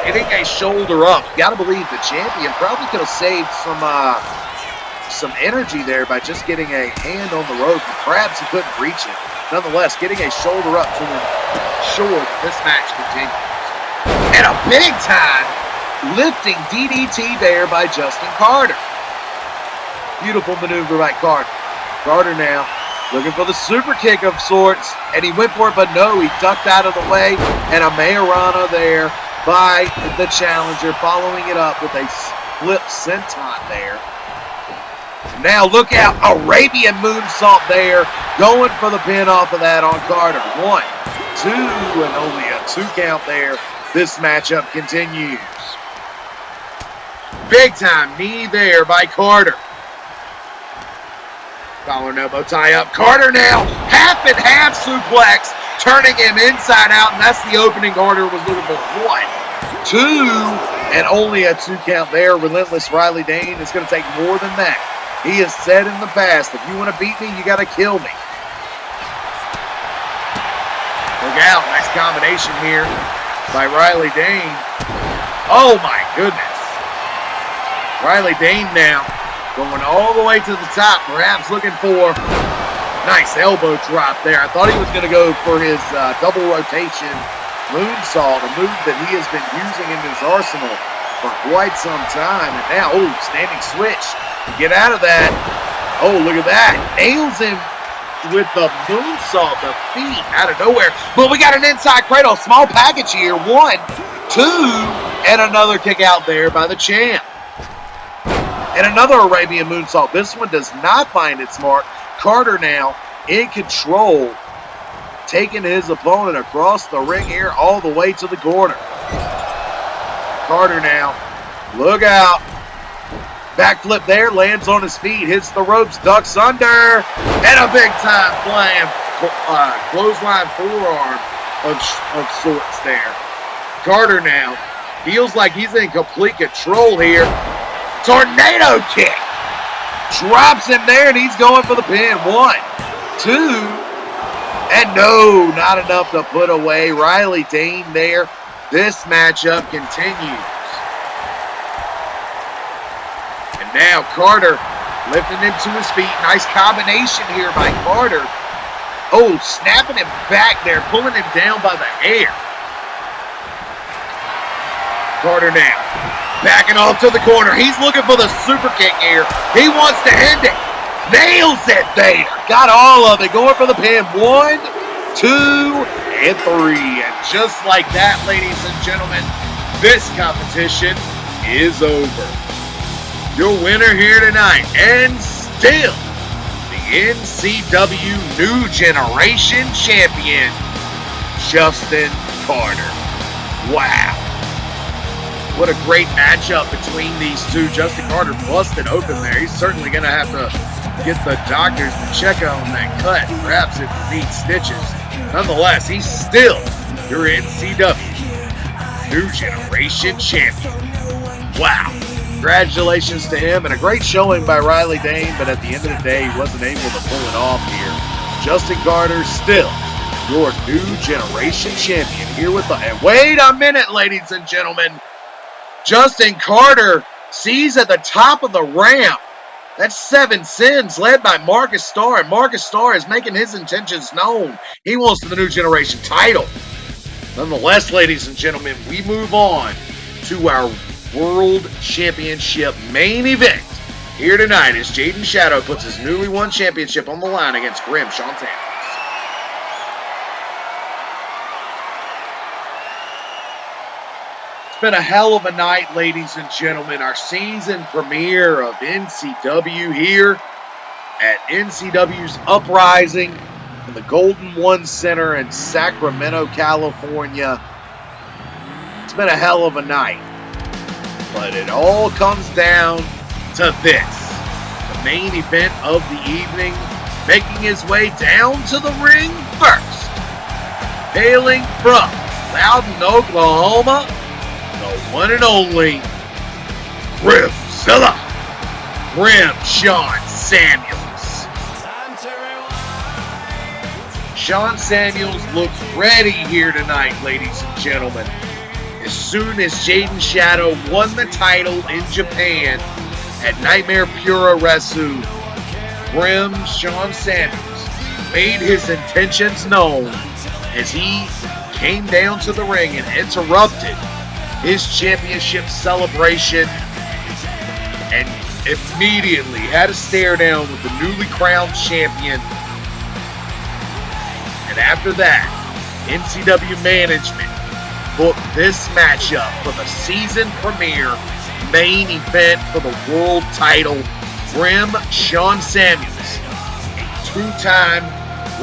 Getting a shoulder up. You got to believe the champion probably could have saved some energy there by just getting a hand on the rope. Perhaps he couldn't reach it. Nonetheless, getting a shoulder up to ensure that this match continues. And a big time lifting DDT there by Justin Carter. Beautiful maneuver by Carter. Carter now looking for the super kick of sorts, and he went for it, but no, he ducked out of the way, and a Majorana there by the challenger, following it up with a split senton there. Now look out, Arabian moonsault there, going for the pin off of that on Carter. 1, 2, and only a 2 count there. This matchup continues. Big time knee there by Carter. Collar and elbow tie up. Carter now, half and half suplex, turning him inside out, and that's the opening Carter was looking for. 1, 2, and only a 2 count there. Relentless Riley Dane is going to take more than that. He has said in the past, if you want to beat me, you got to kill me. Look out, nice combination here by Riley Dane. Oh my goodness. Riley Dane now going all the way to the top, perhaps looking for nice elbow drop there. I thought he was going to go for his double rotation moonsault, a move that he has been using in his arsenal for quite some time. And now, standing switch to get out of that. Oh, look at that. Nails him with the moonsault, the feet out of nowhere. But we got an inside cradle, small package here. 1, 2, and another kick out there by the champ. And another Arabian moonsault. This one does not find its mark. Carter now in control, taking his opponent across the ring here all the way to the corner. Carter now, look out. Backflip there, lands on his feet, hits the ropes, ducks under, and a big time flying clothesline forearm of sorts there. Carter now feels like he's in complete control here. Tornado kick. Drops him there, and he's going for the pin. 1, 2, and no, not enough to put away Riley Dane there. This matchup continues. And now Carter lifting him to his feet. Nice combination here by Carter. Oh, snapping him back there, pulling him down by the hair. Carter now backing off to the corner. He's looking for the super kick here. He wants to end it. Nails it there. Got all of it. Going for the pin. 1, 2, and 3. And just like that, ladies and gentlemen, this competition is over. Your winner here tonight, and still the NCW New Generation Champion, Justin Carter. Wow. What a great matchup between these two. Justin Carter busted open there. He's certainly going to have to get the doctors to check on that cut. Perhaps it needs stitches. Nonetheless, he's still your NCW New Generation Champion. Wow. Congratulations to him, and a great showing by Riley Dane, but at the end of the day, he wasn't able to pull it off here. Justin Carter still your New Generation Champion here with the... And wait a minute, ladies and gentlemen. Justin Carter sees at the top of the ramp. That's Seven Sins led by Marcus Starr, and Marcus Starr is making his intentions known. He wants the New Generation title. Nonetheless, ladies and gentlemen, we move on to our World Championship main event here tonight as Jaden Shadow puts his newly won championship on the line against Grim Sean Samuels. It's been a hell of a night, ladies and gentlemen. Our season premiere of NCW here at NCW's Uprising in the Golden One Center in Sacramento, California. It's been a hell of a night. But it all comes down to this. The main event of the evening, making his way down to the ring first. Hailing from Loudon, Oklahoma, the one and only Grimzilla, Grim Sean Samuels. Sean Samuels looks ready here tonight, ladies and gentlemen. As soon as Jaden Shadow won the title in Japan at Nightmare Pura Resu, Grim Sean Samuels made his intentions known as he came down to the ring and interrupted his championship celebration and immediately had a stare down with the newly crowned champion. And after that, NCW management booked this matchup for the season premiere main event for the world title. Grim Sean Samuels, a two-time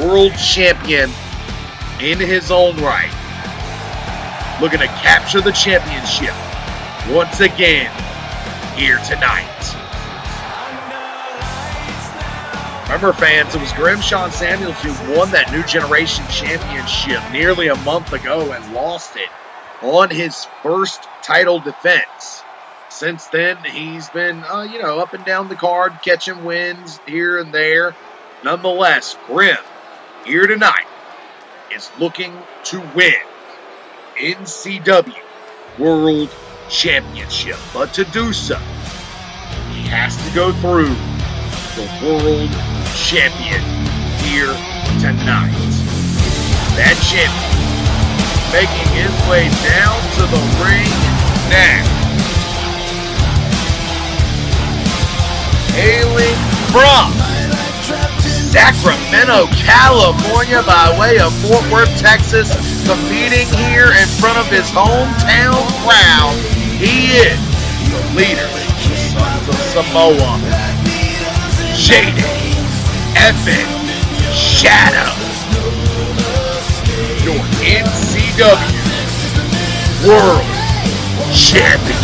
world champion in his own right, looking to capture the championship once again here tonight. Remember, fans, it was Grim Sean Samuels who won that New Generation Championship nearly a month ago and lost it on his first title defense. Since then, he's been, up and down the card, catching wins here and there. Nonetheless, Grim, here tonight, is looking to win NCW World Championship. But to do so, he has to go through the World Champion here tonight. That champion making his way down to the ring now. Hailing from Sacramento, California by way of Fort Worth, Texas, competing here in front of his hometown crowd, he is the leader of the Sons of Samoa, Jaden Epic Shadow, your NCW World Champion.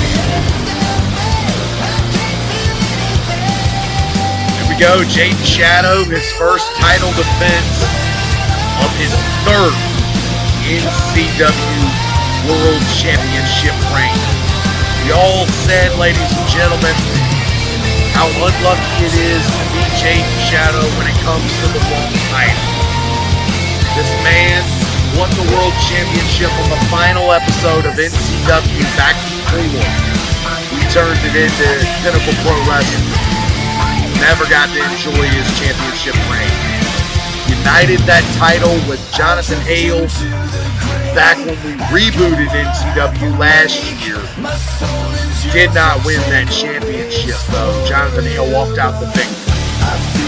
Here we go, Jaden Shadow, his first title defense of his third NCW World Championship reign. We all said, ladies and gentlemen, how unlucky it is to be Jaden Shadow when it comes to the world title. This man won the World Championship on the final episode of NCW back before we turned it into Pinnacle Pro Wrestling. Never got to enjoy his championship reign. United that title with Jonathan Hale back when we rebooted NCW last year. Did not win that championship though. Jonathan Hale walked out the victor.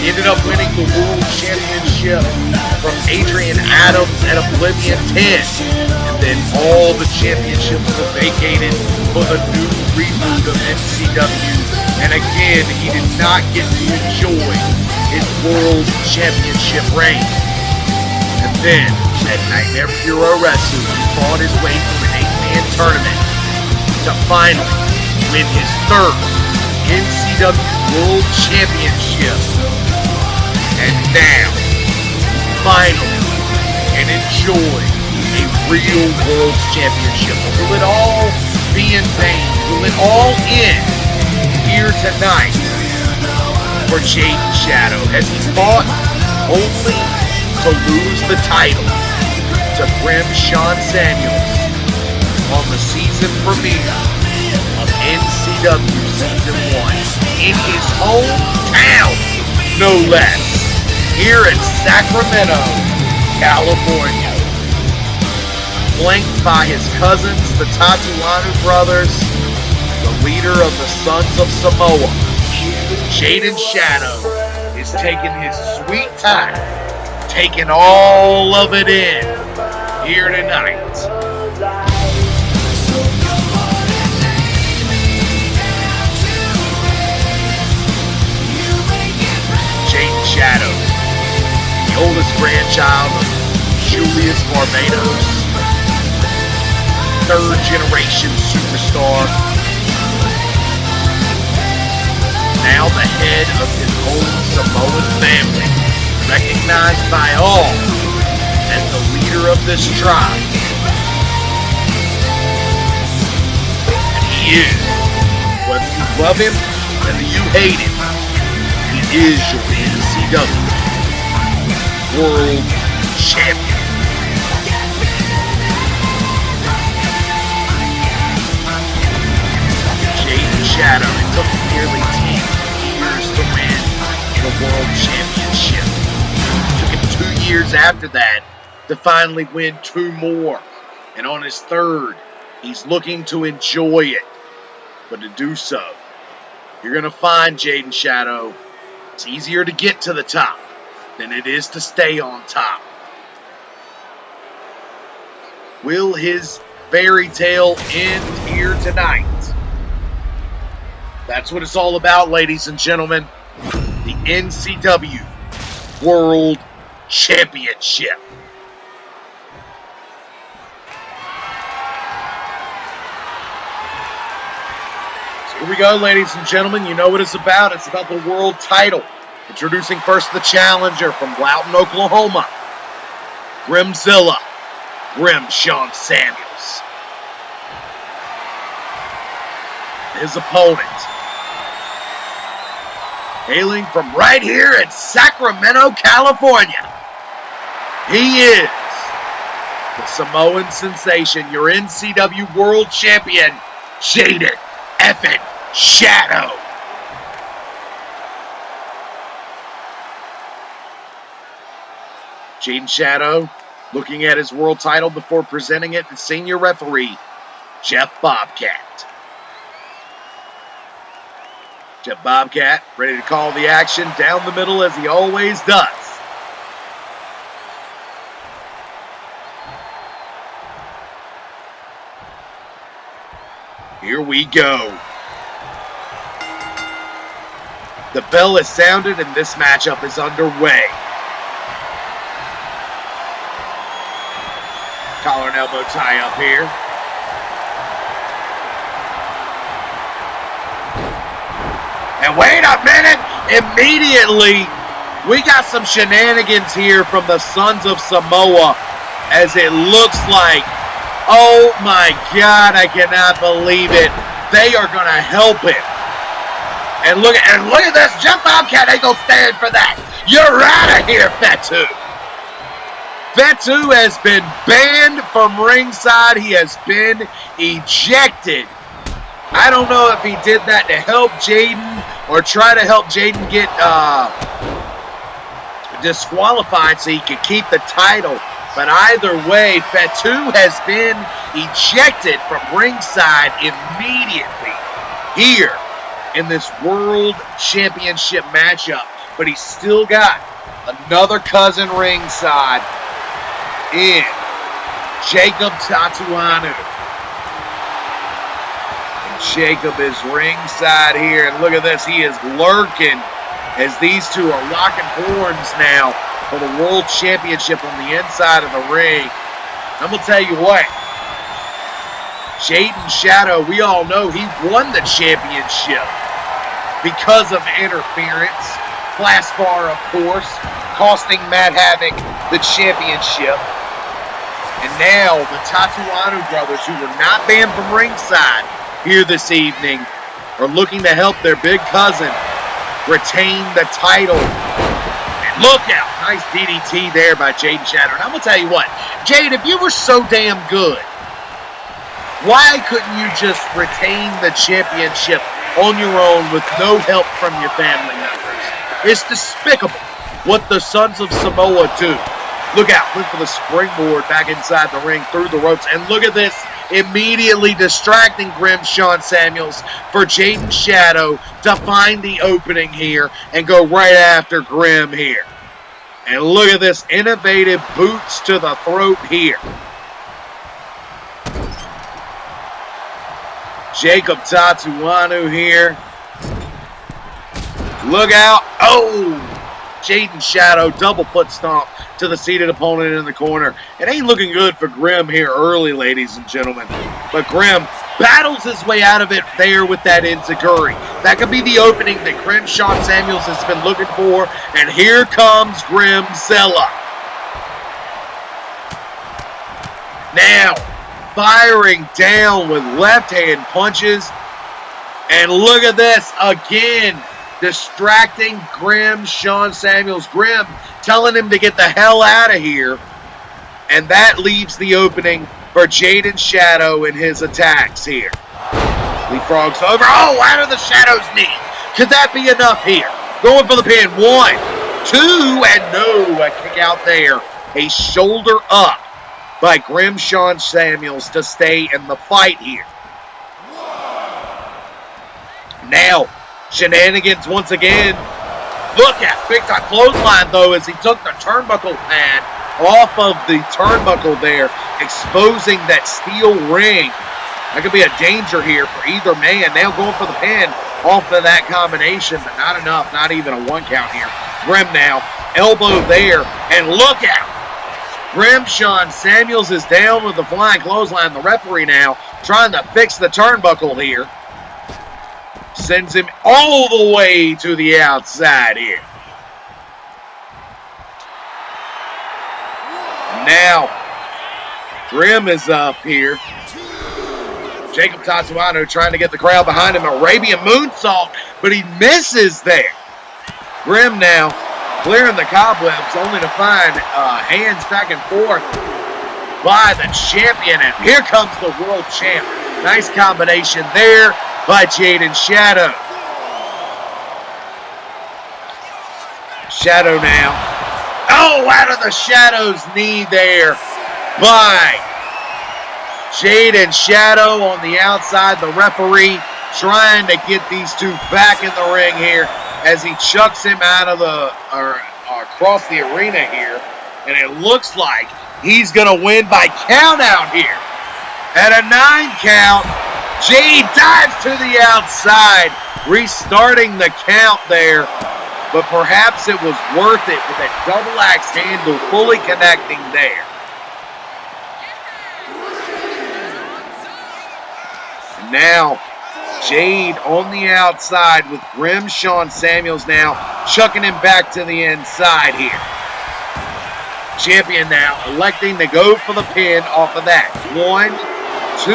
He ended up winning the World Championship from Adrian Adams at Oblivion 10. And then all the championships were vacated for the new reboot of NCW. And again, he did not get to enjoy his World Championship reign. And then, at Nightmare Puro Wrestling, he fought his way through an 8-man tournament to finally win his third NCW World Championship. And now, finally, can enjoy a real World Championship. Will it all be in vain? Will it all end here tonight for Jaden Shadow as he fought only to lose the title to Grim Sean Samuels on the season premiere of NCW Season 1 in his hometown, no less, here in Sacramento, California. Flanked by his cousins, the Tatuanu brothers, the leader of the Sons of Samoa, Jaden Shadow is taking his sweet time, taking all of it in here tonight. Jaden Shadow, the oldest grandchild of Julius Barbados, third-generation superstar, now the head of his own Samoan family, recognized by all as the leader of this tribe. And he is, whether you love him, whether you hate him, he is your NCW World Champion. Jaden Shadow, it took nearly 10 years to win the World Championship. It took him 2 years after that to finally win 2 more. And on his third, he's looking to enjoy it. But to do so, you're going to find Jaden Shadow, it's easier to get to the top than it is to stay on top. Will his fairy tale end here tonight? That's what it's all about, ladies and gentlemen. The NCW World Championship. So here we go, ladies and gentlemen. You know what it's about. It's about the world title. Introducing first the challenger from Loudoun, Oklahoma, Grimzilla, Grim Sean Samuels. His opponent, hailing from right here in Sacramento, California, he is the Samoan sensation, your NCW World Champion, Jaden effing Shadow. Jaden Shadow looking at his world title before presenting it to senior referee Jeff Bobcat. Jeff Bobcat ready to call the action down the middle as he always does. Here we go. The bell is sounded and this matchup is underway. Collar and elbow tie up here. And wait a minute, immediately we got some shenanigans here from the Sons of Samoa as it looks like, oh my God, I cannot believe it. They are going to help him. And look at this, Jeff Bobcat ain't going to stand for that. You're out of here, Fatu. Fatu has been banned from ringside. He has been ejected. I don't know if he did that to help Jaden or try to help Jaden get disqualified so he could keep the title. But either way, Fatu has been ejected from ringside immediately here in this World Championship matchup. But he's still got another cousin ringside in Jacob Tatuanu. And Jacob is ringside here, and look at this, he is lurking as these two are locking horns now for the World Championship on the inside of the ring. I'm going to tell you what, Jaden Shadow, we all know he won the championship because of interference. Class bar, of course, costing Matt Havoc the championship. And now the Tatuanu brothers, who were not banned from ringside here this evening, are looking to help their big cousin retain the title. And look out, nice DDT there by Jaden Shadow. And I'm going to tell you what, Jade, if you were so damn good, why couldn't you just retain the championship on your own with no help from your family members? It's despicable what the Sons of Samoa do. Look out, look for the springboard back inside the ring through the ropes. And look at this, immediately distracting Grim Sean Samuels for Jaden Shadow to find the opening here and go right after Grim here. And look at this, innovative boots to the throat here. Jacob Tatuanu here. Look out. Oh, Jaden Shadow, double foot stomp to the seated opponent in the corner. It ain't looking good for Grim here early, ladies and gentlemen. But Grim battles his way out of it there with that enziguri. That could be the opening that Grim Sean Samuels has been looking for. And here comes Grim Zilla. Now, firing down with left-hand punches. And look at this again. Distracting Grim Sean Samuels. Grim telling him to get the hell out of here. And that leaves the opening for Jaden Shadow in his attacks here. Leapfrogs over. Oh, out of the Shadow's knee. Could that be enough here? Going for the pin. 1, 2, and no. A kick out there. A shoulder up by Grim Sean Samuels to stay in the fight here. Now, shenanigans once again. Look at big time clothesline though as he took the turnbuckle pad off of the turnbuckle there, exposing that steel ring. That could be a danger here for either man. Now going for the pin off of that combination, but not enough, not even a 1 count here. Grim now, elbow there, and look out. Grim Sean Samuels is down with the flying clothesline. The referee now trying to fix the turnbuckle here. Sends him all the way to the outside here. Now, Grim is up here. Jacob Tatuano trying to get the crowd behind him. Arabian moonsault, but he misses there. Grim now clearing the cobwebs, only to find hands back and forth by the champion. And here comes the world champ. Nice combination there by Jaden Shadow. Shadow now. Oh, out of the Shadow's knee there by Jaden Shadow on the outside. The referee trying to get these two back in the ring here as he chucks him out of across the arena here. And it looks like he's going to win by count out here. At a 9 count, Jade dives to the outside, restarting the count there. But perhaps it was worth it with that double axe handle fully connecting there. And now, Jade on the outside with Grim Sean Samuels now chucking him back to the inside here. Champion now electing to go for the pin off of that. 1, 2,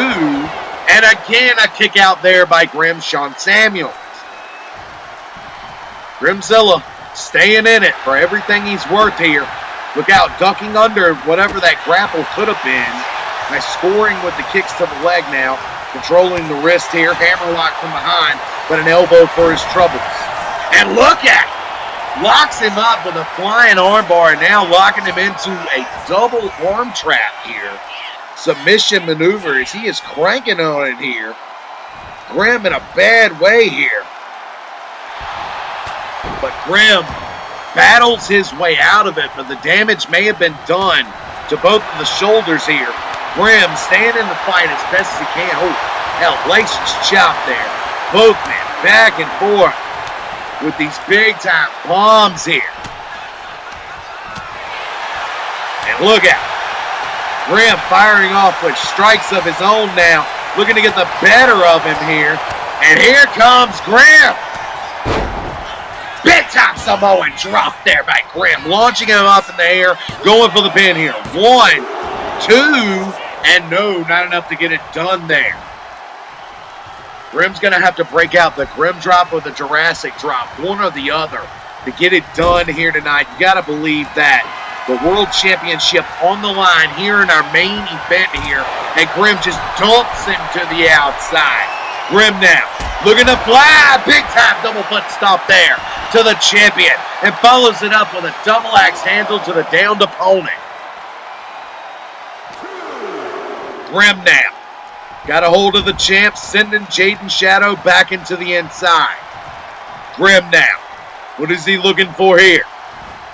and again a kick out there by Grim Sean Samuels. Grimzilla staying in it for everything he's worth here. Look out, ducking under whatever that grapple could have been. Nice scoring with the kicks to the leg now. Controlling the wrist here, hammerlock from behind, but an elbow for his troubles. And look at it. Locks him up with a flying armbar and now locking him into a double arm trap here. Submission maneuver as he is cranking on it here. Grim in a bad way here. But Grim battles his way out of it, but the damage may have been done to both of the shoulders here. Grim staying in the fight as best as he can. Oh, hell, laces chop there. Both men back and forth. with these big-time bombs here. And look out. Grim firing off with strikes of his own now, looking to get the better of him here. And here comes Grim. Big-time Samoan drop there by Grim, launching him up in the air, going for the pin here. 1, 2, and no, not enough to get it done there. Grim's going to have to break out the Grim drop or the Jurassic drop, one or the other, to get it done here tonight. You got to believe that. The World Championship on the line here in our main event here, and Grim just dumps him to the outside. Grim now looking to fly, big time double foot stop there to the champion, and follows it up with a double axe handle to the downed opponent. Grim now got a hold of the champ, sending Jaden Shadow back into the inside. Grim now, what is he looking for here?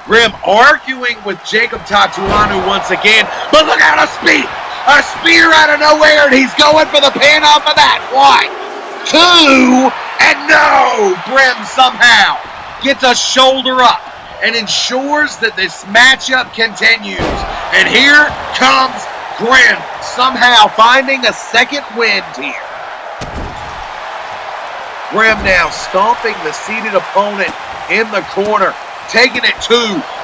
Grim arguing with Jacob Tatuanu once again, but look out, a spear out of nowhere, and he's going for the pin off of that. 1, 2, and no! Grim somehow gets a shoulder up and ensures that this matchup continues. And here comes Grim, somehow finding a second wind here. Grim now stomping the seated opponent in the corner, taking it to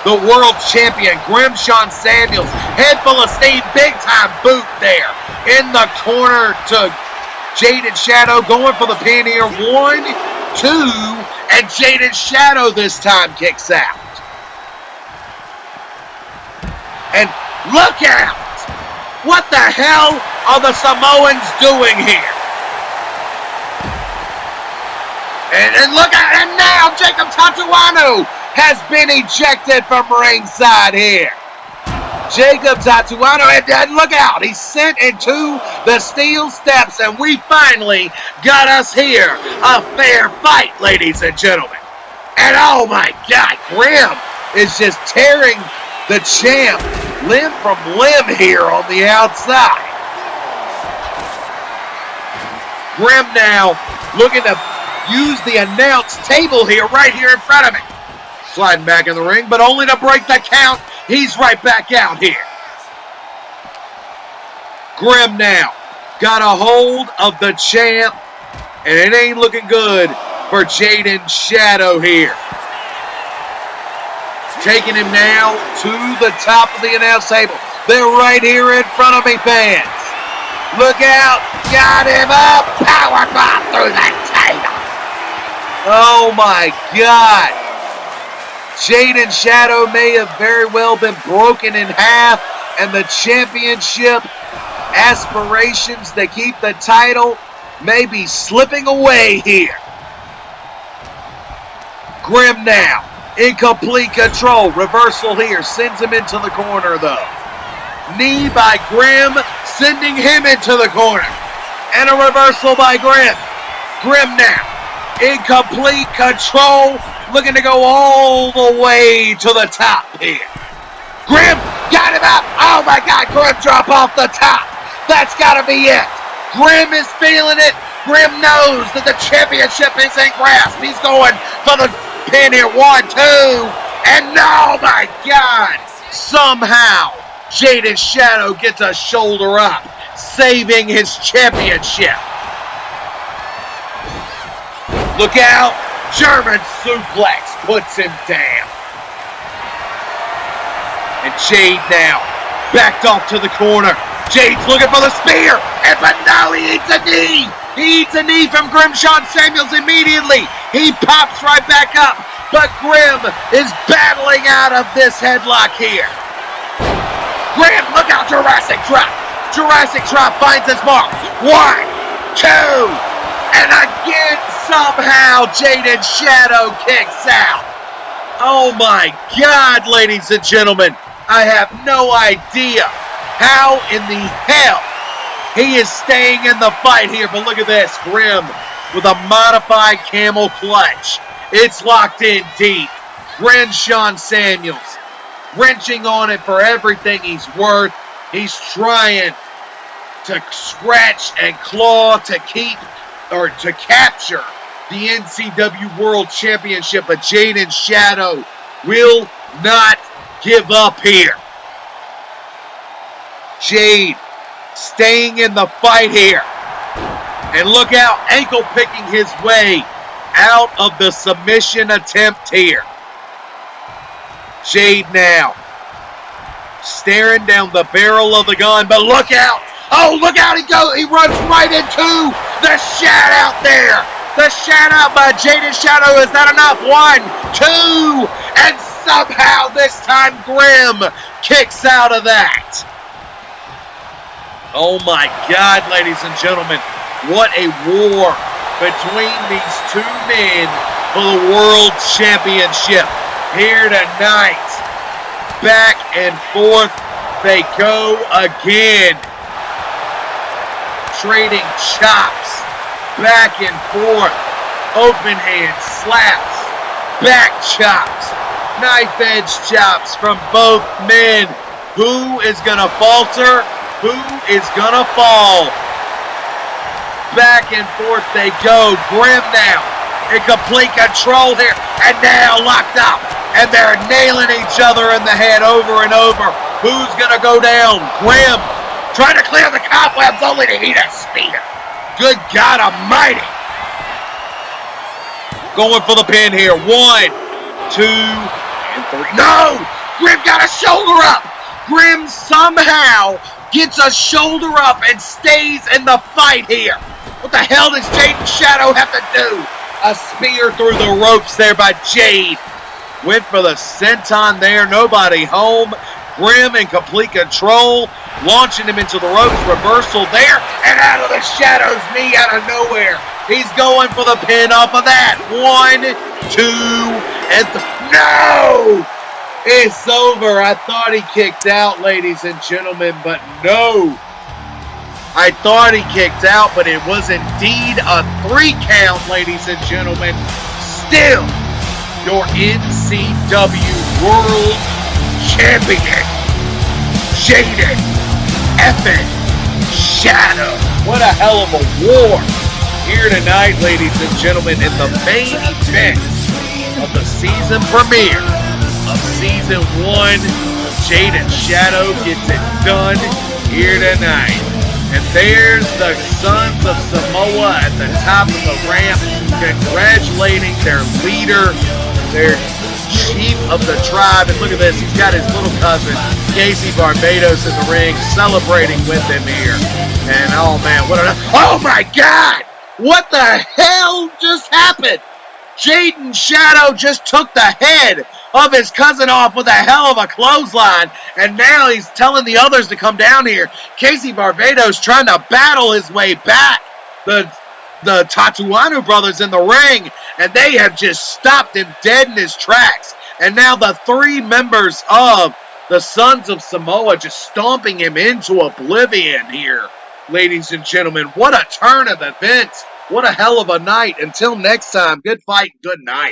the world champion, Grim Sean Samuels. Head full of steam, big time boot there in the corner to Jaden Shadow, going for the pin here. 1, 2, and Jaden Shadow this time kicks out. And look out! What the hell are the Samoans doing here? And look at, and now Jacob Tatuanu has been ejected from ringside here. Jacob Tatuanu, and look out, he's sent into the steel steps, and we finally got us here a fair fight, ladies and gentlemen. And oh my God, Grim is just tearing the champ limb from limb here on the outside. Grim now looking to use the announce table here, right here in front of me. Sliding back in the ring, but only to break the count. He's right back out here. Grim now got a hold of the champ, and it ain't looking good for Jaden Shadow here. Taking him now to the top of the announce table. They're right here in front of me, fans. Look out. Got him up. Powerbomb through the table. Oh my God. Jaden Shadow may have very well been broken in half, and the championship aspirations to keep the title may be slipping away here. Grim now in complete control. Reversal here. Sends him into the corner though. Knee by Grim, sending him into the corner. And a reversal by Grim. Grim now in complete control, looking to go all the way to the top here. Grim got him up. Oh my God, Grim drop off the top. That's got to be it. Grim is feeling it. Grim knows that the championship is in grasp. He's going for the pin here. 1, 2, and oh my God. Somehow, Jaden Shadow gets a shoulder up, saving his championship. Look out. German suplex puts him down. And Jade now backed off to the corner. Jade's looking for the spear, but no, he eats a knee. He eats a knee from Grim Sean Samuels immediately. He pops right back up, but Grim is battling out of this headlock here. Grim, look out, Jurassic drop. Jurassic drop finds his mark. 1, 2, and again, somehow, Jaden Shadow kicks out. Oh my God, ladies and gentlemen. I have no idea how in the hell he is staying in the fight here. But look at this. Grim with a modified camel clutch. It's locked in deep. Grim Sean Samuels wrenching on it for everything he's worth. He's trying to scratch and claw to keep or to capture the NCW World Championship, but Jade and Shadow will not give up here. Jade staying in the fight here. And look out, ankle picking his way out of the submission attempt here. Jade now staring down the barrel of the gun, but look out. Oh, look out, he runs right into the shout out there. The shout out by Jade and Shadow, is that enough? 1, 2, and somehow this time Grim kicks out of that. Oh my God, ladies and gentlemen, what a war between these two men for the World Championship here tonight. Back and forth they go again. Trading chops, back and forth, open hand slaps, back chops, knife edge chops from both men. Who is gonna falter? Who is gonna fall? Back and forth they go. Grim now in complete control here, and now locked up, and they're nailing each other in the head over and over. Who's gonna go down? Grim trying to clear the cobwebs, only to eat a spear. Good God Almighty! Going for the pin here. 1, 2, and 3. No! Grim got a shoulder up. Grim somehow gets a shoulder up and stays in the fight here. What the hell does Jade and Shadow have to do? A spear through the ropes there by Jade. Went for the senton there. Nobody home. Grim in complete control. Launching him into the ropes. Reversal there. And out of the Shadow's knee out of nowhere. He's going for the pin off of that. 1, 2, and 3. No! It's over. I thought he kicked out, ladies and gentlemen, but no. I thought he kicked out, but it was indeed a 3 count, ladies and gentlemen. Still, your NCW World Champion, Jaden effing Shadow. What a hell of a war here tonight, ladies and gentlemen, in the main event of the season premiere of Season 1. Jade and Shadow gets it done here tonight. And there's the Sons of Samoa at the top of the ramp, congratulating their leader, their chief of the tribe. And look at this, he's got his little cousin, Casey Barbados, in the ring, celebrating with him here. And oh man, oh my God! What the hell just happened? Jade and Shadow just took the head of his cousin off with a hell of a clothesline, and now he's telling the others to come down here. Casey Barbados trying to battle his way back. The Tatuanu brothers in the ring, and they have just stopped him dead in his tracks. And now the 3 members of the Sons of Samoa just stomping him into oblivion here, ladies and gentlemen. What a turn of events. What a hell of a night. Until next time, good fight, good night.